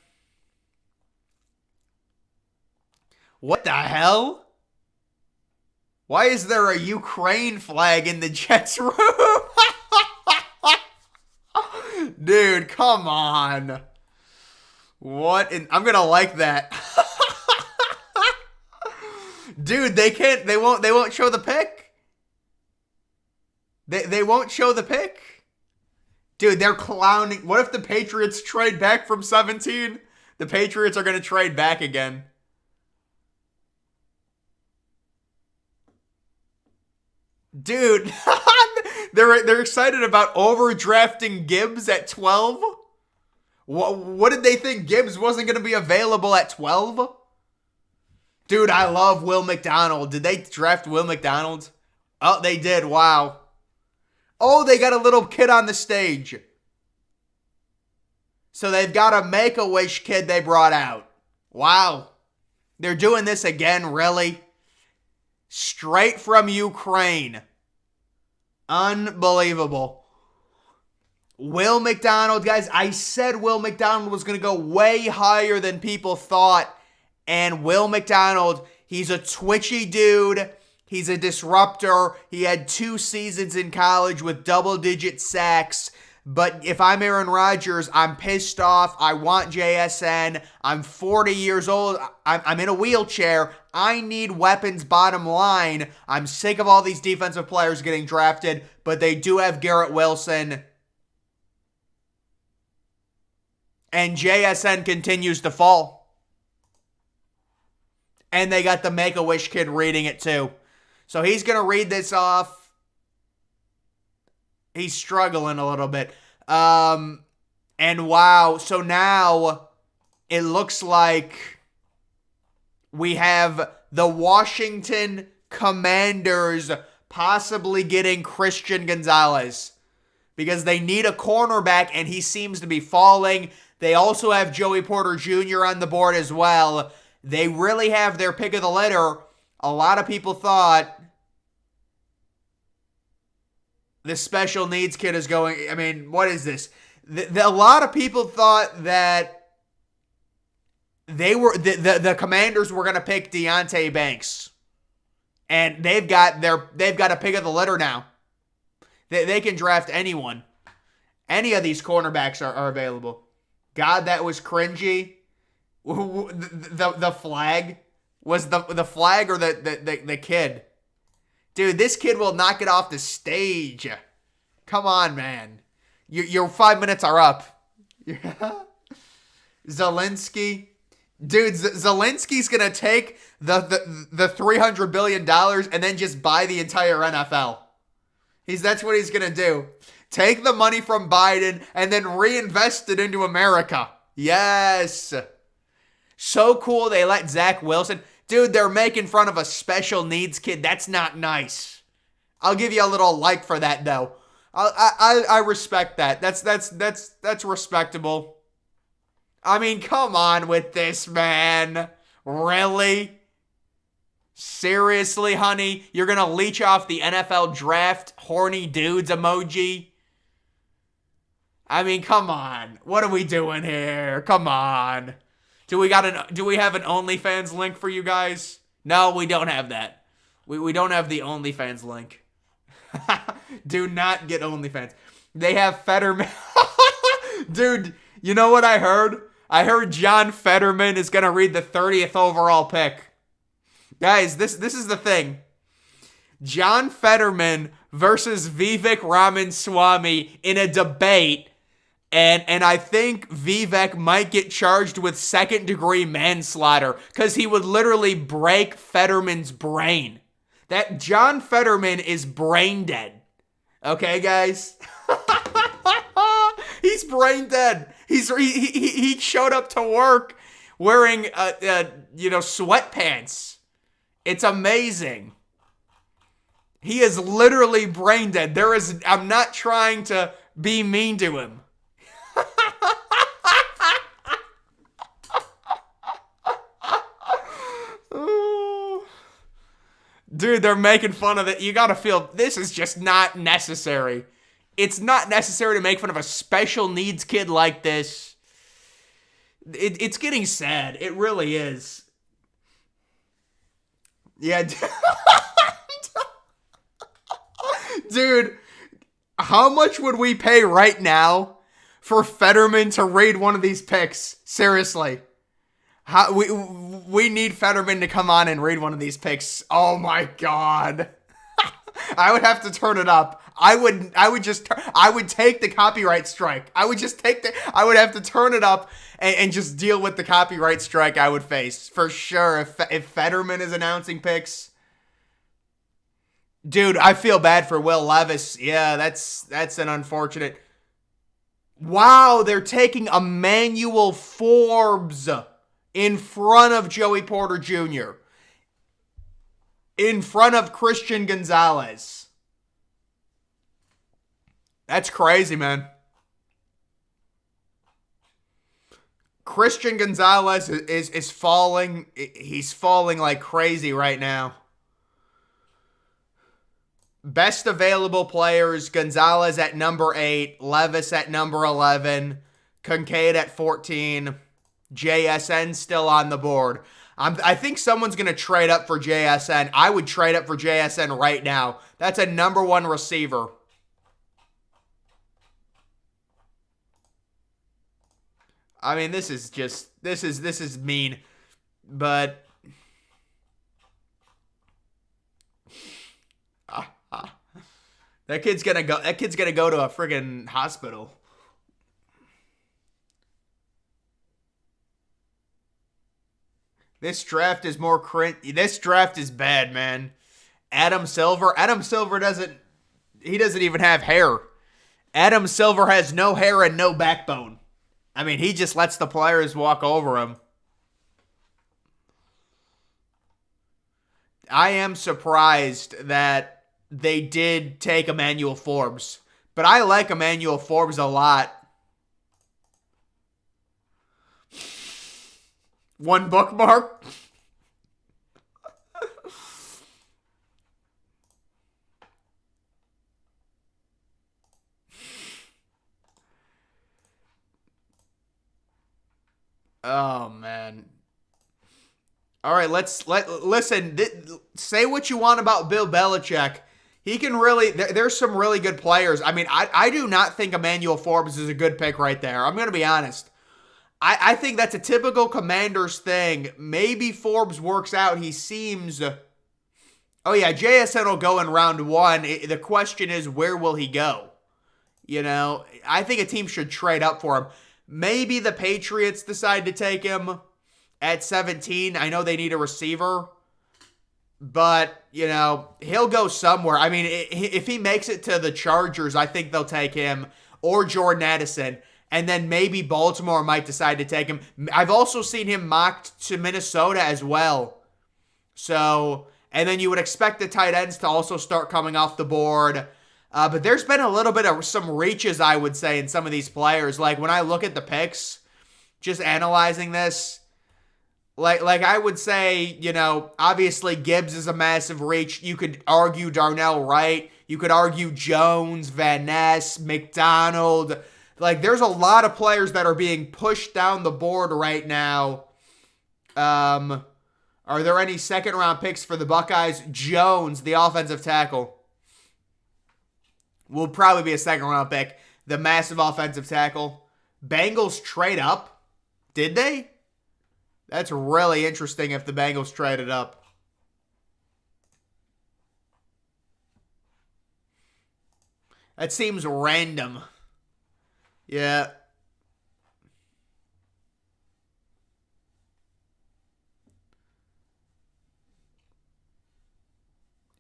What the hell? Why is there a Ukraine flag in the Jets room? Dude, come on. What? I'm gonna like that. Dude, they won't show the pic. They won't show the pic. Dude, they're clowning. What if the Patriots trade back from 17? The Patriots are gonna trade back again. Dude, they're excited about overdrafting Gibbs at 12? What did they think? Gibbs wasn't going to be available at 12? Dude, I love Will McDonald. Did they draft Will McDonald? Oh, they did. Wow. Oh, they got a little kid on the stage. So they've got a Make-A-Wish kid they brought out. Wow. They're doing this again, really? Straight from Ukraine. Unbelievable. Will McDonald, guys, I said Will McDonald was going to go way higher than people thought. And Will McDonald, he's a twitchy dude. He's a disruptor. He had 2 seasons in college with double-digit sacks. But if I'm Aaron Rodgers, I'm pissed off. I want JSN. I'm 40 years old. I'm in a wheelchair. I need weapons, bottom line. I'm sick of all these defensive players getting drafted, but they do have Garrett Wilson. And JSN continues to fall. And they got the Make-A-Wish kid reading it too. So he's going to read this off. He's struggling a little bit. And wow, so now it looks like we have the Washington Commanders possibly getting Christian Gonzalez because they need a cornerback and he seems to be falling. They also have Joey Porter Jr. on the board as well. They really have their pick of the litter. A lot of people thought the special needs kid is going. I mean, what is this? A lot of people thought that the Commanders were going to pick Deonte Banks, and they've got a pick of the litter now. They can draft anyone. Any of these cornerbacks are available. God, that was cringy. The flag was the flag or the kid. Dude, this kid will not get off the stage. Come on, man. Your 5 minutes are up. Zelensky. Dude, Zelensky's going to take the $300 billion and then just buy the entire NFL. That's what he's going to do. Take the money from Biden and then reinvest it into America. Yes. So cool they let Zach Wilson. Dude, they're making fun of a special needs kid. That's not nice. I'll give you a little like for that, though. I respect that. That's respectable. I mean, come on with this, man. Really? Seriously, honey? You're going to leech off the NFL draft horny dudes emoji? I mean, come on. What are we doing here? Come on. Do we have an OnlyFans link for you guys? No, we don't have that. We don't have the OnlyFans link. Do not get OnlyFans. They have Fetterman. Dude, you know what I heard? I heard John Fetterman is going to read the 30th overall pick. Guys, this is the thing. John Fetterman versus Vivek Ramaswamy in a debate. And I think Vivek might get charged with second-degree manslaughter because he would literally break Fetterman's brain. That John Fetterman is brain dead. Okay, guys? He's brain dead. He showed up to work wearing sweatpants. It's amazing. He is literally brain dead. I'm not trying to be mean to him. Dude, they're making fun of it. You gotta feel this is just not necessary. It's not necessary to make fun of a special needs kid like this. It's getting sad. It really is. Yeah. Dude, how much would we pay right now for Fetterman to read one of these picks? Seriously. We need Fetterman to come on and read one of these picks. Oh my god. I would have to turn it up. I would take the copyright strike. I would have to turn it up and just deal with the copyright strike I would face. For sure, if Fetterman is announcing picks. Dude, I feel bad for Will Levis. Yeah, that's an unfortunate. Wow, they're taking Emmanuel Forbes in front of Joey Porter Jr. In front of Christian Gonzalez. That's crazy, man. Christian Gonzalez is falling. He's falling like crazy right now. Best available players, Gonzalez at number 8, Levis at number 11, Kincaid at 14, JSN still on the board. I think someone's going to trade up for JSN. I would trade up for JSN right now. That's a number 1 receiver. I mean, this is mean, but that kid's gonna go to a friggin' hospital. This draft is more This draft is bad, man. Adam Silver doesn't even have hair. Adam Silver has no hair and no backbone. I mean, he just lets the players walk over him. I am surprised that they did take Emmanuel Forbes, but I like Emmanuel Forbes a lot. One bookmark. Oh man. All right, listen. Say what you want about Bill Belichick. He can really. There's some really good players. I mean, I do not think Emmanuel Forbes is a good pick right there. I'm gonna be honest. I think that's a typical Commanders thing. Maybe Forbes works out. He seems. Oh yeah, JSN will go in round 1. The question is, where will he go? You know, I think a team should trade up for him. Maybe the Patriots decide to take him at 17. I know they need a receiver, but, you know, he'll go somewhere. I mean, if he makes it to the Chargers, I think they'll take him, or Jordan Addison, and then maybe Baltimore might decide to take him. I've also seen him mocked to Minnesota as well. So, and then you would expect the tight ends to also start coming off the board. But there's been a little bit of some reaches, I would say, in some of these players. Like, when I look at the picks, just analyzing this, like I would say, you know, obviously Gibbs is a massive reach. You could argue Darnell Wright. You could argue Jones, Van Ness, McDonald. Like, there's a lot of players that are being pushed down the board right now. Are there any second-round picks for the Buckeyes? Jones, the offensive tackle, will probably be a second-round pick. The massive offensive tackle. Bengals trade up? Did they? That's really interesting if the Bengals traded up. That seems random. Yeah.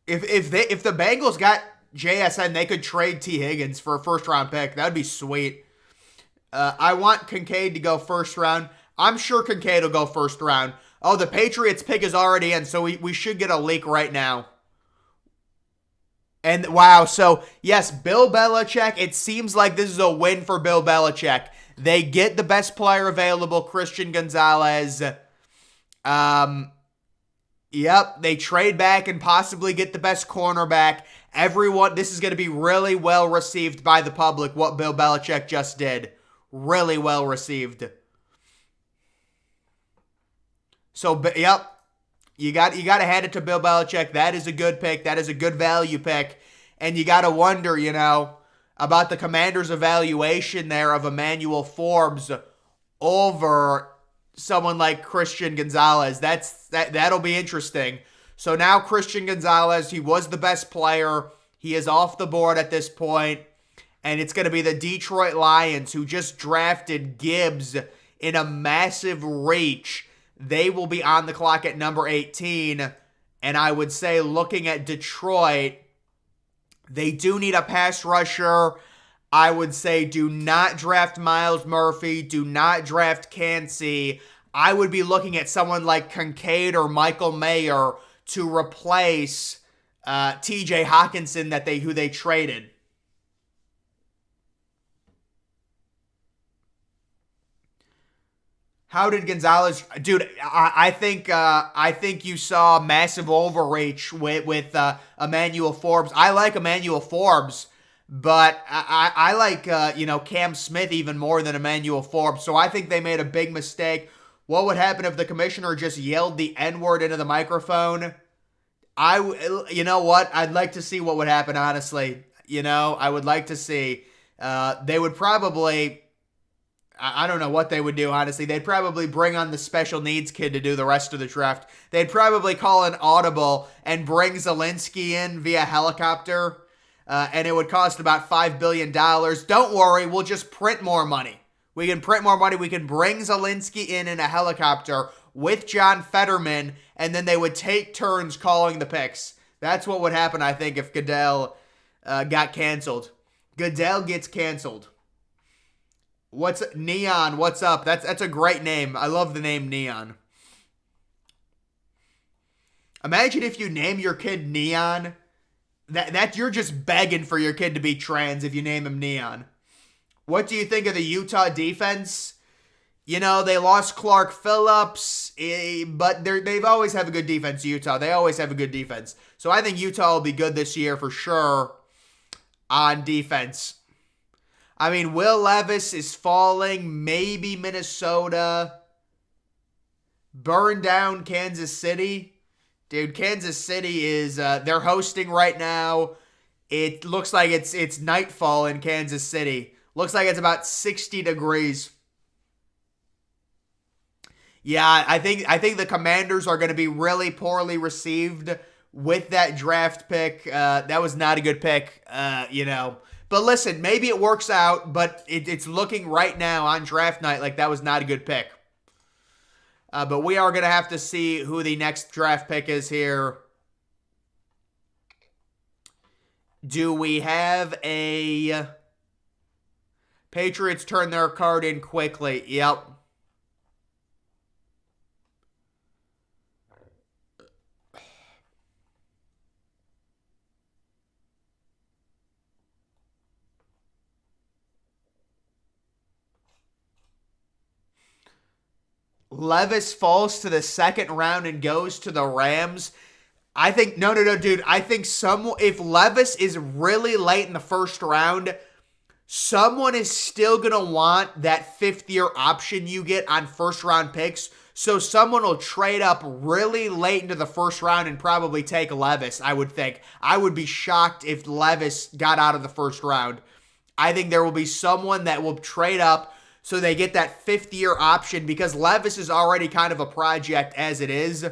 If the Bengals got JSN, they could trade T. Higgins for a first-round pick. That would be sweet. I want Kincaid to go first round. I'm sure Kincaid will go first round. Oh, the Patriots pick is already in, so we should get a leak right now. And wow, so yes, Bill Belichick, it seems like this is a win for Bill Belichick. They get the best player available, Christian Gonzalez. Yep, they trade back and possibly get the best cornerback. Everyone, this is going to be really well received by the public, what Bill Belichick just did. Really well received. So, yep, you got to hand it to Bill Belichick. That is a good pick. That is a good value pick. And you got to wonder, about the Commanders' evaluation there of Emmanuel Forbes over someone like Christian Gonzalez. That'll be interesting. So now Christian Gonzalez, he was the best player. He is off the board at this point. And it's going to be the Detroit Lions who just drafted Gibbs in a massive reach. They will be on the clock at number 18. And I would say, looking at Detroit, they do need a pass rusher. I would say do not draft Myles Murphy. Do not draft Kancey. I would be looking at someone like Kincaid or Michael Mayer to replace TJ Hockenson who they traded. How did Gonzalez, dude? I think you saw massive overreach with Emmanuel Forbes. I like Emmanuel Forbes, but I like Cam Smith even more than Emmanuel Forbes. So I think they made a big mistake. What would happen if the commissioner just yelled the N-word into the microphone? You know what? I'd like to see what would happen. Honestly, I would like to see. They would probably. I don't know what they would do, honestly. They'd probably bring on the special needs kid to do the rest of the draft. They'd probably call an audible and bring Zelensky in via helicopter, and it would cost about $5 billion. Don't worry, we'll just print more money. We can print more money. We can bring Zelensky in a helicopter with John Fetterman, and then they would take turns calling the picks. That's what would happen, I think, if Goodell got canceled. Goodell gets canceled. What's Neon? What's up? That's a great name. I love the name Neon. Imagine if you name your kid Neon. That you're just begging for your kid to be trans if you name him Neon. What do you think of the Utah defense? They lost Clark Phillips, but they've always have a good defense, Utah. They always have a good defense. So I think Utah will be good this year for sure on defense. I mean, Will Levis is falling. Maybe Minnesota. Burn down Kansas City. Dude, Kansas City is, they're hosting right now. It looks like it's nightfall in Kansas City. Looks like it's about 60 degrees. Yeah, I think the Commanders are going to be really poorly received with that draft pick. That was not a good pick, But listen, maybe it works out, but it's looking right now on draft night like that was not a good pick. But we are going to have to see who the next draft pick is here. Do we have a Patriots turn their card in quickly? Yep. Levis falls to the second round and goes to the Rams. I think, no, dude. I think if Levis is really late in the first round, someone is still going to want that fifth-year option you get on first-round picks. So someone will trade up really late into the first round and probably take Levis, I would think. I would be shocked if Levis got out of the first round. I think there will be someone that will trade up so they get that fifth-year option because Levis is already kind of a project as it is.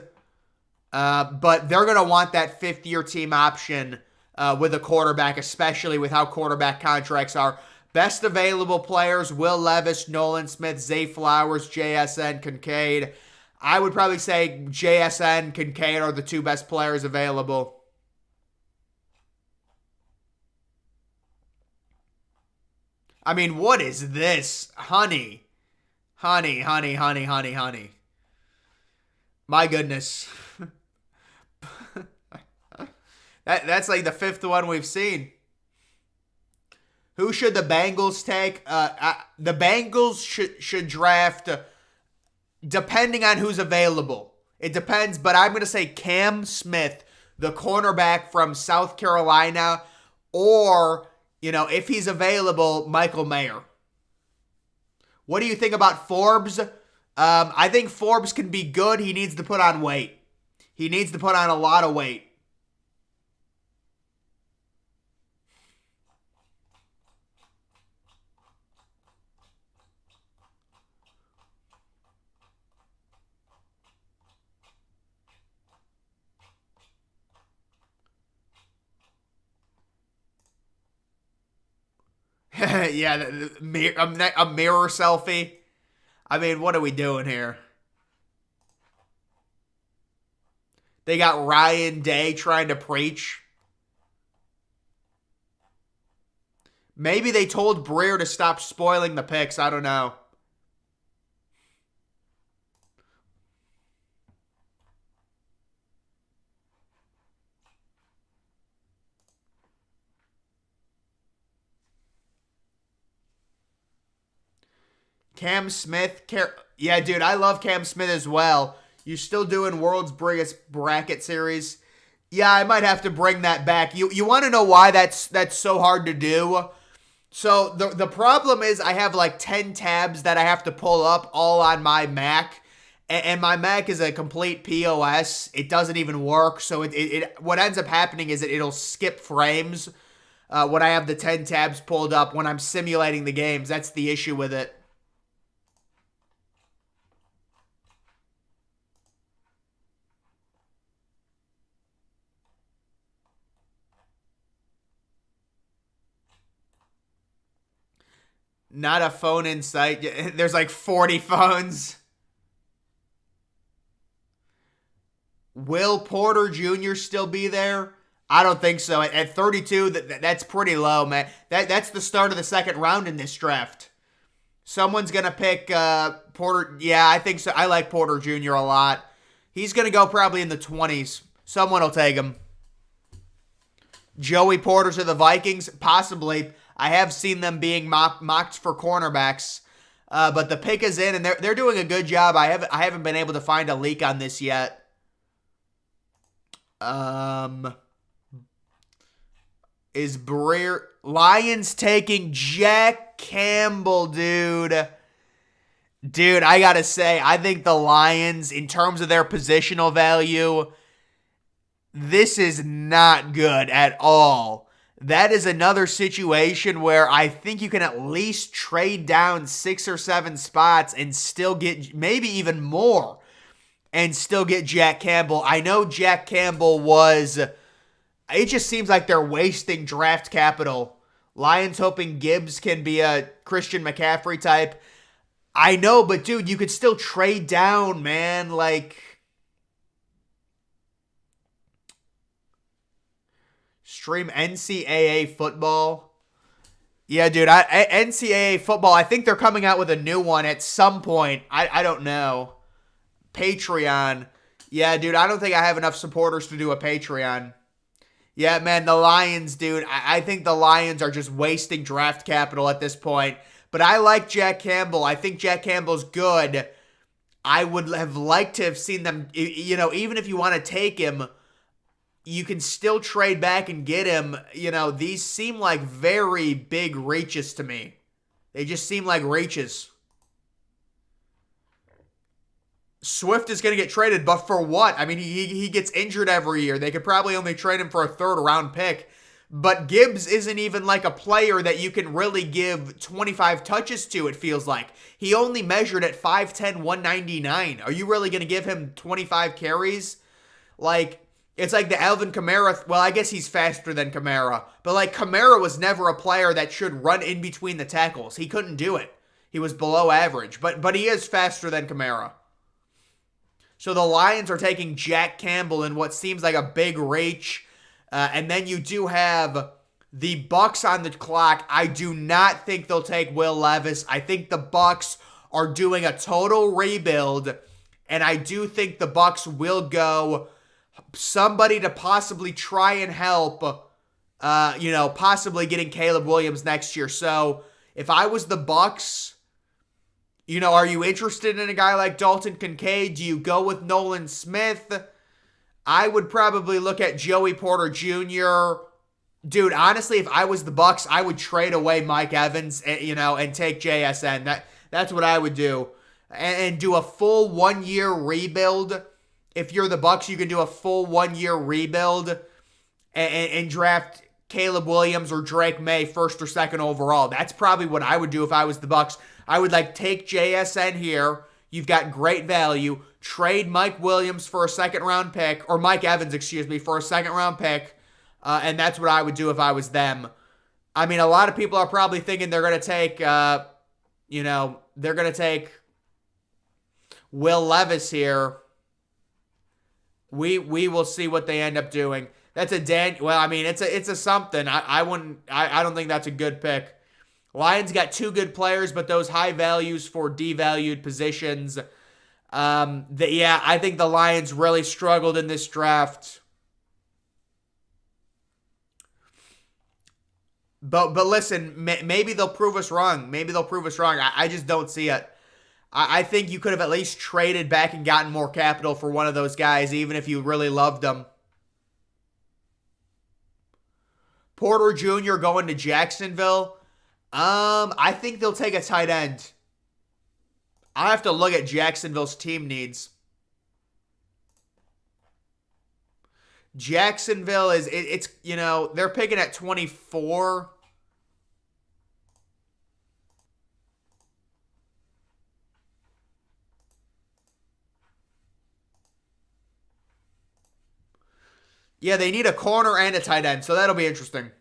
But they're going to want that fifth-year team option with a quarterback, especially with how quarterback contracts are. Best available players, Will Levis, Nolan Smith, Zay Flowers, JSN, Kincaid. I would probably say JSN, Kincaid are the two best players available. I mean, what is this? Honey. Honey. My goodness. That's like the fifth one we've seen. Who should the Bengals take? The Bengals should draft depending on who's available. It depends, but I'm going to say Cam Smith, the cornerback from South Carolina, or, if he's available, Michael Mayer. What do you think about Forbes? I think Forbes can be good. He needs to put on weight. He needs to put on a lot of weight. Yeah, a mirror selfie. I mean, what are we doing here? They got Ryan Day trying to preach. Maybe they told Breer to stop spoiling the picks. I don't know. Cam Smith. Yeah, dude, I love Cam Smith as well. You still doing World's Biggest Bracket Series? Yeah, I might have to bring that back. You want to know why that's so hard to do? So the problem is I have like 10 tabs that I have to pull up all on my Mac. And my Mac is a complete POS. It doesn't even work. So what ends up happening is it'll skip frames when I have the 10 tabs pulled up when I'm simulating the games. That's the issue with it. Not a phone in sight. There's like 40 phones. Will Porter Jr. still be there? I don't think so. At 32, that's pretty low, man. That's the start of the second round in this draft. Someone's going to pick Porter. Yeah, I think so. I like Porter Jr. a lot. He's going to go probably in the 20s. Someone will take him. Joey Porter to the Vikings? Possibly. I have seen them being mocked for cornerbacks. But the pick is in, and they're doing a good job. I haven't been able to find a leak on this yet. Is Breer Lions taking Jack Campbell, dude? Dude, I gotta say, I think the Lions, in terms of their positional value, this is not good at all. That is another situation where I think you can at least trade down 6 or 7 spots and still get maybe even more and still get Jack Campbell. I know Jack Campbell was... It just seems like they're wasting draft capital. Lions hoping Gibbs can be a Christian McCaffrey type. I know, but dude, you could still trade down, man. Like... Stream NCAA football. Yeah, dude, NCAA football, I think they're coming out with a new one at some point. I don't know. Patreon. Yeah, dude, I don't think I have enough supporters to do a Patreon. Yeah, man, the Lions, dude. I think the Lions are just wasting draft capital at this point. But I like Jack Campbell. I think Jack Campbell's good. I would have liked to have seen them, even if you want to take him, you can still trade back and get him. These seem like very big reaches to me. They just seem like reaches. Swift is going to get traded, but for what? I mean, he gets injured every year. They could probably only trade him for a third-round pick. But Gibbs isn't even like a player that you can really give 25 touches to, it feels like. He only measured at 5'10", 199. Are you really going to give him 25 carries? Like, it's like the Alvin Kamara. Well, I guess he's faster than Kamara. But, like, Kamara was never a player that should run in between the tackles. He couldn't do it. He was below average. But he is faster than Kamara. So the Lions are taking Jack Campbell in what seems like a big reach. And then you do have the Bucks on the clock. I do not think they'll take Will Levis. I think the Bucks are doing a total rebuild. And I do think the Bucks will go somebody to possibly try and help, possibly getting Caleb Williams next year. So if I was the Bucks... Are you interested in a guy like Dalton Kincaid? Do you go with Nolan Smith? I would probably look at Joey Porter Jr. Dude, honestly, if I was the Bucks, I would trade away Mike Evans, and take JSN. That's what I would do, and do a full 1 year rebuild. If you're the Bucks, you can do a full 1 year rebuild and draft Caleb Williams or Drake May first or second overall. That's probably what I would do if I was the Bucks. I would take JSN here. You've got great value. Trade Mike Williams for a second round pick, or Mike Evans, excuse me, for a second round pick. And that's what I would do if I was them. I mean, a lot of people are probably thinking they're going to take, they're going to take Will Levis here. We will see what they end up doing. That's it's a something. I don't think that's a good pick. Lions got two good players, but those high values for devalued positions. I think the Lions really struggled in this draft. But listen, maybe they'll prove us wrong. I just don't see it. I think you could have at least traded back and gotten more capital for one of those guys, even if you really loved them. Porter Jr. going to Jacksonville. I think they'll take a tight end. I have to look at Jacksonville's team needs. Jacksonville they're picking at 24. Yeah, they need a corner and a tight end, so that'll be interesting.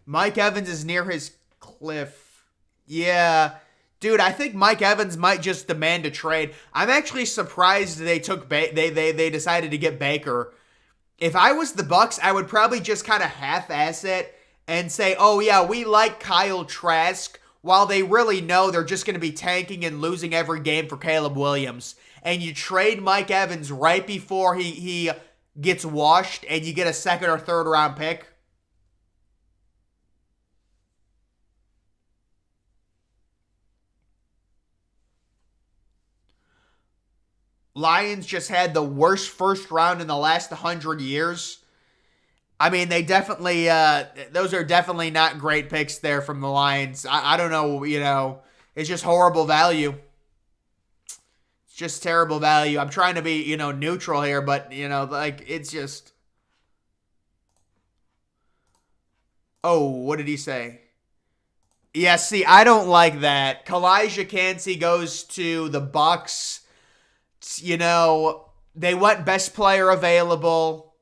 Mike Evans is near his cliff. Yeah. Dude, I think Mike Evans might just demand a trade. I'm actually surprised they took they decided to get Baker. If I was the Bucks, I would probably just kind of half-ass it and say, "Oh yeah, we like Kyle Trask," while they really know they're just going to be tanking and losing every game for Caleb Williams. And you trade Mike Evans right before he gets washed, and you get a second or third round pick. Lions just had the worst first round in the last 100 years. I mean, they definitely, those are definitely not great picks there from the Lions. I don't know, it's just horrible value. It's just terrible value. I'm trying to be, neutral here, but, it's just. Oh, what did he say? Yeah, see, I don't like that. Kalijah Kancey goes to the Bucks. They went best player available.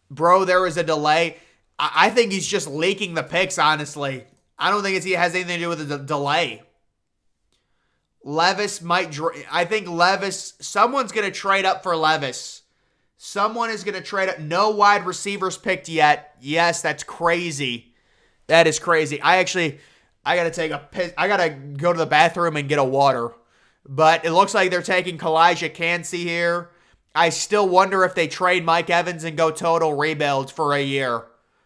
Bro, there was a delay. I think he's just leaking the picks, honestly. I don't think it has anything to do with the delay. Levis I think Levis, someone's going to trade up for Levis. Someone is going to trade up. No wide receivers picked yet. Yes, that's crazy. That is crazy. I got to take a piss. I got to go to the bathroom and get a water. But it looks like they're taking Kalijah Kancey here. I still wonder if they trade Mike Evans and go total rebuild for a year.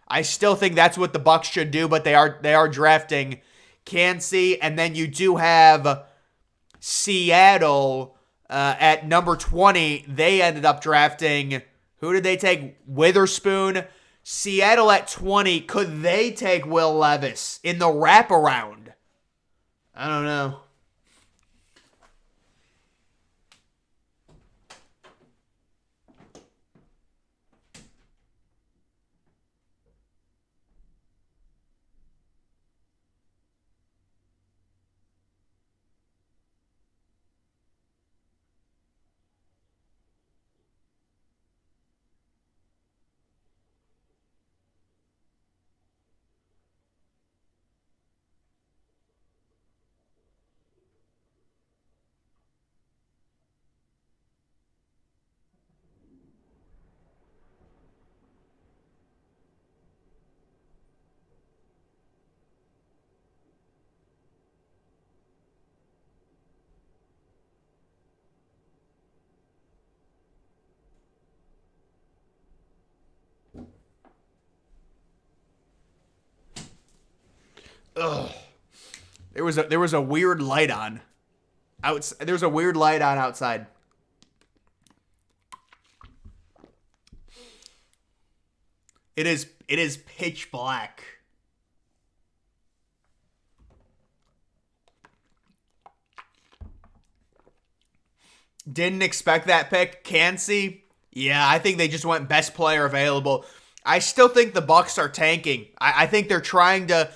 I still think that's what the Bucks should do, but they are drafting Kancey, and then you do have Seattle at number 20. They ended up drafting, who did they take? Witherspoon. Seattle at 20. Could they take Will Levis in the wraparound? I don't know. Ugh. There was a weird light on. There was a weird light on outside. It is pitch black. Didn't expect that pick. Kancey? Yeah, I think they just went best player available. I still think the Bucks are tanking. I think they're trying to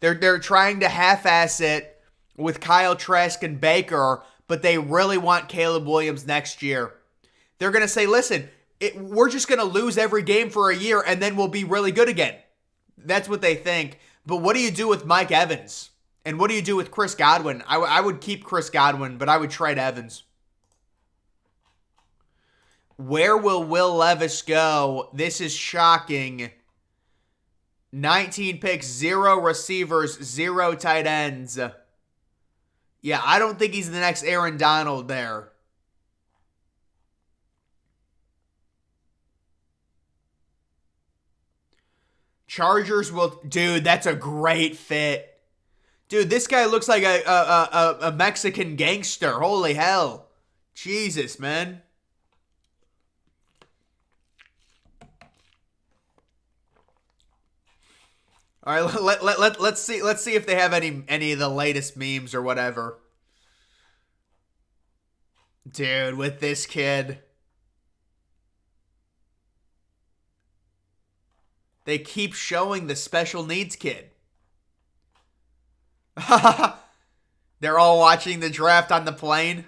half-ass it with Kyle Trask and Baker, but they really want Caleb Williams next year. They're going to say, listen, we're just going to lose every game for a year and then we'll be really good again. That's what they think. But what do you do with Mike Evans? And what do you do with Chris Godwin? I would keep Chris Godwin, but I would trade Evans. Where will Will Levis go? This is shocking. 19 picks, 0 receivers, 0 tight ends. Yeah, I don't think he's the next Aaron Donald there. Chargers will... Dude, that's a great fit. Dude, this guy looks like a Mexican gangster. Holy hell. Jesus, man. All right, let's see if they have any of the latest memes or whatever. Dude, with this kid. They keep showing the special needs kid. They're all watching the draft on the plane.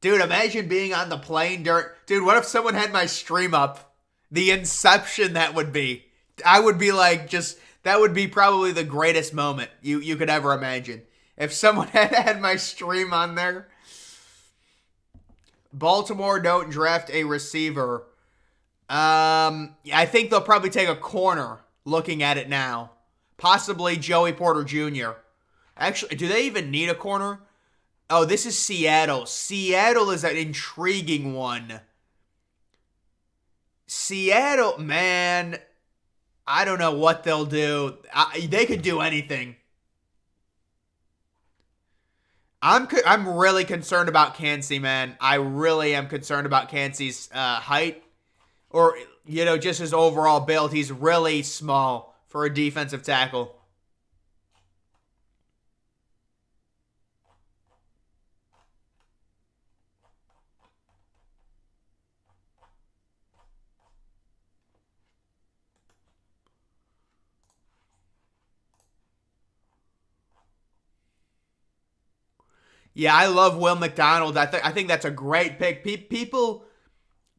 Dude, imagine being on the plane during... Dude, what if someone had my stream up? The inception that would be. I would be like, just... That would be probably the greatest moment you could ever imagine. If someone had my stream on there. Baltimore don't draft a receiver. I think they'll probably take a corner looking at it now. Possibly Joey Porter Jr. Actually, do they even need a corner? Oh, this is Seattle. Seattle is an intriguing one. Seattle, man, I don't know what they'll do. They could do anything. I'm really concerned about Kancey, man. I really am concerned about Kancey's height. Or, you know, just his overall build. He's really small for a defensive tackle. Yeah, I love Will McDonald. I think that's a great pick. People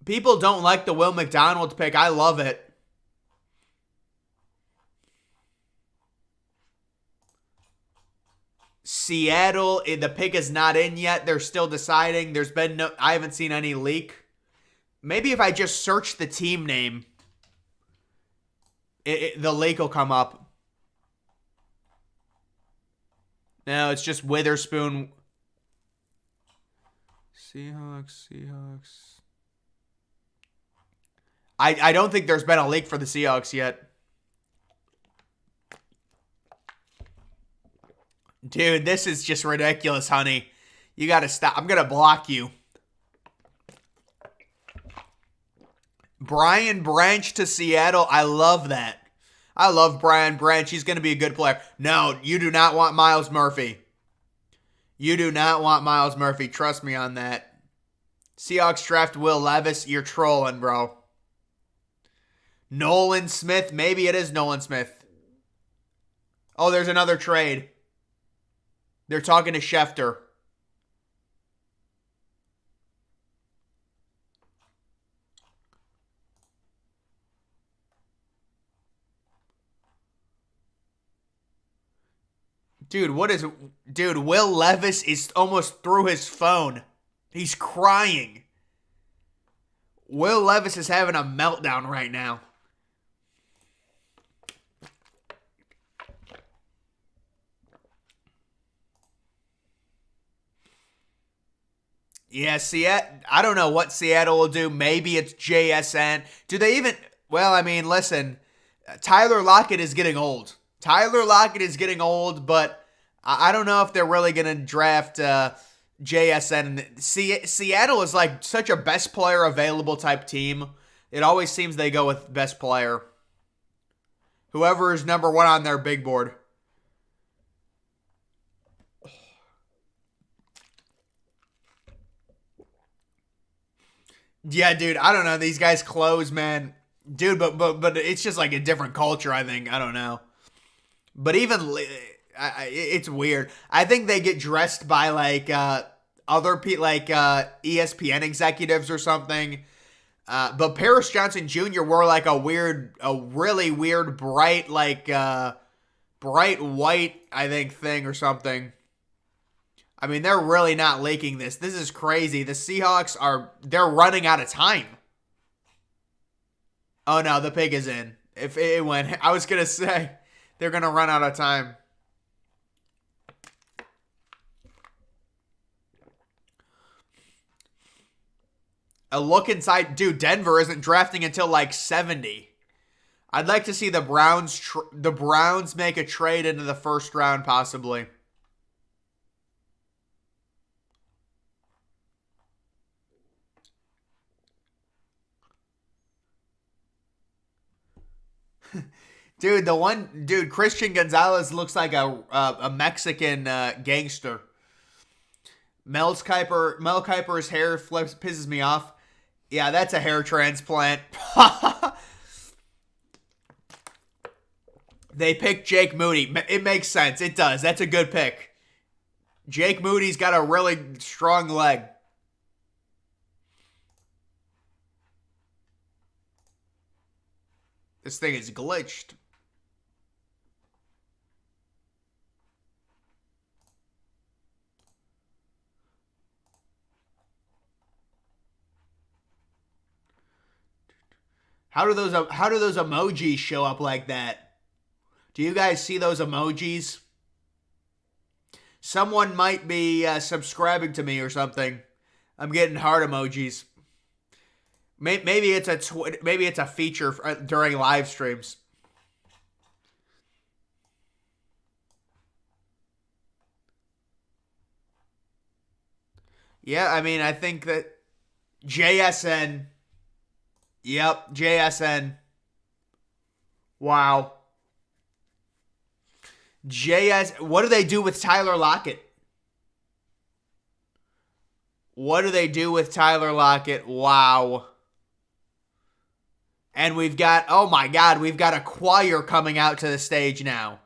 don't like the Will McDonald pick. I love it. Seattle, the pick is not in yet. They're still deciding. I haven't seen any leak. Maybe if I just search the team name, the leak will come up. No, it's just Witherspoon. Seahawks. I don't think there's been a leak for the Seahawks yet. Dude, this is just ridiculous, honey. You gotta stop. I'm gonna block you. Brian Branch to Seattle. I love that. I love Brian Branch. He's gonna be a good player. No, you do not want Myles Murphy. You do not want Myles Murphy. Trust me on that. Seahawks draft Will Levis. You're trolling, bro. Nolan Smith. Maybe it is Nolan Smith. Oh, there's another trade. They're talking to Schefter. Dude, Will Levis is almost through his phone. He's crying. Will Levis is having a meltdown right now. Yeah, Seattle. I don't know what Seattle will do. Maybe it's JSN. Do they even... Well, I mean, listen. Tyler Lockett is getting old. Tyler Lockett is getting old, but I don't know if they're really going to draft JSN. Seattle is like such a best player available type team. It always seems they go with best player. Whoever is number one on their big board. Yeah, dude, I don't know. These guys' clothes, man. Dude, but it's just like a different culture, I think. I don't know. But even it's weird. I think they get dressed by like other people, like ESPN executives or something. But Paris Johnson Jr. wore like a really weird, bright, like bright white, I think, thing or something. I mean, they're really not leaking this. This is crazy. The Seahawks they're running out of time. Oh no, the pig is in. If it went, I was gonna say they're gonna run out of time. A look inside, dude. Denver isn't drafting until like 70. I'd like to see the Browns make a trade into the first round, possibly. Dude, Christian Gonzalez looks like a Mexican gangster. Mel Kiper's hair pisses me off. Yeah, that's a hair transplant. They picked Jake Moody. It makes sense. It does. That's a good pick. Jake Moody's got a really strong leg. This thing is glitched. How do those emojis show up like that? Do you guys see those emojis? Someone might be subscribing to me or something. I'm getting heart emojis. Maybe it's a feature during live streams. Yeah, I mean, I think that JSN. Yep, JSN. Wow. What do they do with Tyler Lockett? What do they do with Tyler Lockett? Wow. And we've got, oh my God, we've got a choir coming out to the stage now.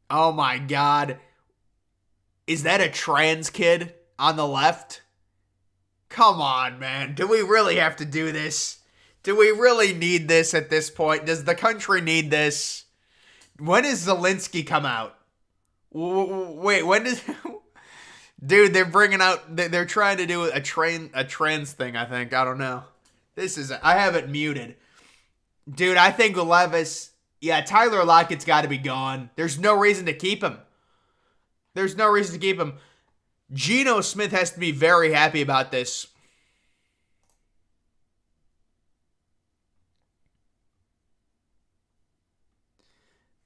Oh my God. Is that a trans kid on the left? Come on, man. Do we really have to do this? Do we really need this at this point? Does the country need this? When does Zelensky come out? Wait, when does... Dude, they're bringing out... They're trying to do a trans thing, I think. I don't know. I have it muted. Dude, I think Levis... Yeah, Tyler Lockett's got to be gone. There's no reason to keep him. There's no reason to keep him. Geno Smith has to be very happy about this.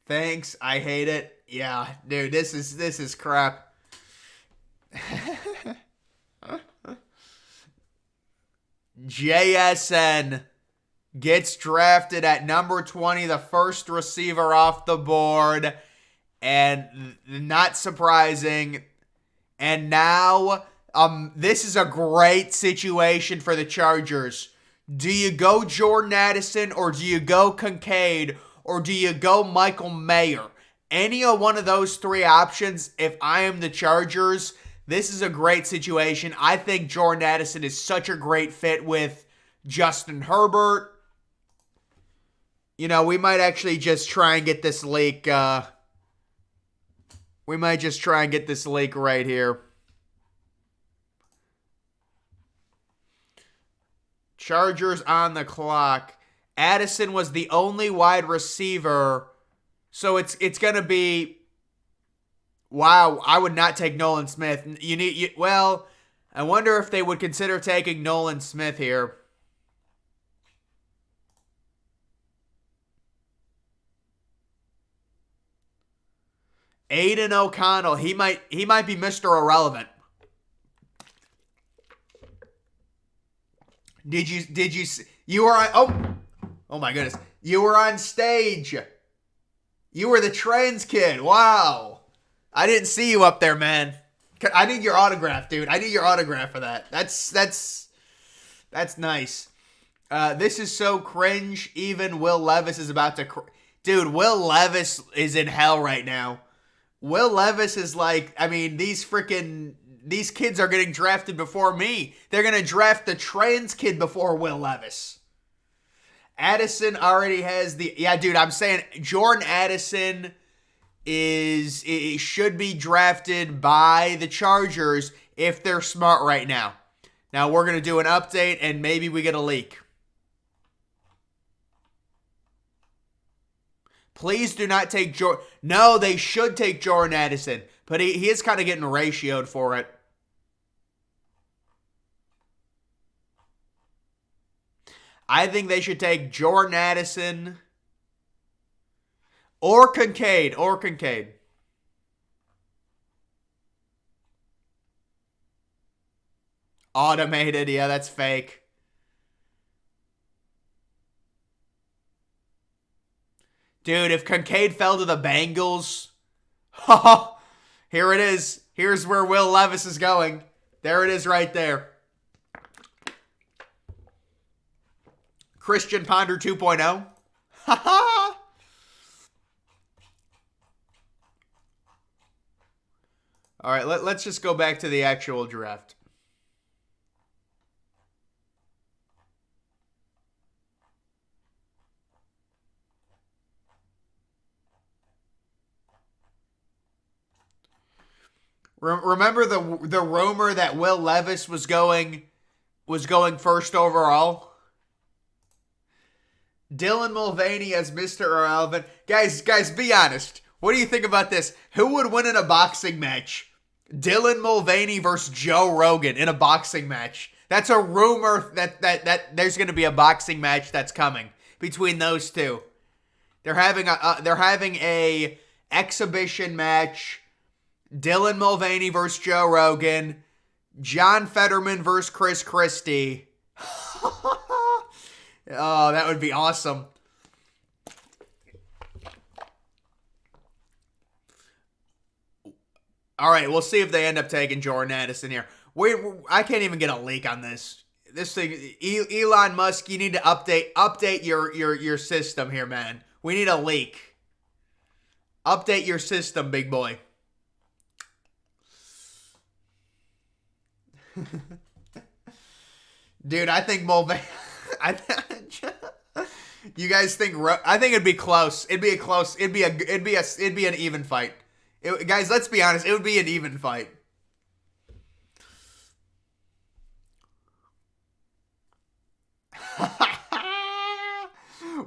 Thanks. I hate it. Yeah, dude, this is crap. JSN gets drafted at number 20, the first receiver off the board. And not surprising. And now, this is a great situation for the Chargers. Do you go Jordan Addison, or do you go Kincaid, or do you go Michael Mayer? Any of one of those three options, if I am the Chargers, this is a great situation. I think Jordan Addison is such a great fit with Justin Herbert. You know, we might actually just try and get this leak. We might just try and get this leak right here. Chargers on the clock. Addison was the only wide receiver. So it's going to be... Wow, I would not take Nolan Smith. Well, I wonder if they would consider taking Nolan Smith here. Aiden O'Connell. He might be Mr. Irrelevant. Did you you were on oh my goodness. You were on stage. You were the trans kid. Wow. I didn't see you up there, man. I need your autograph, dude. I need your autograph for that. That's nice. This is so cringe. Even Will Levis is about to... Dude, Will Levis is in hell right now. Will Levis is like... I mean, these kids are getting drafted before me. They're going to draft the trans kid before Will Levis. Addison already has the... Yeah, dude, I'm saying Jordan Addison should be drafted by the Chargers if they're smart right now. Now, we're going to do an update, and maybe we get a leak. Please do not take Jordan. No, they should take Jordan Addison, but he is kind of getting ratioed for it. I think they should take Jordan Addison or Kincaid. Automated. Yeah, that's fake. Dude, if Kincaid fell to the Bengals, here it is. Here's where Will Levis is going. There it is right there. Christian Ponder 2.0. All right, let's just go back to the actual draft. Remember the rumor that Will Levis was going first overall? Dylan Mulvaney as Mr. Irrelevant. Guys, be honest. What do you think about this? Who would win in a boxing match? Dylan Mulvaney versus Joe Rogan in a boxing match. That's a rumor that there's going to be a boxing match that's coming between those two. They're having a exhibition match. Dylan Mulvaney versus Joe Rogan. John Fetterman versus Chris Christie. Oh, that would be awesome. All right, we'll see if they end up taking Jordan Addison here. I can't even get a leak on this. This thing, Elon Musk, you need to update your system here, man. We need a leak. Update your system, big boy. Dude, I think Mulvaney... You guys think... I think it'd be close. It'd be an even fight. Guys, let's be honest. It would be an even fight.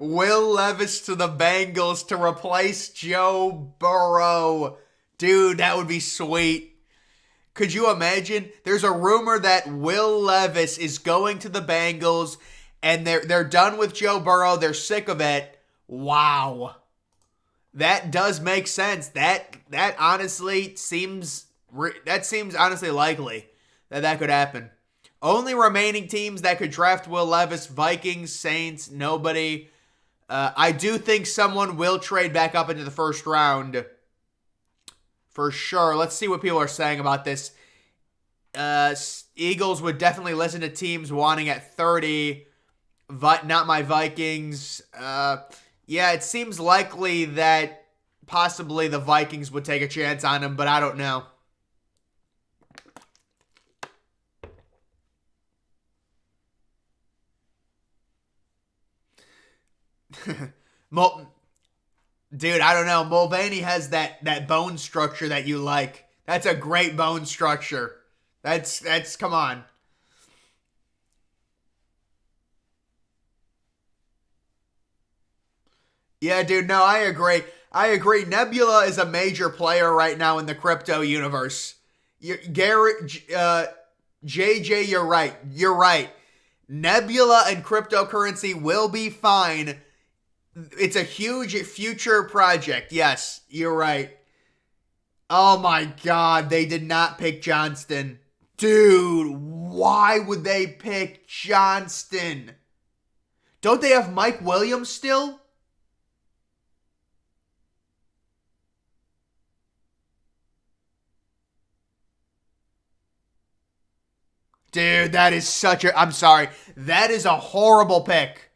Will Levis to the Bengals to replace Joe Burrow. Dude, that would be sweet. Could you imagine? There's a rumor that Will Levis is going to the Bengals and they're done with Joe Burrow. They're sick of it. Wow. That does make sense. That honestly seems honestly likely that could happen. Only remaining teams that could draft Will Levis: Vikings, Saints, nobody. I do think someone will trade back up into the first round. For sure. Let's see what people are saying about this. Eagles would definitely listen to teams wanting at 30. Not my Vikings. Yeah, it seems likely that possibly the Vikings would take a chance on him, but I don't know. Dude, I don't know. Mulvaney has that bone structure that you like. That's a great bone structure. That's come on. Yeah, dude, no, I agree. Nebula is a major player right now in the crypto universe. JJ, you're right. Nebula and cryptocurrency will be fine. It's a huge future project. Yes, you're right. Oh my god, they did not pick Johnston. Dude, why would they pick Johnston? Don't they have Mike Williams still? Dude, that is such a... I'm sorry. That is a horrible pick.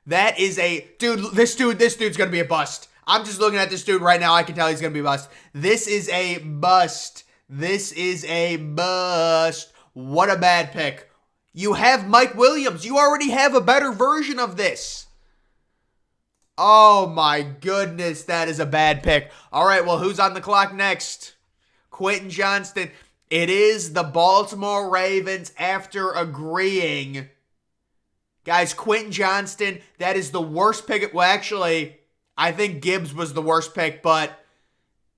That is a... This dude's going to be a bust. I'm just looking at this dude right now. I can tell he's going to be a bust. This is a bust. This is a bust. What a bad pick. You have Mike Williams. You already have a better version of this. Oh my goodness, that is a bad pick. All right, well, who's on the clock next? Quentin Johnston. It is the Baltimore Ravens after agreeing. Guys, Quentin Johnston, that is the worst pick. Well, actually, I think Gibbs was the worst pick, but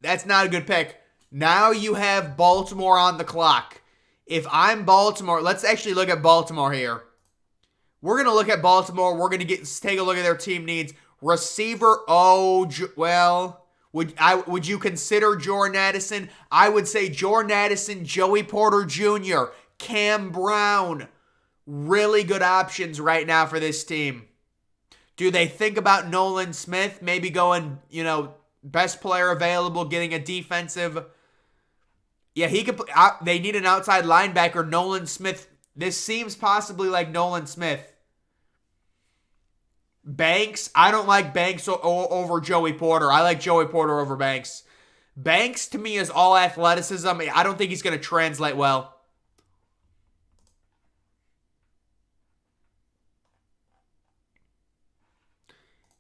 that's not a good pick. Now you have Baltimore on the clock. If I'm Baltimore, let's actually look at Baltimore here. We're going to look at Baltimore. We're going to take a look at their team needs. Receiver, would you consider Jordan Addison? I would say Jordan Addison, Joey Porter Jr., Cam Brown. Really good options right now for this team. Do they think about Nolan Smith? Maybe going, best player available, getting a defensive... Yeah, he could. They need an outside linebacker, Nolan Smith. This seems possibly like Nolan Smith. Banks, I don't like Banks over Joey Porter. I like Joey Porter over Banks. Banks, to me, is all athleticism. I don't think he's going to translate well.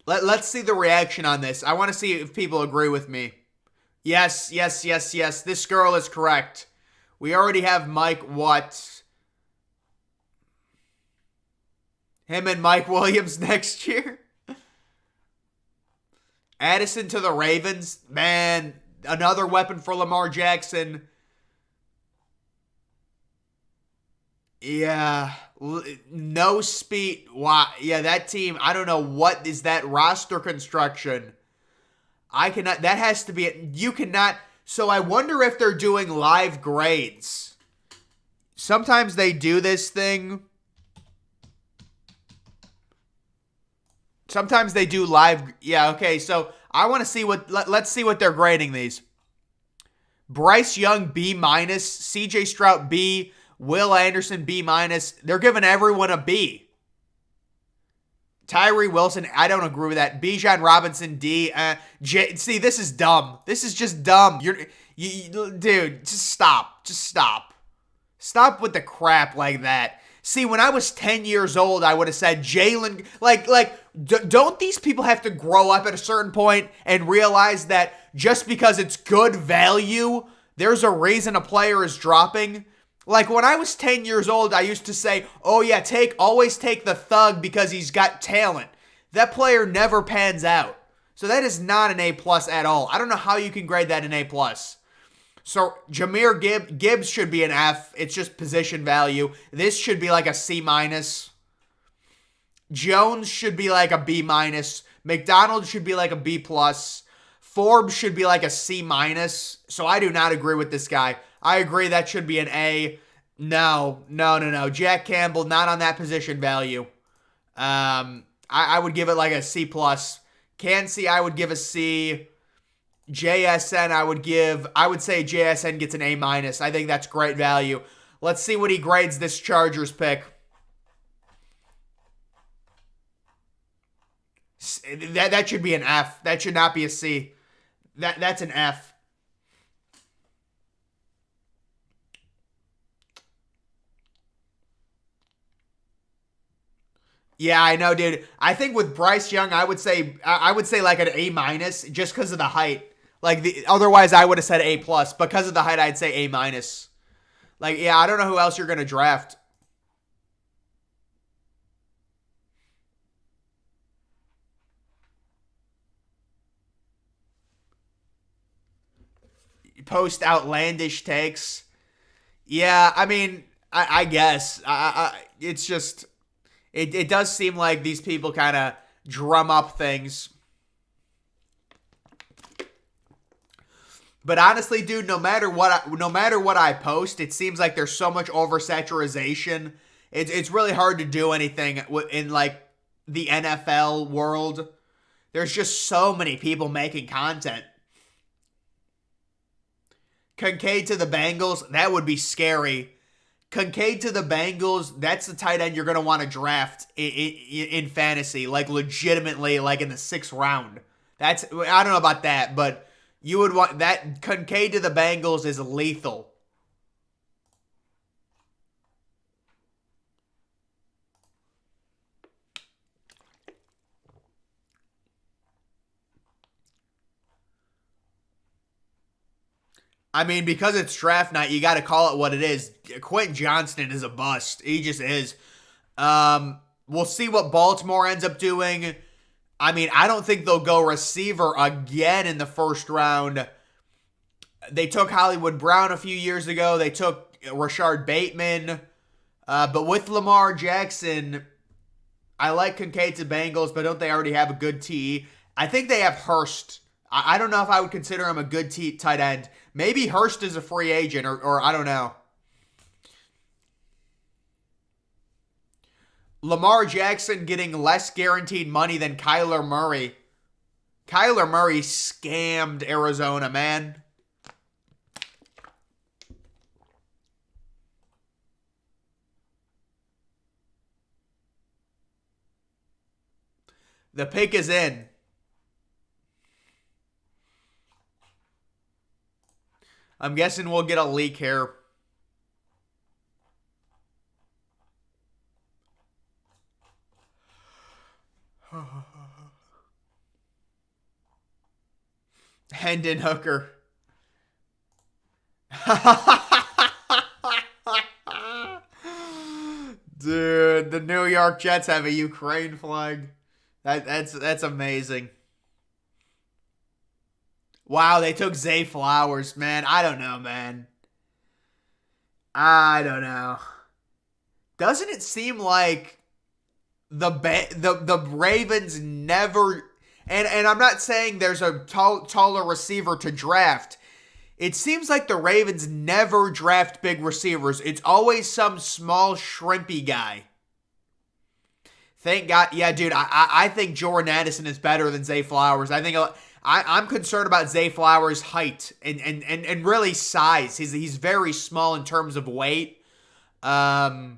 Let's see the reaction on this. I want to see if people agree with me. Yes. This girl is correct. We already have Mike Watt. Him and Mike Williams next year. Addison to the Ravens. Man, another weapon for Lamar Jackson. Yeah. No speed. Wow. Yeah, that team, I don't know what is that roster construction. I cannot, that has to be, you cannot, so I wonder if they're doing live grades. Sometimes they do this thing. Sometimes they do live, yeah, okay, so I want to see let's see what they're grading these. Bryce Young, B-, CJ Stroud, B, Will Anderson, B-. They're giving everyone a B. Tyree Wilson, I don't agree with that. Bijan Robinson, D. See, this is dumb. This is just dumb. Dude, just stop. Just stop. Stop with the crap like that. See, when I was 10 years old, I would have said Jalen. Don't these people have to grow up at a certain point and realize that just because it's good value, there's a reason a player is dropping? Like, when I was 10 years old, I used to say, oh yeah, always take the thug because he's got talent. That player never pans out. So that is not an A+ at all. I don't know how you can grade that an A+. So Jahmyr Gibbs should be an F. It's just position value. This should be like a C-. Jones should be like a B-. McDonald should be like a B+. Forbes should be like a C-. So I do not agree with this guy. I agree that should be an A. No. Jack Campbell, not on that position value. I would give it like a C+. Cansey, I would give a C. JSN, I would say JSN gets an A-. I think that's great value. Let's see what he grades this Chargers pick. That should be an F. That should not be a C. That's an F. Yeah, I know, dude. I think with Bryce Young, I would say like an A- just because of the height. Otherwise, I would have said A+. Because of the height, I'd say A-. Yeah, I don't know who else you're gonna draft. Post outlandish takes. Yeah, I mean, I guess. It's just. It does seem like these people kind of drum up things. But honestly, dude, no matter what I post, it seems like there's so much oversaturation. It's really hard to do anything in like the NFL world. There's just so many people making content. Kincaid to the Bengals, that would be scary. Kincaid to the Bengals, that's the tight end you're going to want to draft in fantasy, like legitimately, like in the 6th round. I don't know about that, but you would want that. Kincaid to the Bengals is lethal. I mean, because it's draft night, you got to call it what it is. Quentin Johnston is a bust. He just is. We'll see what Baltimore ends up doing. I mean, I don't think they'll go receiver again in the 1st round. They took Hollywood Brown a few years ago. They took Rashard Bateman. But with Lamar Jackson, I like Kincaid to Bengals, but don't they already have a good T? I think they have Hurst. I don't know if I would consider him a good tight end. Maybe Hurst is a free agent, or I don't know. Lamar Jackson getting less guaranteed money than Kyler Murray. Kyler Murray scammed Arizona, man. The pick is in. I'm guessing we'll get a leak here. Hendon Hooker. Dude, the New York Jets have a Ukraine flag. That's amazing. Wow, they took Zay Flowers, man. I don't know, man. I don't know. Doesn't it seem like the Ravens never, and I'm not saying there's a taller receiver to draft. It seems like the Ravens never draft big receivers. It's always some small shrimpy guy. Thank God. Yeah, dude, I think Jordan Addison is better than Zay Flowers. I'm concerned about Zay Flowers' height and really size. He's very small in terms of weight. I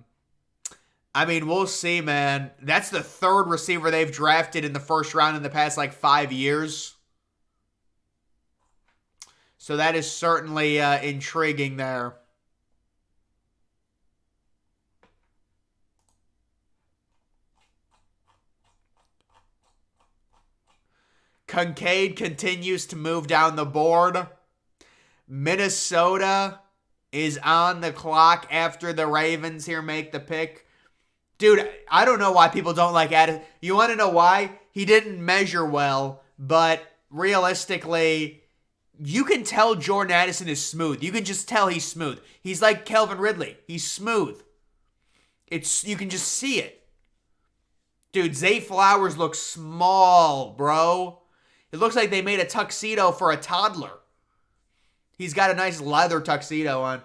mean, we'll see, man. That's the 3rd receiver they've drafted in the 1st round in the past, 5 years. So that is certainly intriguing there. Kincaid continues to move down the board. Minnesota is on the clock after the Ravens here make the pick. Dude, I don't know why people don't like Addison. You want to know why? He didn't measure well, but realistically, you can tell Jordan Addison is smooth. You can just tell he's smooth. He's like Calvin Ridley. He's smooth. You can just see it. Dude, Zay Flowers looks small, bro. It looks like they made a tuxedo for a toddler. He's got a nice leather tuxedo on.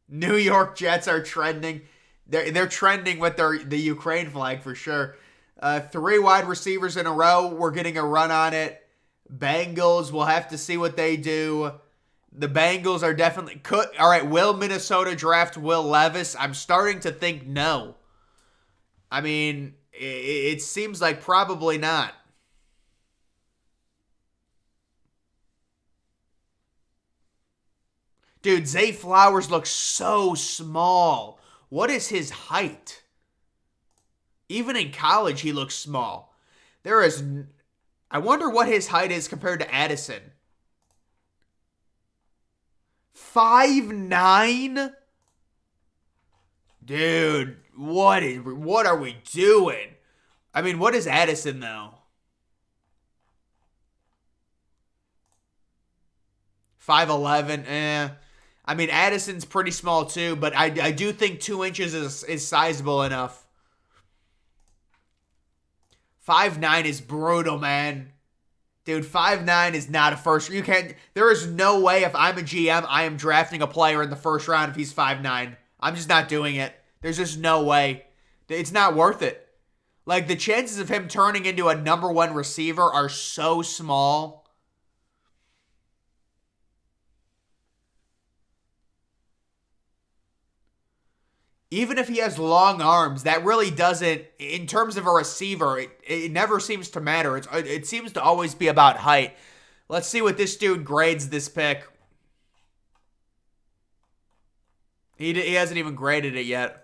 New York Jets are trending. They're trending with the Ukraine flag for sure. 3 wide receivers in a row. We're getting a run on it. Bengals, we'll have to see what they do. The Bengals are definitely... All right, will Minnesota draft Will Levis? I'm starting to think no. I mean, it seems like probably not. Dude, Zay Flowers looks so small. What is his height? Even in college, he looks small. I wonder what his height is compared to Addison. 5'9"? Dude, what are we doing? I mean, what is Addison, though? 5'11", I mean, Addison's pretty small, too, but I do think 2 inches is sizable enough. 5'9" is brutal, man. Dude, 5'9" is not a first. You can't. There is no way if I'm a GM, I am drafting a player in the first round if he's 5'9". I'm just not doing it. There's just no way. It's not worth it. Like, the chances of him turning into a number one receiver are so small. Even if he has long arms, that really doesn't, in terms of a receiver, it never seems to matter. It seems to always be about height. Let's see what this dude grades this pick. He hasn't even graded it yet.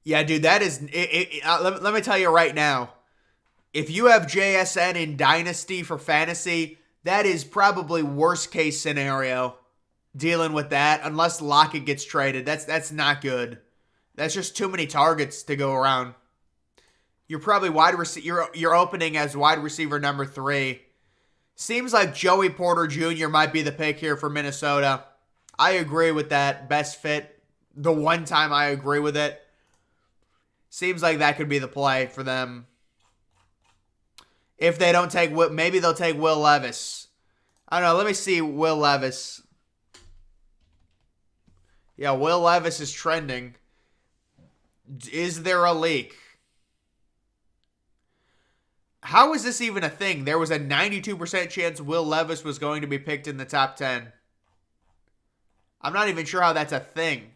Yeah, dude, that is. Let me tell you right now. If you have JSN in Dynasty for fantasy, that is probably worst case scenario. Dealing with that, unless Lockett gets traded, that's not good. That's just too many targets to go around. You're probably you're opening as wide receiver number 3. Seems like Joey Porter Jr. might be the pick here for Minnesota. I agree with that. Best fit. The one time I agree with it. Seems like that could be the play for them. If they don't take, maybe they'll take Will Levis. I don't know. Let me see Will Levis. Yeah, Will Levis is trending. Is there a leak? How is this even a thing? There was a 92% chance Will Levis was going to be picked in the top 10. I'm not even sure how that's a thing.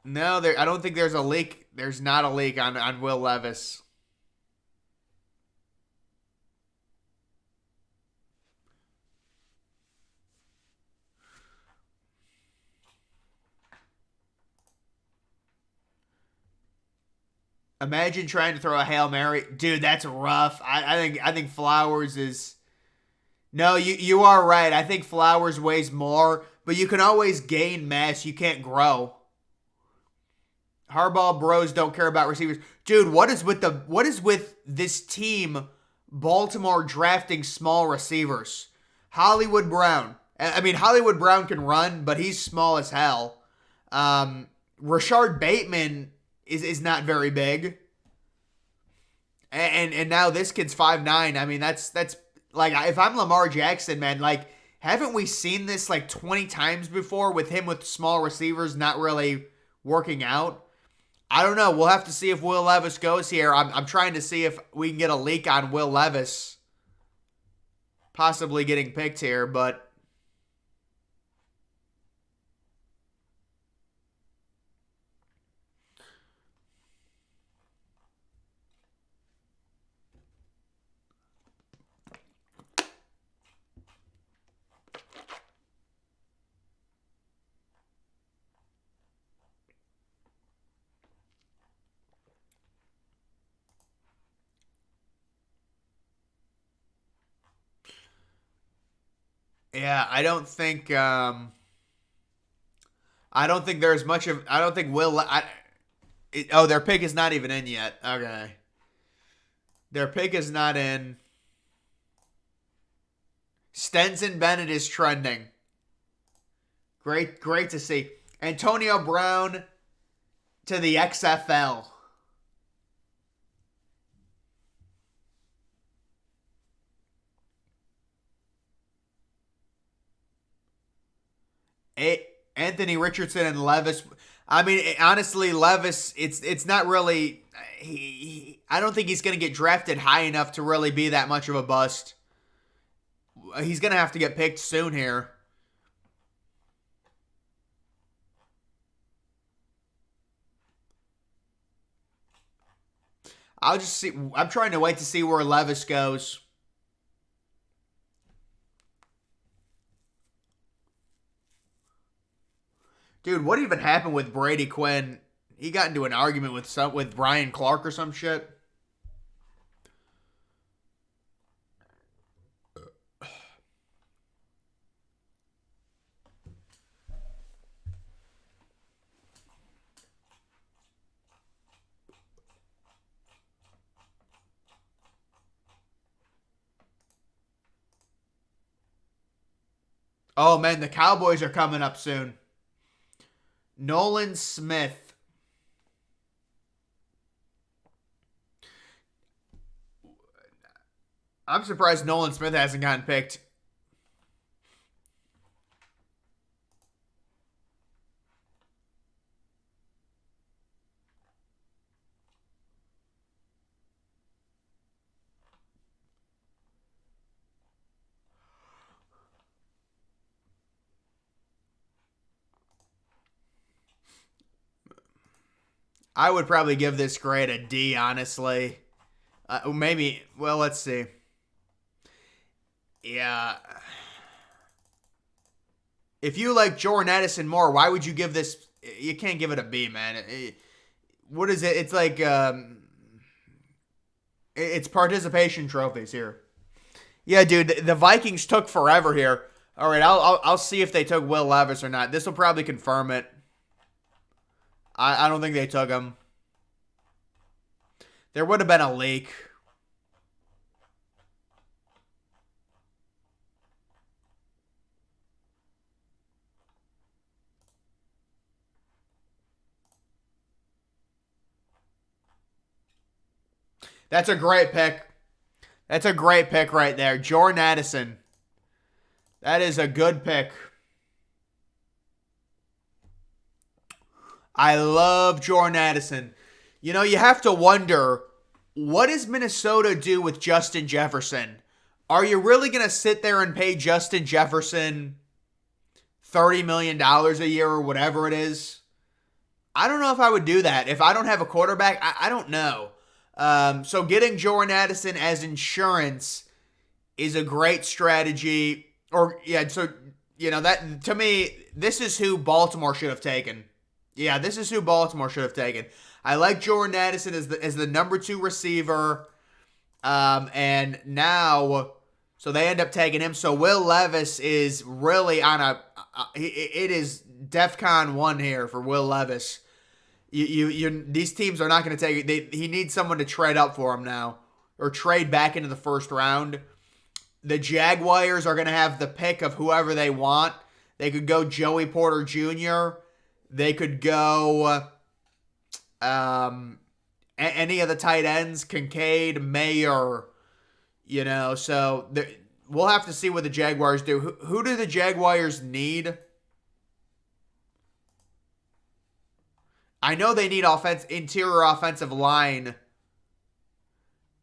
No, I don't think there's a leak. There's not a leak on Will Levis. Imagine trying to throw a Hail Mary. Dude, that's rough. I think Flowers is... No, you are right. I think Flowers weighs more, but you can always gain mass. You can't grow. Harbaugh bros don't care about receivers. Dude, what is with this team, Baltimore, drafting small receivers? Hollywood Brown. I mean, Hollywood Brown can run, but he's small as hell. Rashard Bateman is not very big. And now this kid's 5'9". I mean, that's like, if I'm Lamar Jackson, man, like, haven't we seen this like 20 times before with him with small receivers not really working out? I don't know. We'll have to see if Will Levis goes here. I'm trying to see if we can get a leak on Will Levis possibly getting picked here, but... Yeah, I don't think there's much of... I don't think their pick is not even in yet. Okay. Their pick is not in. Stenson Bennett is trending. Great to see. Antonio Brown to the XFL. Anthony Richardson and Levis. I mean, honestly, Levis, it's not really... I don't think he's going to get drafted high enough to really be that much of a bust. He's going to have to get picked soon here. I'll just see. I'm trying to wait to see where Levis goes. Dude, what even happened with Brady Quinn? He got into an argument with Brian Clark or some shit. Oh, man, the Cowboys are coming up soon. Nolan Smith. I'm surprised Nolan Smith hasn't gotten picked. I would probably give this grade a D, honestly. Maybe, well, let's see. Yeah. If you like Jordan Addison more, why would you give this? You can't give it a B, man. What is it? It's like, it's participation trophies here. Yeah, dude, the Vikings took forever here. All right, I'll see if they took Will Levis or not. This will probably confirm it. I don't think they took him. There would have been a leak. That's a great pick. That's a great pick right there. Jordan Addison. That is a good pick. I love Jordan Addison. You know, you have to wonder, what does Minnesota do with Justin Jefferson? Are you really going to sit there and pay Justin Jefferson $30 million a year or whatever it is? I don't know if I would do that. If I don't have a quarterback, I don't know. So getting Jordan Addison as insurance is a great strategy. Or, yeah, so, you know, that to me, this is who Baltimore should have taken. Yeah, this is who Baltimore should have taken. I like Jordan Addison as the number 2 receiver. And now, so they end up taking him. So Will Levis is really on it is DEFCON 1 here for Will Levis. These teams are not going to take it. He needs someone to trade up for him now, or trade back into the first round. The Jaguars are going to have the pick of whoever they want. They could go Joey Porter Jr. They could go any of the tight ends, Kincaid, Mayer, you know. So we'll have to see what the Jaguars do. Who do the Jaguars need? I know they need interior offensive line.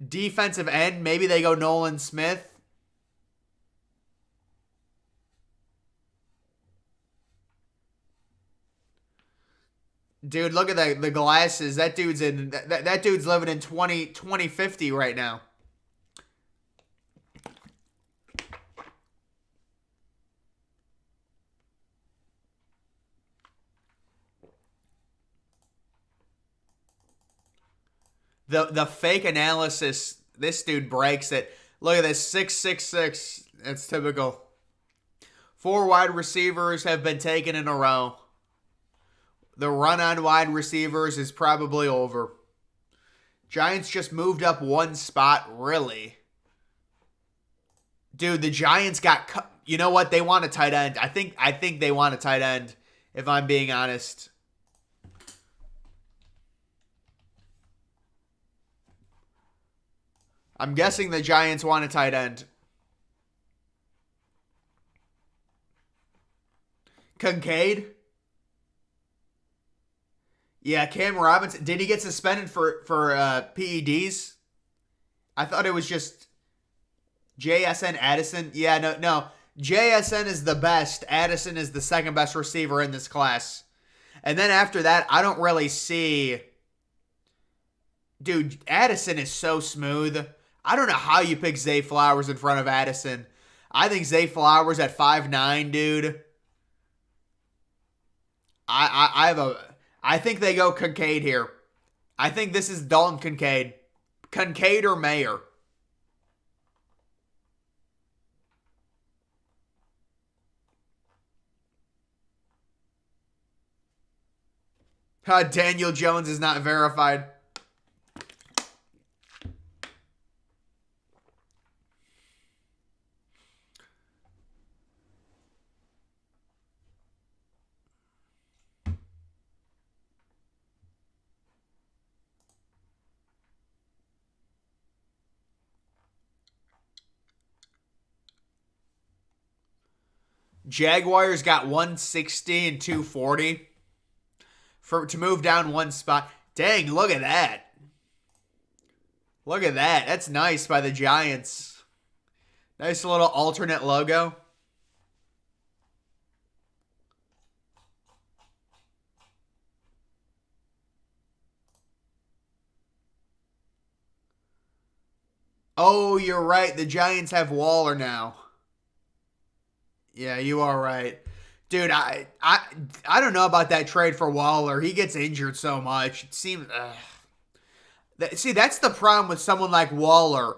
Defensive end, maybe they go Nolan Smith. Dude, look at the glasses. That dude's that dude's living in 2050 right now. The fake analysis, this dude breaks it. Look at this, 666. That's typical. 4 wide receivers have been taken in a row. The run on wide receivers is probably over. Giants just moved up 1 spot, really. Dude, the Giants got cut. You know what? They want a tight end. I think they want a tight end, if I'm being honest. I'm guessing the Giants want a tight end. Kincaid? Yeah, Cam Robinson. Did he get suspended for PEDs? I thought it was just JSN Addison. Yeah, no. JSN is the best. Addison is the second best receiver in this class. And then after that, I don't really see... Dude, Addison is so smooth. I don't know how you pick Zay Flowers in front of Addison. I think Zay Flowers at 5'9", dude. I think they go Kincaid here. I think this is Dalton Kincaid. Kincaid or Mayer. Daniel Jones is not verified. Jaguars got 160 and 240 to move down one spot. Dang, look at that. Look at that. That's nice by the Giants. Nice little alternate logo. Oh, you're right. The Giants have Waller now. Yeah, you are right. Dude, I don't know about that trade for Waller. He gets injured so much. It seems see, that's the problem with someone like Waller.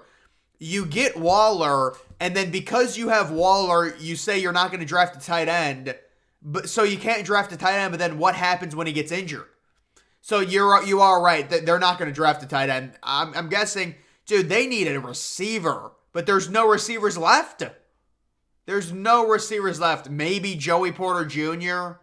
You get Waller, and then because you have Waller, you say you're not going to draft a tight end. But so you can't draft a tight end, but then what happens when he gets injured? So you are right that they're not going to draft a tight end. I'm guessing, dude, they need a receiver, but there's no receivers left. There's no receivers left. Maybe Joey Porter Jr.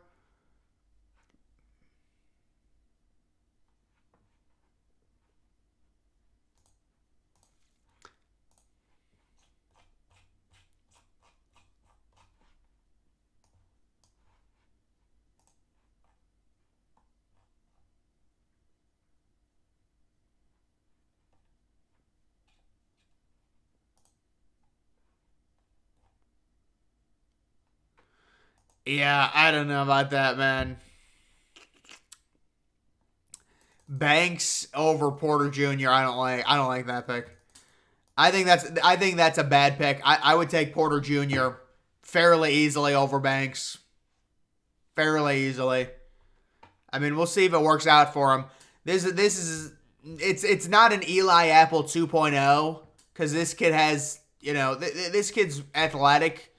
Yeah, I don't know about that, man. Banks over Porter Jr. I don't like that pick. I think that's a bad pick. I would take Porter Jr. fairly easily over Banks. Fairly easily. I mean, we'll see if it works out for him. This is it's not an Eli Apple 2.0 because this kid has, this kid's athletic.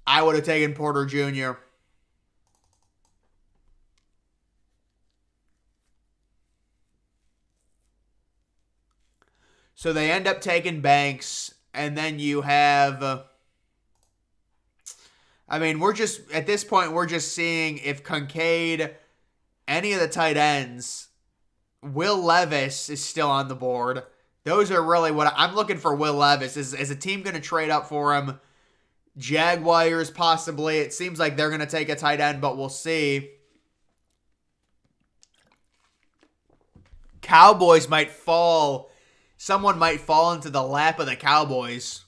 I would have taken Porter Jr. So they end up taking Banks, and then you have, I mean, at this point, we're just seeing if Kincaid, any of the tight ends, Will Levis is still on the board. Those are really what I'm looking for. Will Levis. Is a team going to trade up for him? Jaguars, possibly. It seems like they're going to take a tight end, but we'll see. Cowboys might fall. Someone might fall into the lap of the Cowboys.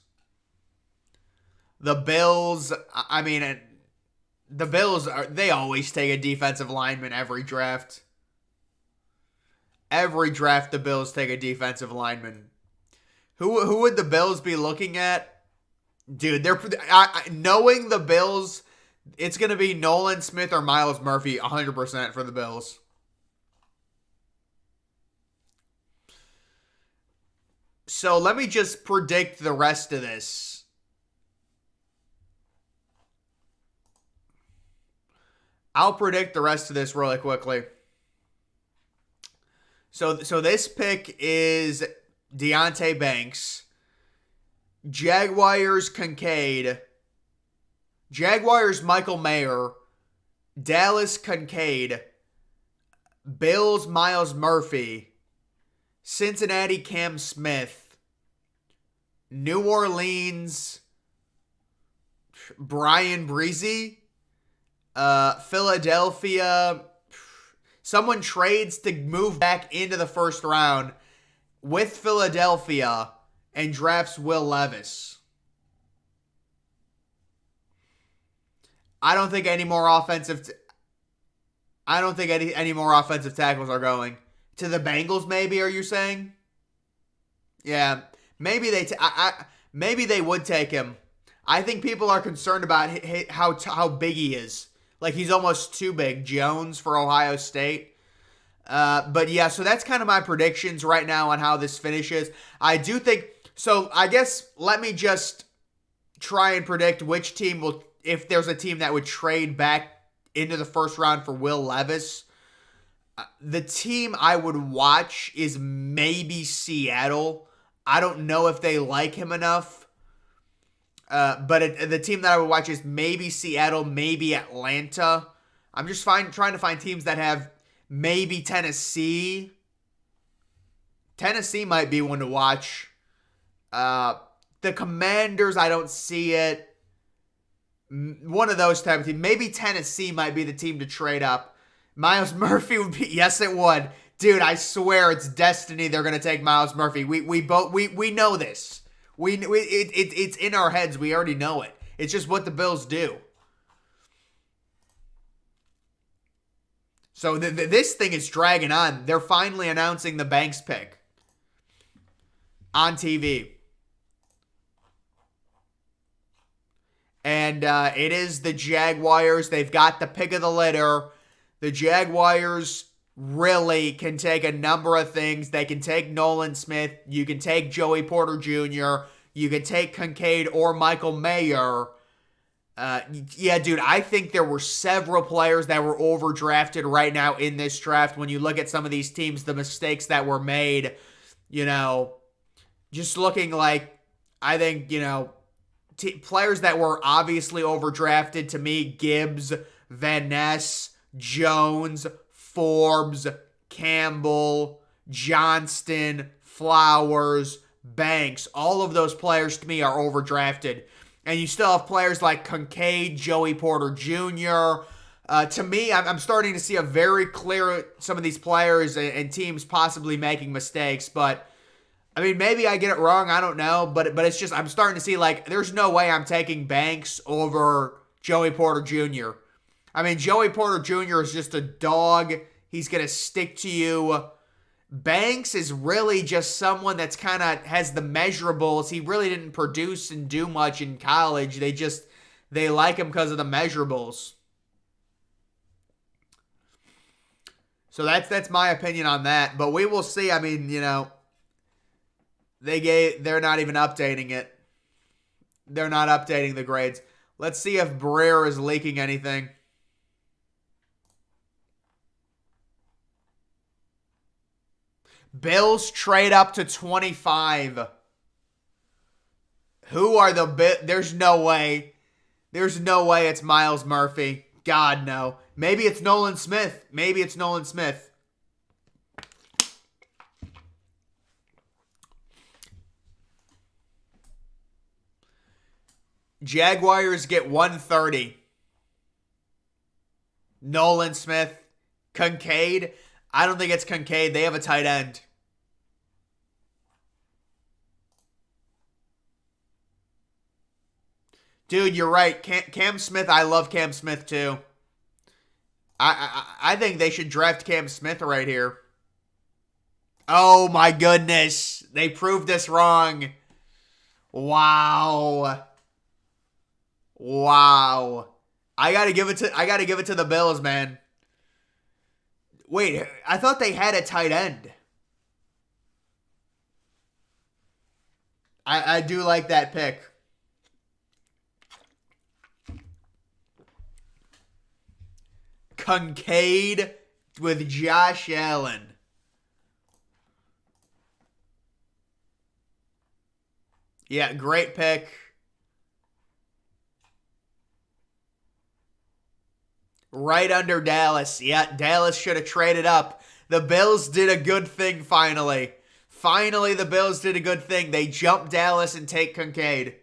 The Bills, I mean, the Bills, they always take a defensive lineman every draft. Every draft, the Bills take a defensive lineman. Who would the Bills be looking at? Dude, knowing the Bills, it's going to be Nolan Smith or Myles Murphy 100% for the Bills. So let me just predict the rest of this. I'll predict the rest of this really quickly. So this pick is Deonte Banks. Jaguars Kincaid. Jaguars Michael Mayer. Dallas Kincaid. Bills Myles Murphy. Cincinnati Cam Smith. New Orleans Brian Breezy. Philadelphia. Someone trades to move back into the first round with Philadelphia and drafts Will Levis. I don't think any more offensive tackles are going to the Bengals. Maybe, are you saying? Yeah, maybe maybe they would take him. I think people are concerned about how big he is. Like, he's almost too big. Jones for Ohio State. But yeah, so that's kind of my predictions right now on how this finishes. I do think, so I guess let me just try and predict which team will, if there's a team that would trade back into the first round for Will Levis. The team I would watch is maybe Seattle. I don't know if they like him enough. But the team that I would watch is maybe Seattle, maybe Atlanta. I'm just trying to find teams that have maybe Tennessee. Tennessee might be one to watch. The Commanders, I don't see it. One of those type of teams. Maybe Tennessee might be the team to trade up. Myles Murphy would be. Yes, it would. Dude, I swear it's destiny they're going to take Myles Murphy. We know this. It's in our heads. We already know it. It's just what the Bills do. So this thing is dragging on. They're finally announcing the Banks pick on TV. And it is the Jaguars. They've got the pick of the litter. The Jaguars really can take a number of things. They can take Nolan Smith. You can take Joey Porter Jr. You can take Kincaid or Michael Mayer. Yeah, dude, I think there were several players that were overdrafted right now in this draft. When you look at some of these teams, the mistakes that were made, just looking like, I think, players that were obviously overdrafted to me: Gibbs, Van Ness, Jones, Forbes, Campbell, Johnston, Flowers, Banks. All of those players to me are overdrafted. And you still have players like Kincaid, Joey Porter Jr. To me, I'm starting to see a very clear some of these players and teams possibly making mistakes. But, I mean, maybe I get it wrong. I don't know. But it's just I'm starting to see, like, there's no way I'm taking Banks over Joey Porter Jr. I mean, Joey Porter Jr. is just a dog. He's going to stick to you. Banks is really just someone that's kind of has the measurables. He really didn't produce and do much in college. They like him because of the measurables. So that's my opinion on that. But we will see. I mean, they're not even updating it. They're not updating the grades. Let's see if Breer is leaking anything. Bills trade up to 25. Who are the There's no way. There's no way it's Myles Murphy. God, no. Maybe it's Nolan Smith. Jaguars get 130. Nolan Smith. Kincaid. I don't think it's Kincaid. They have a tight end. Dude, you're right. Cam Smith, I love Cam Smith too. I think they should draft Cam Smith right here. Oh my goodness. They proved us wrong. Wow. I gotta give it to the Bills, man. Wait, I thought they had a tight end. I do like that pick. Kincaid with Josh Allen. Yeah, great pick. Right under Dallas. Yeah, Dallas should have traded up. The Bills did a good thing finally. Finally, the Bills did a good thing. They jumped Dallas and take Kincaid.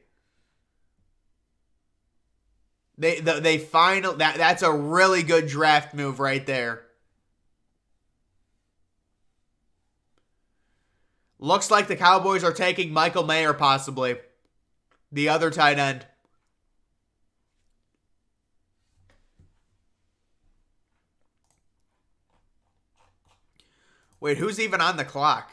That's a really good draft move right there. Looks like the Cowboys are taking Michael Mayer possibly. The other tight end. Wait, who's even on the clock?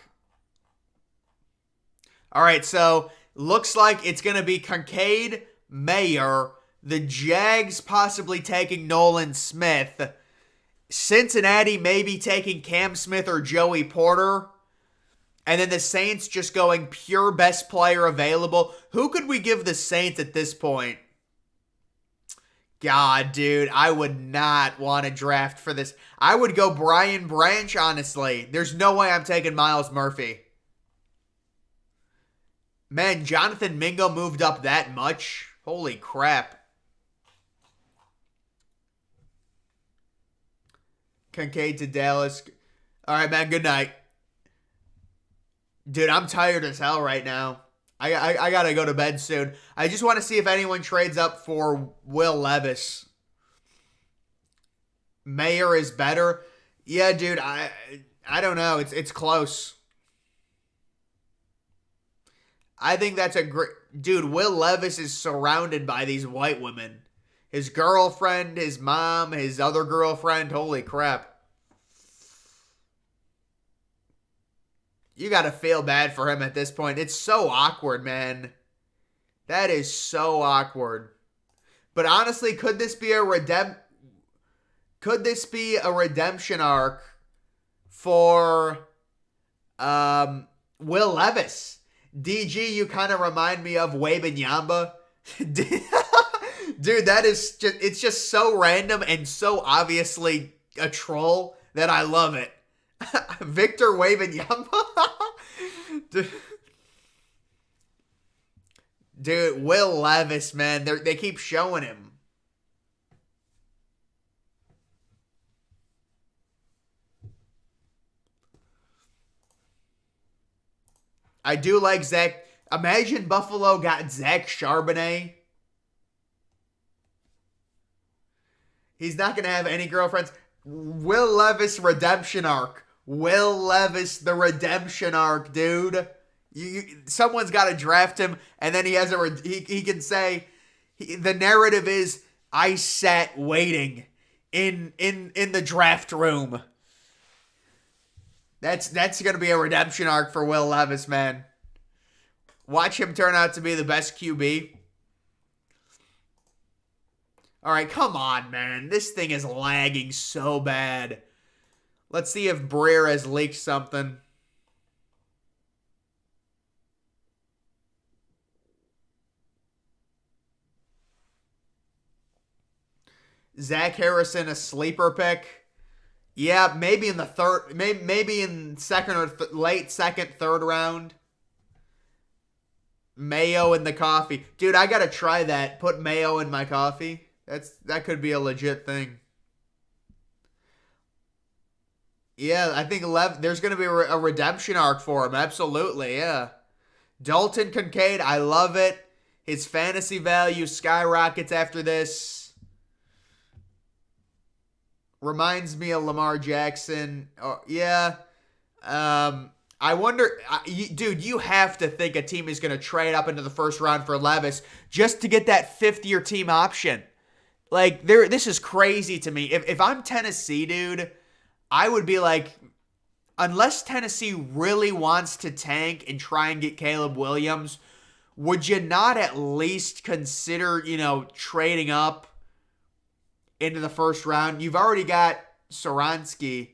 All right, so looks like it's going to be Kincaid, Mayer, the Jags possibly taking Nolan Smith, Cincinnati maybe taking Cam Smith or Joey Porter, and then the Saints just going pure best player available. Who could we give the Saints at this point? God, dude, I would not want to draft for this. I would go Brian Branch, honestly. There's no way I'm taking Myles Murphy. Man, Jonathan Mingo moved up that much? Holy crap. Kincaid to Dallas. All right, man, good night. Dude, I'm tired as hell right now. I gotta go to bed soon. I just want to see if anyone trades up for Will Levis. Mayer is better. Yeah, dude. I don't know. It's close. I think that's a great dude. Will Levis is surrounded by these white women. His girlfriend, his mom, his other girlfriend. Holy crap. You gotta feel bad for him at this point. It's so awkward, man. That is so awkward. But honestly, could this be a redemption arc for Will Levis? DG, you kind of remind me of Wembanyama. Dude, it's just so random and so obviously a troll that I love it. Victor Wembanyama. Dude, Will Levis, man, they keep showing him. I do like Zach. Imagine Buffalo got Zach Charbonnet. He's not going to have any girlfriends. Will Levis redemption arc. Will Levis the redemption arc, dude. Someone's got to draft him, and then he has he can say the narrative is I sat waiting in the draft room. That's going to be a redemption arc for Will Levis, man. Watch him turn out to be the best QB. All right, come on, man. This thing is lagging so bad. Let's see if Breer has leaked something. Zach Harrison, a sleeper pick. Yeah, maybe in the third, maybe in second or late second, third round. Mayo in the coffee. Dude, I got to try that. Put mayo in my coffee. That could be a legit thing. Yeah, I think there's going to be a redemption arc for him. Absolutely, yeah. Dalton Kincaid, I love it. His fantasy value skyrockets after this. Reminds me of Lamar Jackson. Oh, yeah. I wonder, dude, you have to think a team is going to trade up into the first round for Levis just to get that fifth-year team option. Like, this is crazy to me. If I'm Tennessee, dude, I would be like, unless Tennessee really wants to tank and try and get Caleb Williams, would you not at least consider, trading up into the first round? You've already got Saransky.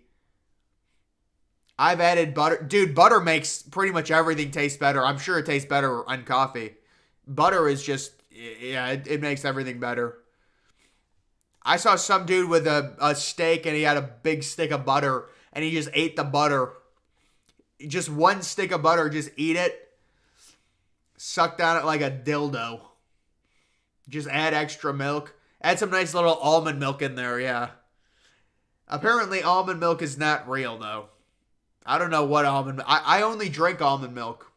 I've added butter. Dude, butter makes pretty much everything taste better. I'm sure it tastes better on coffee. Butter is just, yeah, it makes everything better. I saw some dude with a steak and he had a big stick of butter and he just ate the butter. Just one stick of butter, just eat it. Suck down it like a dildo. Just add extra milk. Add some nice little almond milk in there, yeah. Apparently almond milk is not real, though. I don't know what almond milk. I only drink almond milk.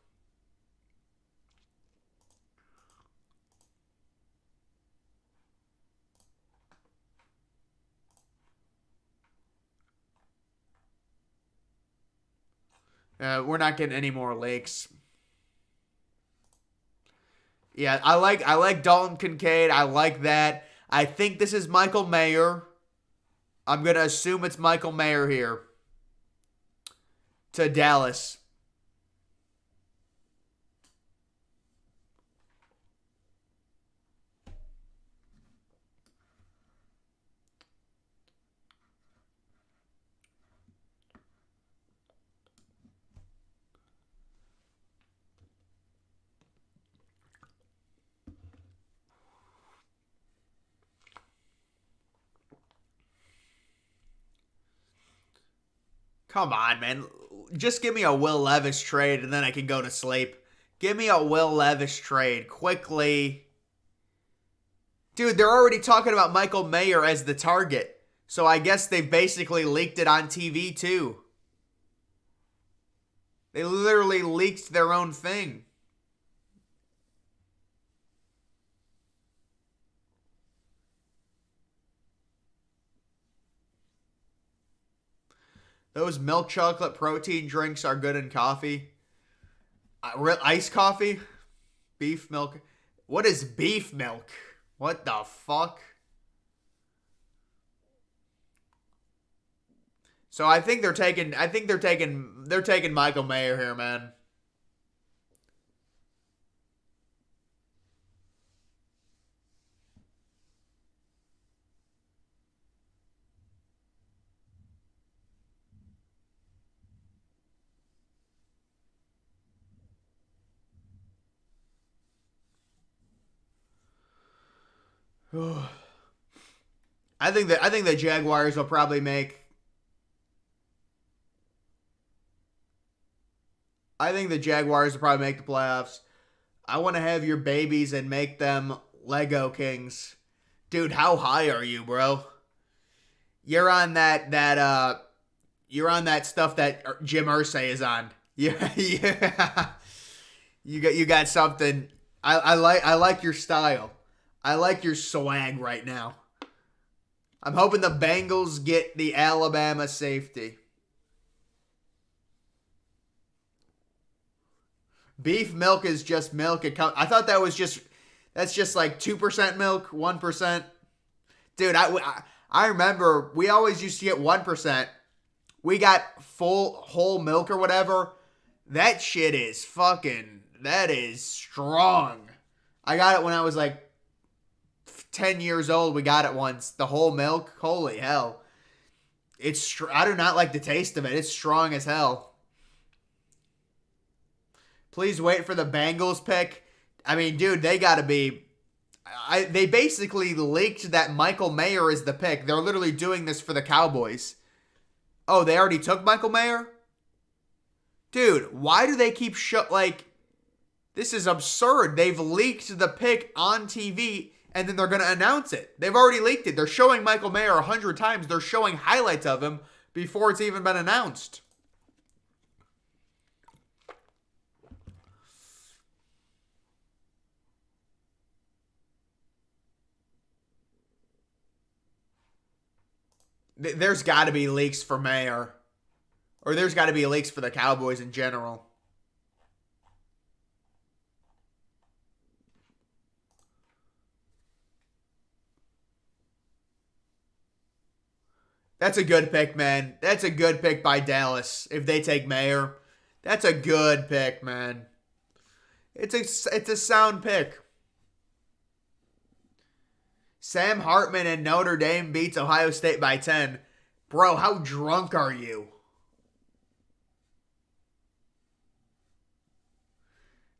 We're not getting any more lakes. Yeah, I like Dalton Kincaid. I like that. I think this is Michael Mayer. I'm going to assume it's Michael Mayer here. To Dallas. Come on, man. Just give me a Will Levis trade and then I can go to sleep. Give me a Will Levis trade quickly. Dude, they're already talking about Michael Mayer as the target. So I guess they've basically leaked it on TV too. They literally leaked their own thing. Those milk chocolate protein drinks are good in coffee. Iced coffee? Beef milk? What is beef milk? What the fuck? So I think they're taking Michael Mayer here, man. I think the Jaguars will probably make. I think the Jaguars will probably make the playoffs. I want to have your babies and make them Lego Kings. Dude, how high are you, bro? You're on that stuff that Jim Irsay is on. Yeah, yeah. You got something. I like your style. I like your swag right now. I'm hoping the Bengals get the Alabama safety. Beef milk is just milk. I thought that's just like 2% milk, 1%. Dude, I remember we always used to get 1%. We got full whole milk or whatever. That shit is that is strong. I got it when I was like 10 years old. We got it once. The whole milk. Holy hell. I do not like the taste of it. It's strong as hell. Please wait for the Bengals pick. I mean, dude, they got to be. They basically leaked that Michael Mayer is the pick. They're literally doing this for the Cowboys. Oh, they already took Michael Mayer? Dude, why do they keep this is absurd. They've leaked the pick on TV and then they're going to announce it. They've already leaked it. They're showing Michael Mayer 100 times. They're showing highlights of him before it's even been announced. There's got to be leaks for Mayer. Or there's got to be leaks for the Cowboys in general. That's a good pick, man. That's a good pick by Dallas. If they take Mayer, that's a good pick, man. It's a sound pick. Sam Hartman and Notre Dame beats Ohio State by 10. Bro, how drunk are you?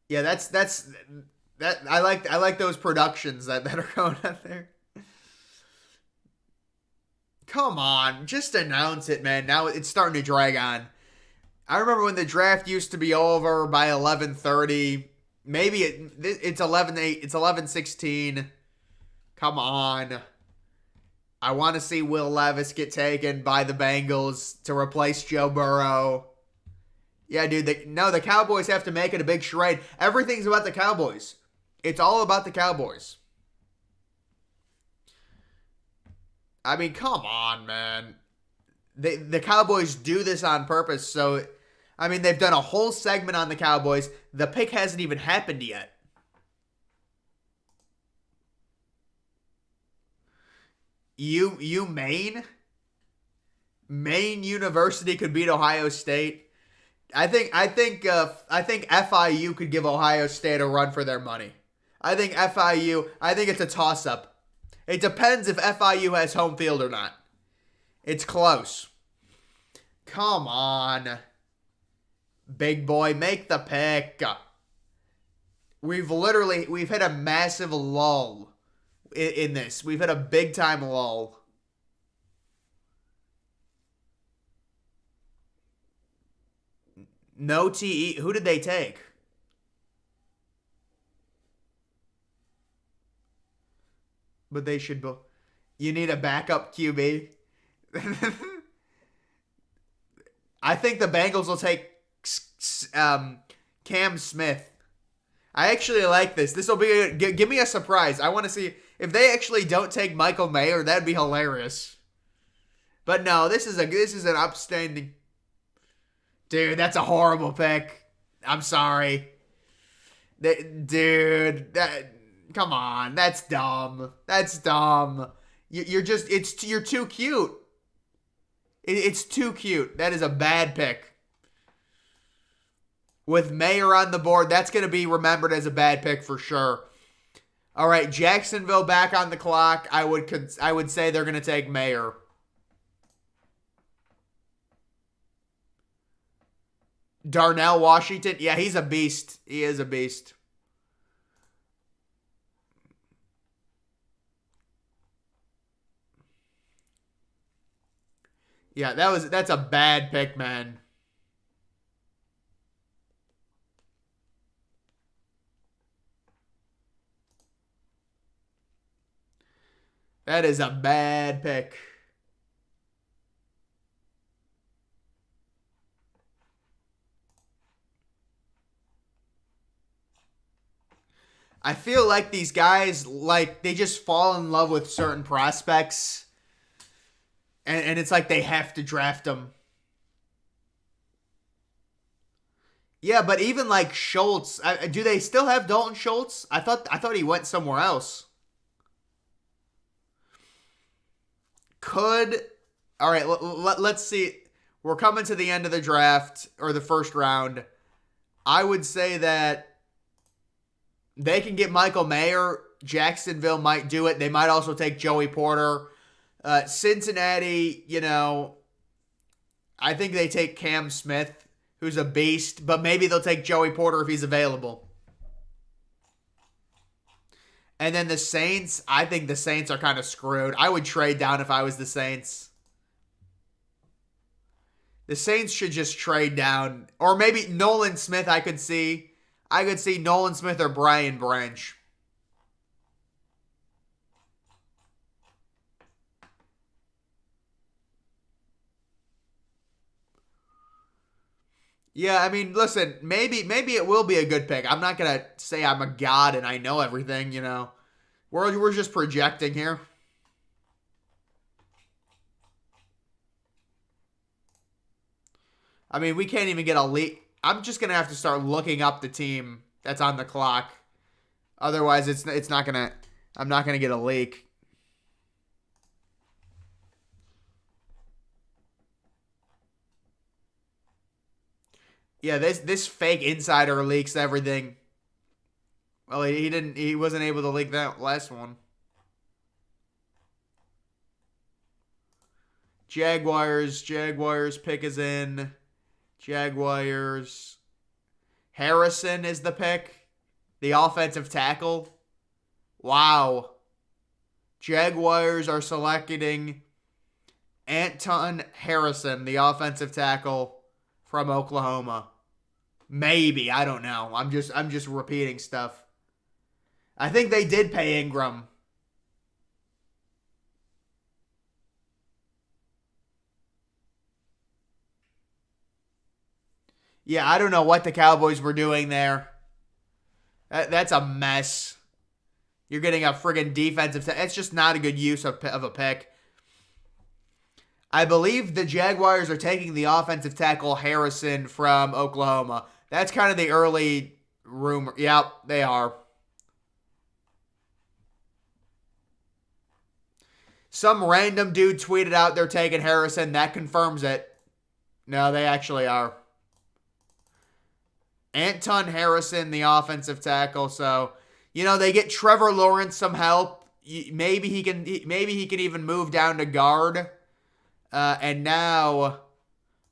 Yeah, that I like those productions that are going out there. Come on, just announce it, man. Now it's starting to drag on. I remember when the draft used to be over by 11:30. Maybe it's 11:08. It's 11:16. Come on. I want to see Will Levis get taken by the Bengals to replace Joe Burrow. Yeah, dude. The Cowboys have to make it a big charade. Everything's about the Cowboys. It's all about the Cowboys. I mean, come on, man. The Cowboys do this on purpose. So, I mean, they've done a whole segment on the Cowboys. The pick hasn't even happened yet. Maine University could beat Ohio State. I think FIU could give Ohio State a run for their money. I think it's a toss-up. It depends if FIU has home field or not. It's close. Come on. Big boy, make the pick. We've hit a massive lull in this. We've hit a big time lull. No TE. Who did they take? But they should. You need a backup QB. I think the Bengals will take Cam Smith. I actually like this. This will be give me a surprise. I want to see if they actually don't take Michael Mayer. That'd be hilarious. But no, this is an upstanding. Dude, that's a horrible pick. I'm sorry. Dude, come on. That's dumb. That's dumb. You're just, you're too cute. It's too cute. That is a bad pick. With Mayer on the board, that's going to be remembered as a bad pick for sure. All right, Jacksonville back on the clock. I would say they're going to take Mayer. Darnell Washington. Yeah, he's a beast. He is a beast. Yeah, that's a bad pick, man. That is a bad pick. I feel like these guys, like, they just fall in love with certain prospects. And it's like they have to draft them. Yeah, but even like Schultz, do they still have Dalton Schultz? I thought he went somewhere else. Could all right? Let's see. We're coming to the end of the draft or the first round. I would say that they can get Michael Mayer. Jacksonville might do it. They might also take Joey Porter. Cincinnati, I think they take Cam Smith, who's a beast, but maybe they'll take Joey Porter if he's available. And then the Saints, I think the Saints are kind of screwed. I would trade down if I was the Saints. The Saints should just trade down. Or maybe Nolan Smith I could see. I could see Nolan Smith or Brian Branch. Yeah, I mean, listen, maybe it will be a good pick. I'm not gonna say I'm a god and I know everything. We're just projecting here. I mean, we can't even get a leak. I'm just gonna have to start looking up the team that's on the clock. Otherwise, it's not gonna. I'm not gonna get a leak. Yeah, this fake insider leaks everything. Well, he wasn't able to leak that last one. Jaguars pick is in. Jaguars. Harrison is the pick. The offensive tackle. Wow. Jaguars are selecting Anton Harrison, the offensive tackle from Oklahoma. Maybe, I don't know. I'm just repeating stuff. I think they did pay Ingram. Yeah, I don't know what the Cowboys were doing there. That's a mess. You're getting a friggin' defensive. It's just not a good use of a pick. I believe the Jaguars are taking the offensive tackle Harrison from Oklahoma. That's kind of the early rumor. Yep, they are. Some random dude tweeted out they're taking Harrison. That confirms it. No, they actually are. Anton Harrison, the offensive tackle. So, they get Trevor Lawrence some help. Maybe he can even move down to guard. And now,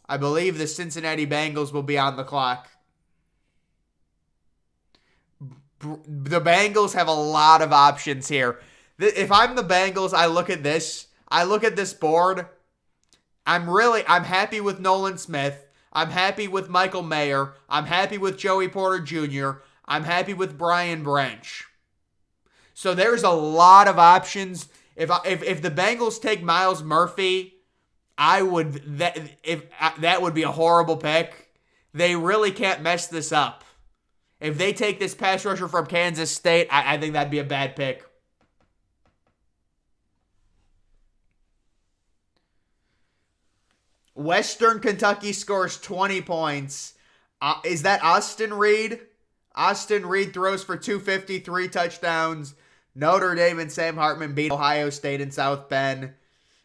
I believe the Cincinnati Bengals will be on the clock. The Bengals have a lot of options here. If I'm the Bengals, I look at this board. I'm happy with Nolan Smith. I'm happy with Michael Mayer. I'm happy with Joey Porter Jr. I'm happy with Brian Branch. So there's a lot of options. If the Bengals take Myles Murphy, that would be a horrible pick. They really can't mess this up. If they take this pass rusher from Kansas State, I think that'd be a bad pick. Western Kentucky scores 20 points. Is that Austin Reed? Austin Reed throws for 253 touchdowns. Notre Dame and Sam Hartman beat Ohio State and South Bend.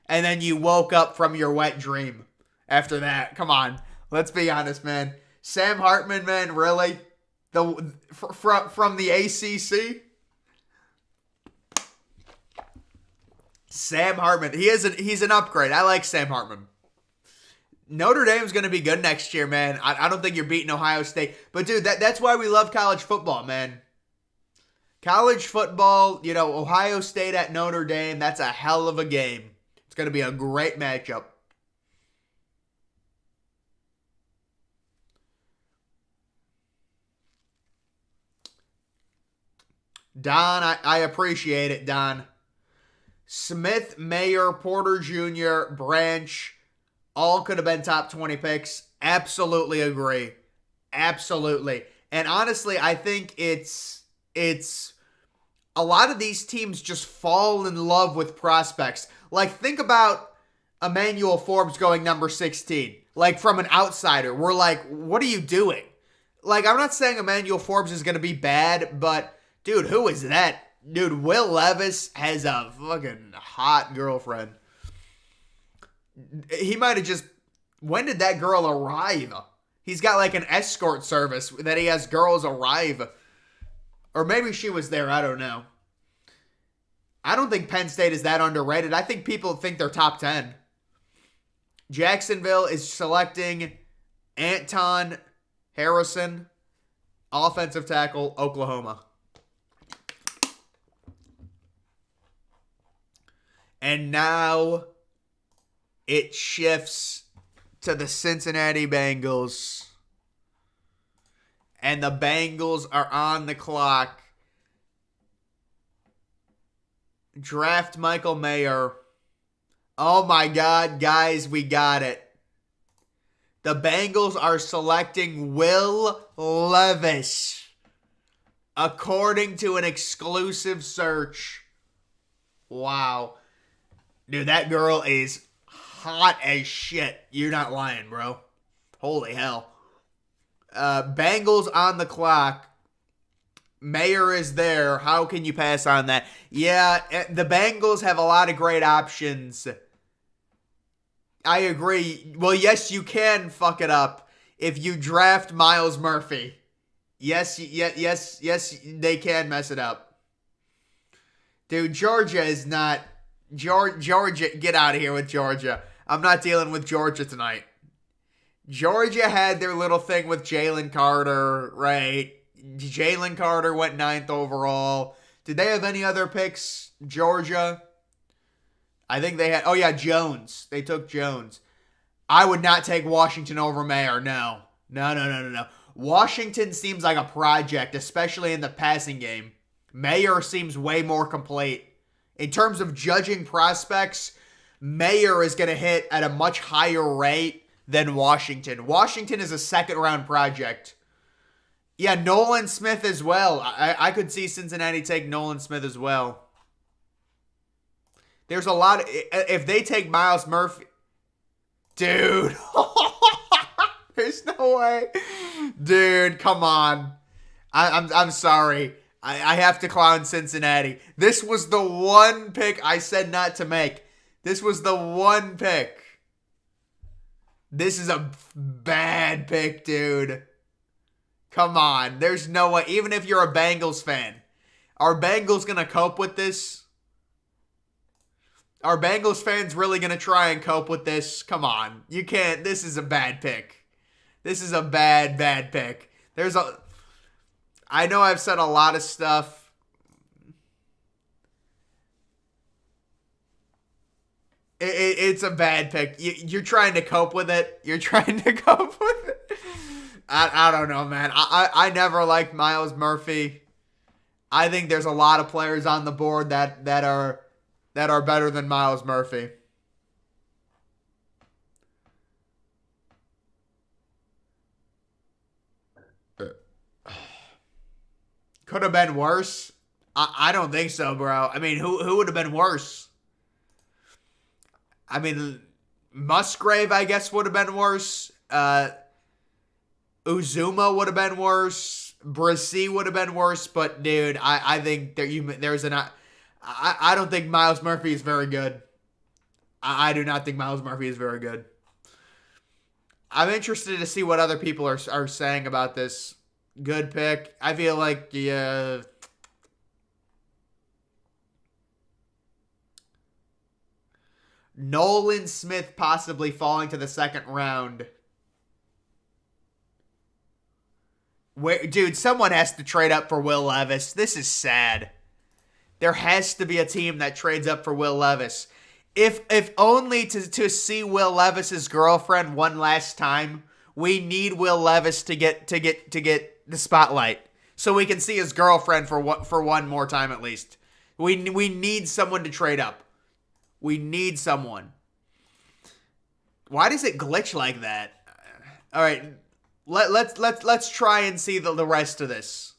And then you woke up from your wet dream after that. Come on. Let's be honest, man. Sam Hartman, man, really? From the ACC? Sam Hartman. He's an upgrade. I like Sam Hartman. Notre Dame's going to be good next year, man. I don't think you're beating Ohio State. But, dude, that's why we love college football, man. College football, Ohio State at Notre Dame, that's a hell of a game. It's going to be a great matchup. Don, I appreciate it, Don. Smith, Mayer, Porter Jr., Branch, all could have been top 20 picks. Absolutely agree. Absolutely. And honestly, I think it's a lot of these teams just fall in love with prospects. Like, think about Emmanuel Forbes going number 16. Like, from an outsider, we're like, what are you doing? Like, I'm not saying Emmanuel Forbes is going to be bad, but, dude, who is that? Dude, Will Levis has a fucking hot girlfriend. He might have just... When did that girl arrive? He's got like an escort service that he has girls arrive. Or maybe she was there. I don't know. I don't think Penn State is that underrated. I think people think they're top 10. Jacksonville is selecting Anton Harrison, offensive tackle, Oklahoma. And now it shifts to the Cincinnati Bengals. And the Bengals are on the clock. Draft Michael Mayer. Oh my God, guys, we got it. The Bengals are selecting Will Levis. According to an exclusive search. Wow. Dude, that girl is hot as shit. You're not lying, bro. Holy hell. Bengals on the clock. Mayer is there. How can you pass on that? Yeah, the Bengals have a lot of great options. I agree. Well, yes, you can fuck it up if you draft Myles Murphy. Yes, they can mess it up. Dude, Georgia is not... Georgia, get out of here with Georgia. I'm not dealing with Georgia tonight. Georgia had their little thing with Jalen Carter, right? Jalen Carter went 9th overall. Did they have any other picks? Georgia? I think they had... Oh, yeah, Jones. They took Jones. I would not take Washington over Mayer. No. No. Washington seems like a project, especially in the passing game. Mayer seems way more complete. In terms of judging prospects, Mayer is going to hit at a much higher rate than Washington. Washington is a second-round project. Yeah, Nolan Smith as well. I could see Cincinnati take Nolan Smith as well. There's a lot... If they take Myles Murphy... Dude. There's no way. Dude, come on. I'm sorry. I have to clown Cincinnati. This was the one pick I said not to make. This was the one pick. This is a bad pick, dude. Come on. There's no way. Even if you're a Bengals fan. Are Bengals going to cope with this? Are Bengals fans really going to try and cope with this? Come on. You can't. This is a bad pick. This is a bad pick. I know I've said a lot of stuff. It's a bad pick. You're trying to cope with it. You're trying to cope with it. I don't know, man. I never liked Myles Murphy. I think there's a lot of players on the board that are better than Myles Murphy. Could have been worse. I don't think so, bro. I mean, who would have been worse? I mean, Musgrave, I guess, would have been worse. Uzuma would have been worse. Brissy would have been worse. But dude, I think there's an. I don't think Miles Murphy is very good. I do not think Miles Murphy is very good. I'm interested to see what other people are saying about this. Good pick. I feel like, yeah. Nolan Smith possibly falling to the second round. Dude, someone has to trade up for Will Levis. This is sad. There has to be a team that trades up for Will Levis. If only to see Will Levis's girlfriend one last time. We need Will Levis to get the spotlight, so we can see his girlfriend for one more time at least. We need someone to trade up. We need someone. Why does it glitch like that? All right, let's try and see the rest of this.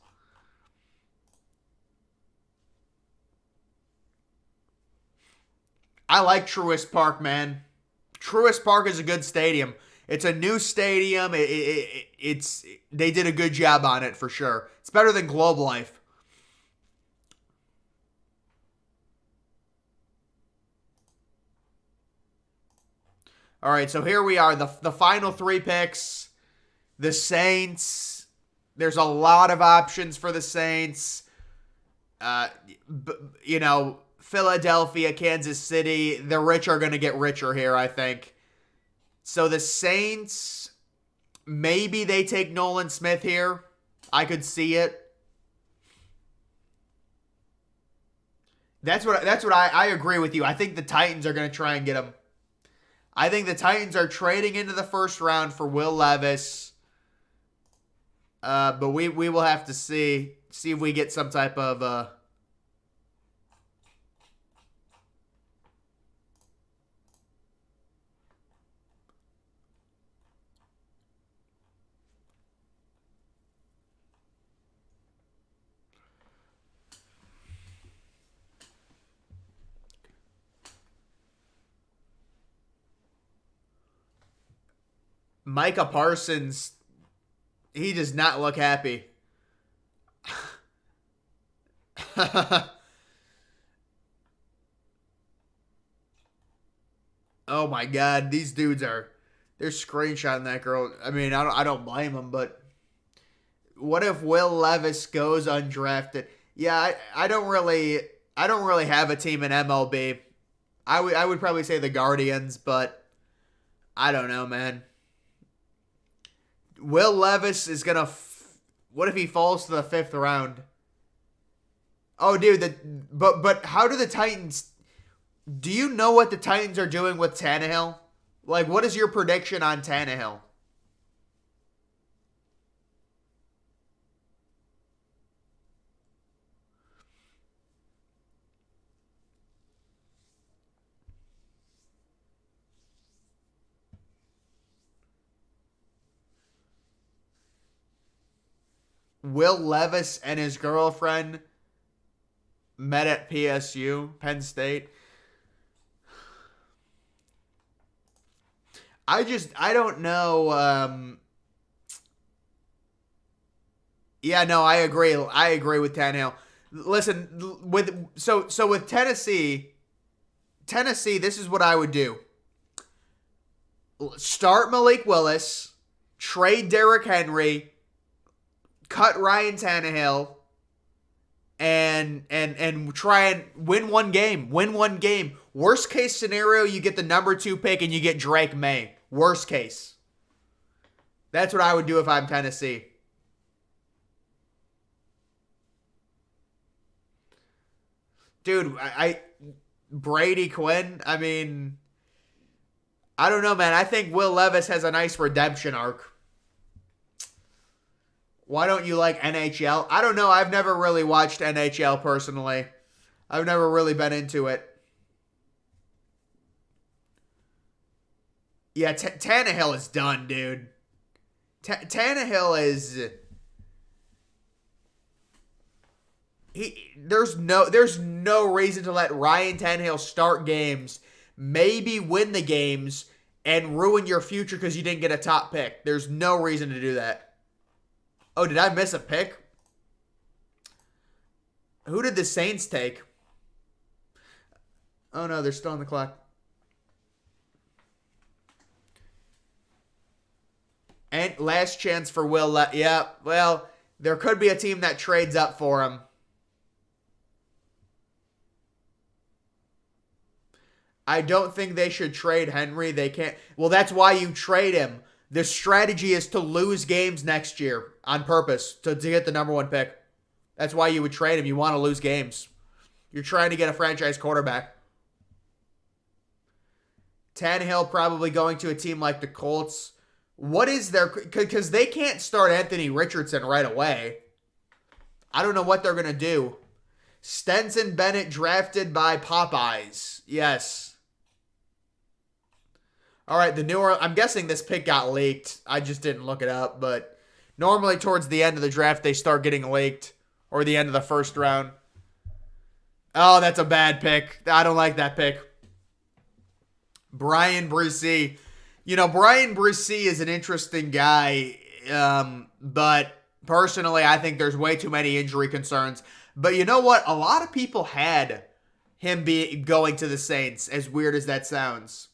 I like Truist Park, man. Truist Park is a good stadium. It's a new stadium. They did a good job on it for sure. It's better than Globe Life. All right, so here we are. The final three picks. The Saints. There's a lot of options for the Saints. You know, Philadelphia, Kansas City, the rich are going to get richer here, I think. So the Saints, maybe they take Nolan Smith here. I could see it. That's what I agree with you. I think the Titans are going to try and get him. I think the Titans are trading into the first round for Will Levis. But we will have to see if we get some type of Micah Parsons. He does not look happy. Oh my God, these dudes they're screenshotting that girl. I mean, I don't blame them, but what if Will Levis goes undrafted? Yeah, I don't really have a team in MLB. I would probably say the Guardians, but I don't know, man. Will Levis is gonna. What if he falls to the fifth round? Oh, dude, but how do the Titans? Do you know what the Titans are doing with Tannehill? Like, what is your prediction on Tannehill? Will Levis and his girlfriend met at PSU, Penn State. I don't know. Yeah, no, I agree. I agree with Tannehill. Listen, with Tennessee, this is what I would do. Start Malik Willis, trade Derrick Henry, cut Ryan Tannehill, and try and win one game. Win one game. Worst case scenario, you get the number 2 pick and you get Drake May. Worst case. That's what I would do if I'm Tennessee. Dude, Brady Quinn, I mean, I don't know, man. I think Will Levis has a nice redemption arc. Why don't you like NHL? I don't know. I've never really watched NHL personally. I've never really been into it. Yeah, Tannehill is done, dude. Tannehill is... There's no reason to let Ryan Tannehill start games, maybe win the games, and ruin your future because you didn't get a top pick. There's no reason to do that. Oh, did I miss a pick? Who did the Saints take? Oh, no, they're still on the clock. And last chance for Will. Yeah, well, there could be a team that trades up for him. I don't think they should trade Henry. They can't. Well, that's why you trade him. The strategy is to lose games next year on purpose to get the number 1 pick. That's why you would trade him. You want to lose games. You're trying to get a franchise quarterback. Tannehill probably going to a team like the Colts. What is their... Because they can't start Anthony Richardson right away. I don't know what they're going to do. Stetson Bennett drafted by Popeyes. Yes. All right, the New Orleans... I'm guessing this pick got leaked. I just didn't look it up, but normally towards the end of the draft, they start getting leaked. Or the end of the first round. Oh, that's a bad pick. I don't like that pick. Brian Bresee. You know, Brian Bresee is an interesting guy, but personally, I think there's way too many injury concerns. But you know what? A lot of people had him going to the Saints, as weird as that sounds.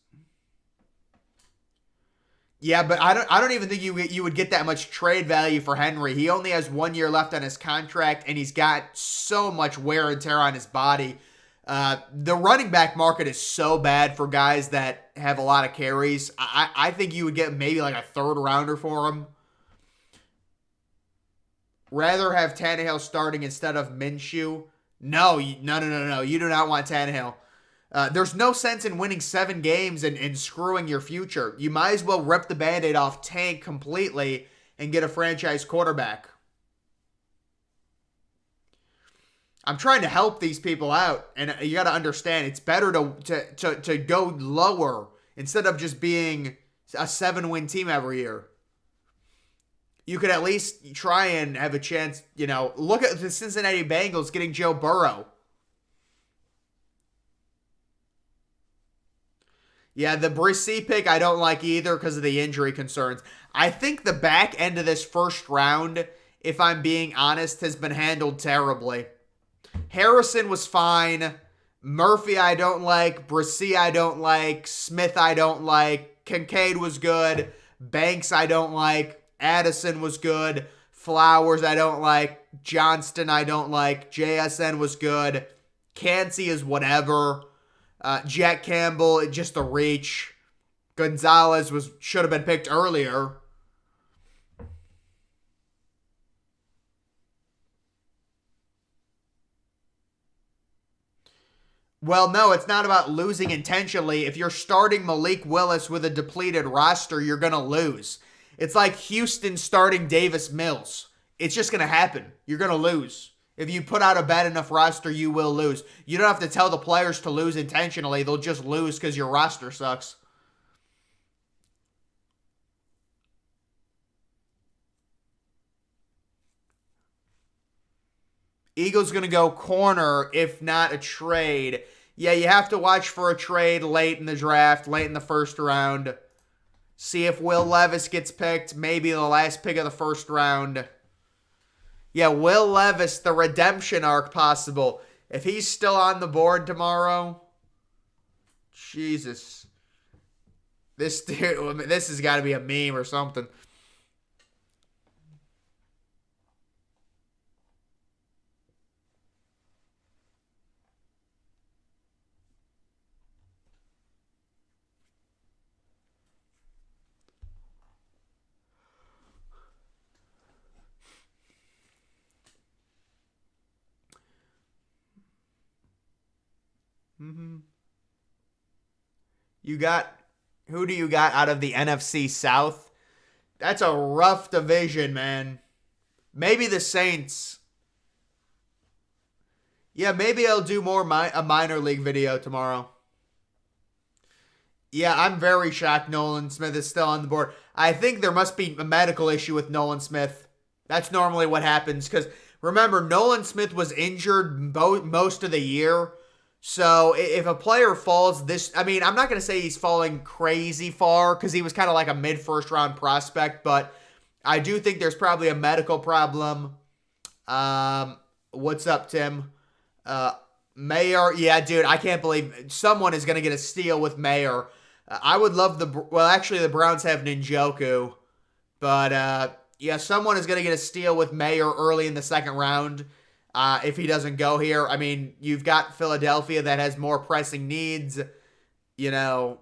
Yeah, but I don't even think you would get that much trade value for Henry. He only has 1 year left on his contract, and he's got so much wear and tear on his body. The running back market is so bad for guys that have a lot of carries. I think you would get maybe like a 3rd rounder for him. Rather have Tannehill starting instead of Minshew. No. You do not want Tannehill. There's no sense in winning 7 games and screwing your future. You might as well rip the Band-Aid off, tank completely, and get a franchise quarterback. I'm trying to help these people out, and you got to understand, it's better to go lower instead of just being a 7-win team every year. You could at least try and have a chance, look at the Cincinnati Bengals getting Joe Burrow. Yeah, the Bresee pick I don't like either because of the injury concerns. I think the back end of this first round, if I'm being honest, has been handled terribly. Harrison was fine. Murphy I don't like. Bresee I don't like. Smith I don't like. Kincaid was good. Banks I don't like. Addison was good. Flowers I don't like. Johnston I don't like. JSN was good. Cansey is whatever. Jack Campbell, just a reach. Gonzalez should have been picked earlier. Well, no, it's not about losing intentionally. If you're starting Malik Willis with a depleted roster, you're going to lose. It's like Houston starting Davis Mills. It's just going to happen. You're going to lose. If you put out a bad enough roster, you will lose. You don't have to tell the players to lose intentionally. They'll just lose because your roster sucks. Eagles going to go corner, if not a trade. Yeah, you have to watch for a trade late in the draft, late in the first round. See if Will Levis gets picked, maybe the last pick of the first round. Yeah, Will Levis, the redemption arc possible. If he's still on the board tomorrow, Jesus. This has got to be a meme or something. Who do you got out of the NFC South? That's a rough division, man. Maybe the Saints. Yeah, maybe I'll do a minor league video tomorrow. Yeah, I'm very shocked Nolan Smith is still on the board. I think there must be a medical issue with Nolan Smith. That's normally what happens because remember, Nolan Smith was injured most of the year. So if a player falls this, I mean, I'm not going to say he's falling crazy far because he was kind of like a mid first round prospect, but I do think there's probably a medical problem. What's up, Tim? Mayer, yeah, dude, I can't believe someone is going to get a steal with Mayer. I would love actually, the Browns have Njoku, but yeah, someone is going to get a steal with Mayer early in the second round. If he doesn't go here, I mean, you've got Philadelphia that has more pressing needs. You know,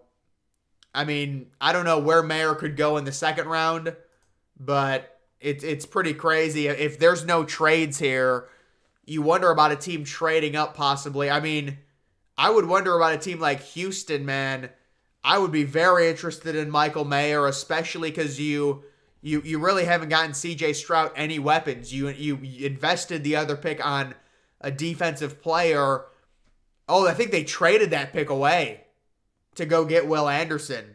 I mean, I don't know where Mayer could go in the second round, but it's pretty crazy. If there's no trades here, you wonder about a team trading up possibly. I mean, I would wonder about a team like Houston, man. I would be very interested in Michael Mayer, especially because you really haven't gotten C.J. Stroud any weapons. You invested the other pick on a defensive player. Oh, I think they traded that pick away to go get Will Anderson.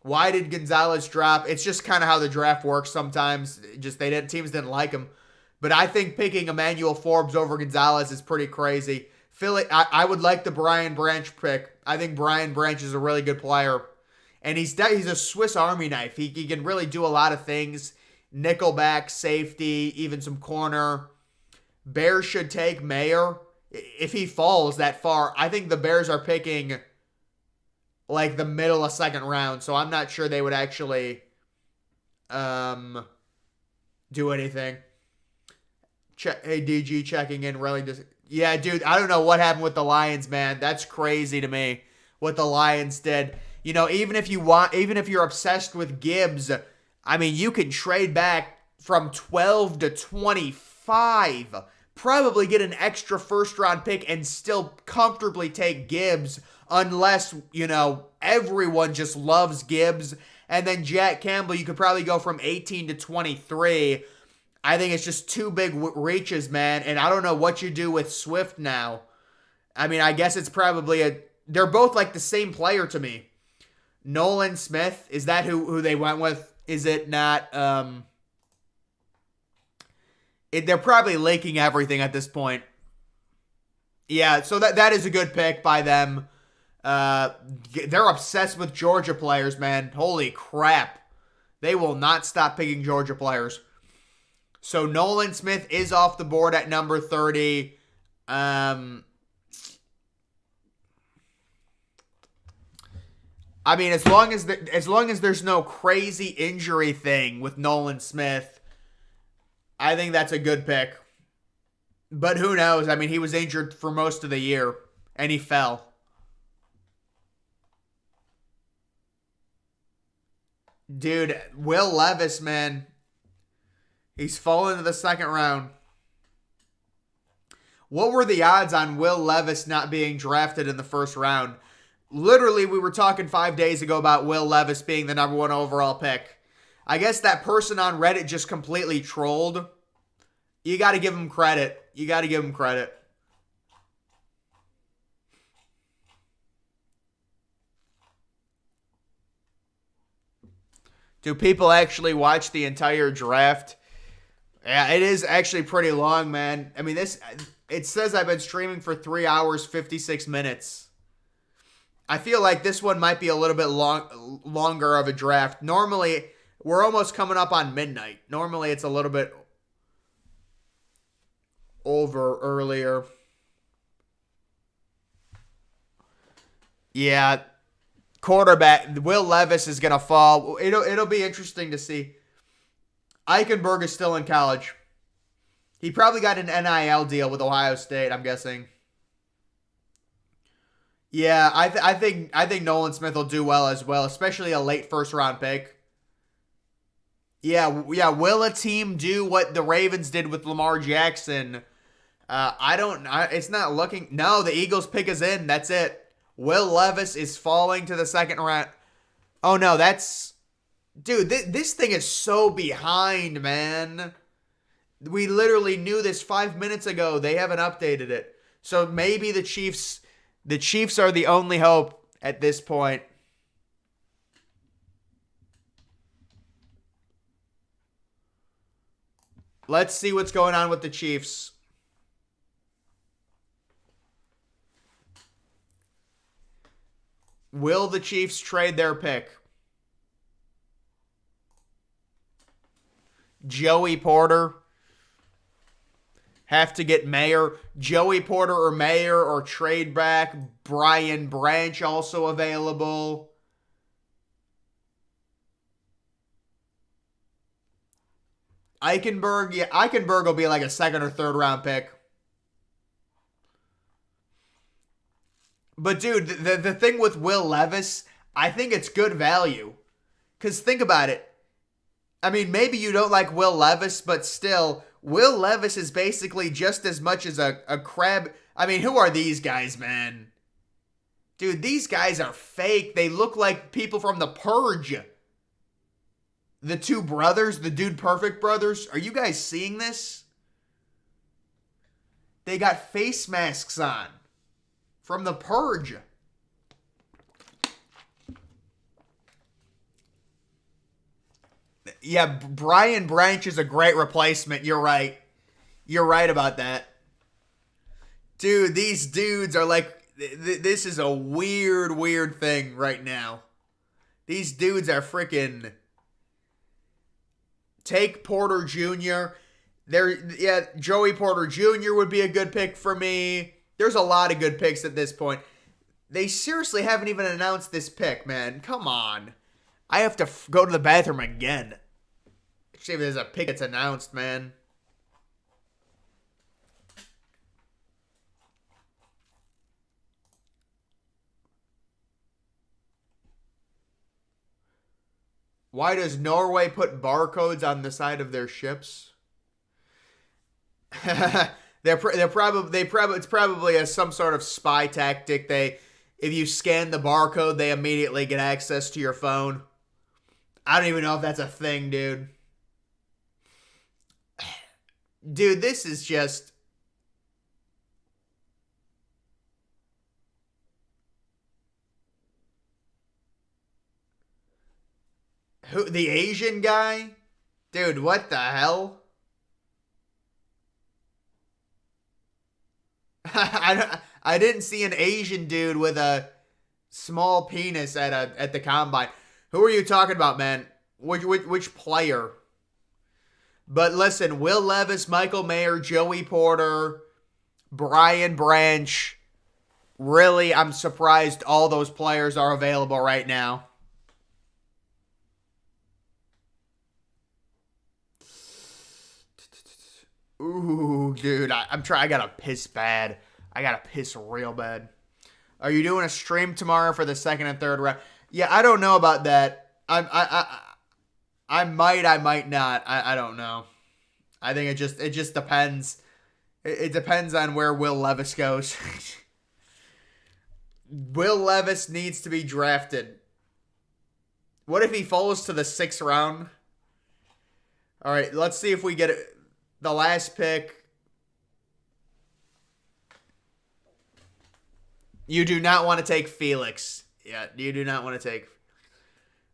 Why did Gonzalez drop? It's just kind of how the draft works sometimes. Just teams didn't like him. But I think picking Emmanuel Forbes over Gonzalez is pretty crazy. Philly, I would like the Brian Branch pick. I think Brian Branch is a really good player. And he's a Swiss Army knife. He can really do a lot of things. Nickelback, safety, even some corner. Bears should take Mayer. If he falls that far, I think the Bears are picking like the middle of second round. So I'm not sure they would actually do anything. Hey, DG checking in. Really just... Yeah, dude, I don't know what happened with the Lions, man. That's crazy to me what the Lions did. You know, even if you're obsessed with Gibbs, I mean, you can trade back from 12 to 25, probably get an extra first round pick and still comfortably take Gibbs unless, you know, everyone just loves Gibbs. And then Jack Campbell, you could probably go from 18 to 23. I think it's just too big reaches, man. And I don't know what you do with Swift now. I mean, I guess it's probably they're both like the same player to me. Nolan Smith, is that who they went with? Is it not? They're probably leaking everything at this point. Yeah, so that is a good pick by them. They're obsessed with Georgia players, man. Holy crap. They will not stop picking Georgia players. So Nolan Smith is off the board at number 30. I mean, as long as there's no crazy injury thing with Nolan Smith, I think that's a good pick. But who knows? I mean, he was injured for most of the year, and he fell. Dude, Will Levis, man. He's fallen to the second round. What were the odds on Will Levis not being drafted in the first round? Literally, we were talking 5 days ago about Will Levis being the number 1 overall pick. I guess that person on Reddit just completely trolled. You got to give him credit. You got to give him credit. Do people actually watch the entire draft? Yeah, it is actually pretty long, man. I mean, it says I've been streaming for 3 hours, 56 minutes. I feel like this one might be a little bit longer of a draft. Normally, we're almost coming up on midnight. Normally, it's a little bit over earlier. Yeah, quarterback Will Levis is gonna fall. It'll be interesting to see. Eichenberg is still in college. He probably got an NIL deal with Ohio State, I'm guessing. Yeah, I think Nolan Smith will do well as well, especially a late first round pick. Yeah. Will a team do what the Ravens did with Lamar Jackson? It's not looking. No, the Eagles pick is in. That's it. Will Levis is falling to the second round. Oh no, dude. This thing is so behind, man. We literally knew this 5 minutes ago. They haven't updated it, so maybe the Chiefs. The Chiefs are the only hope at this point. Let's see what's going on with the Chiefs. Will the Chiefs trade their pick? Joey Porter. Have to get Mayer. Joey Porter or Mayer or trade back. Brian Branch also available. Eichenberg. Yeah, Eichenberg will be like a second or third round pick. But dude, the thing with Will Levis, I think it's good value. Because think about it. I mean, maybe you don't like Will Levis, but still, Will Levis is basically just as much as a crab. I mean, who are these guys, man? Dude, these guys are fake. They look like people from The Purge. The two brothers, the Dude Perfect brothers. Are you guys seeing this? They got face masks on. From The Purge. Yeah, Brian Branch is a great replacement. You're right. You're right about that. Dude, these dudes are like... This is a weird thing right now. These dudes are freaking... Take Porter Jr. Joey Porter Jr. would be a good pick for me. There's a lot of good picks at this point. They seriously haven't even announced this pick, man. Come on. I have to go to the bathroom again. See if there's a pick that's announced, man. Why does Norway put barcodes on the side of their ships? It's probably some sort of spy tactic. If you scan the barcode, they immediately get access to your phone. I don't even know if that's a thing, dude. Dude, this is just... Who, the Asian guy? Dude, what the hell? I didn't see an Asian dude with a small penis at the combine. Who are you talking about, man? Which player? But listen, Will Levis, Michael Mayer, Joey Porter, Brian Branch. Really, I'm surprised all those players are available right now. Ooh, dude, I gotta piss bad. I gotta piss real bad. Are you doing a stream tomorrow for the second and third round? Yeah, I don't know about that. I might not. I don't know. I think it just depends. It depends on where Will Levis goes. Will Levis needs to be drafted. What if he falls to the 6th round? All right, let's see if we get it. The last pick. You do not want to take Felix. Yeah, you do not want to take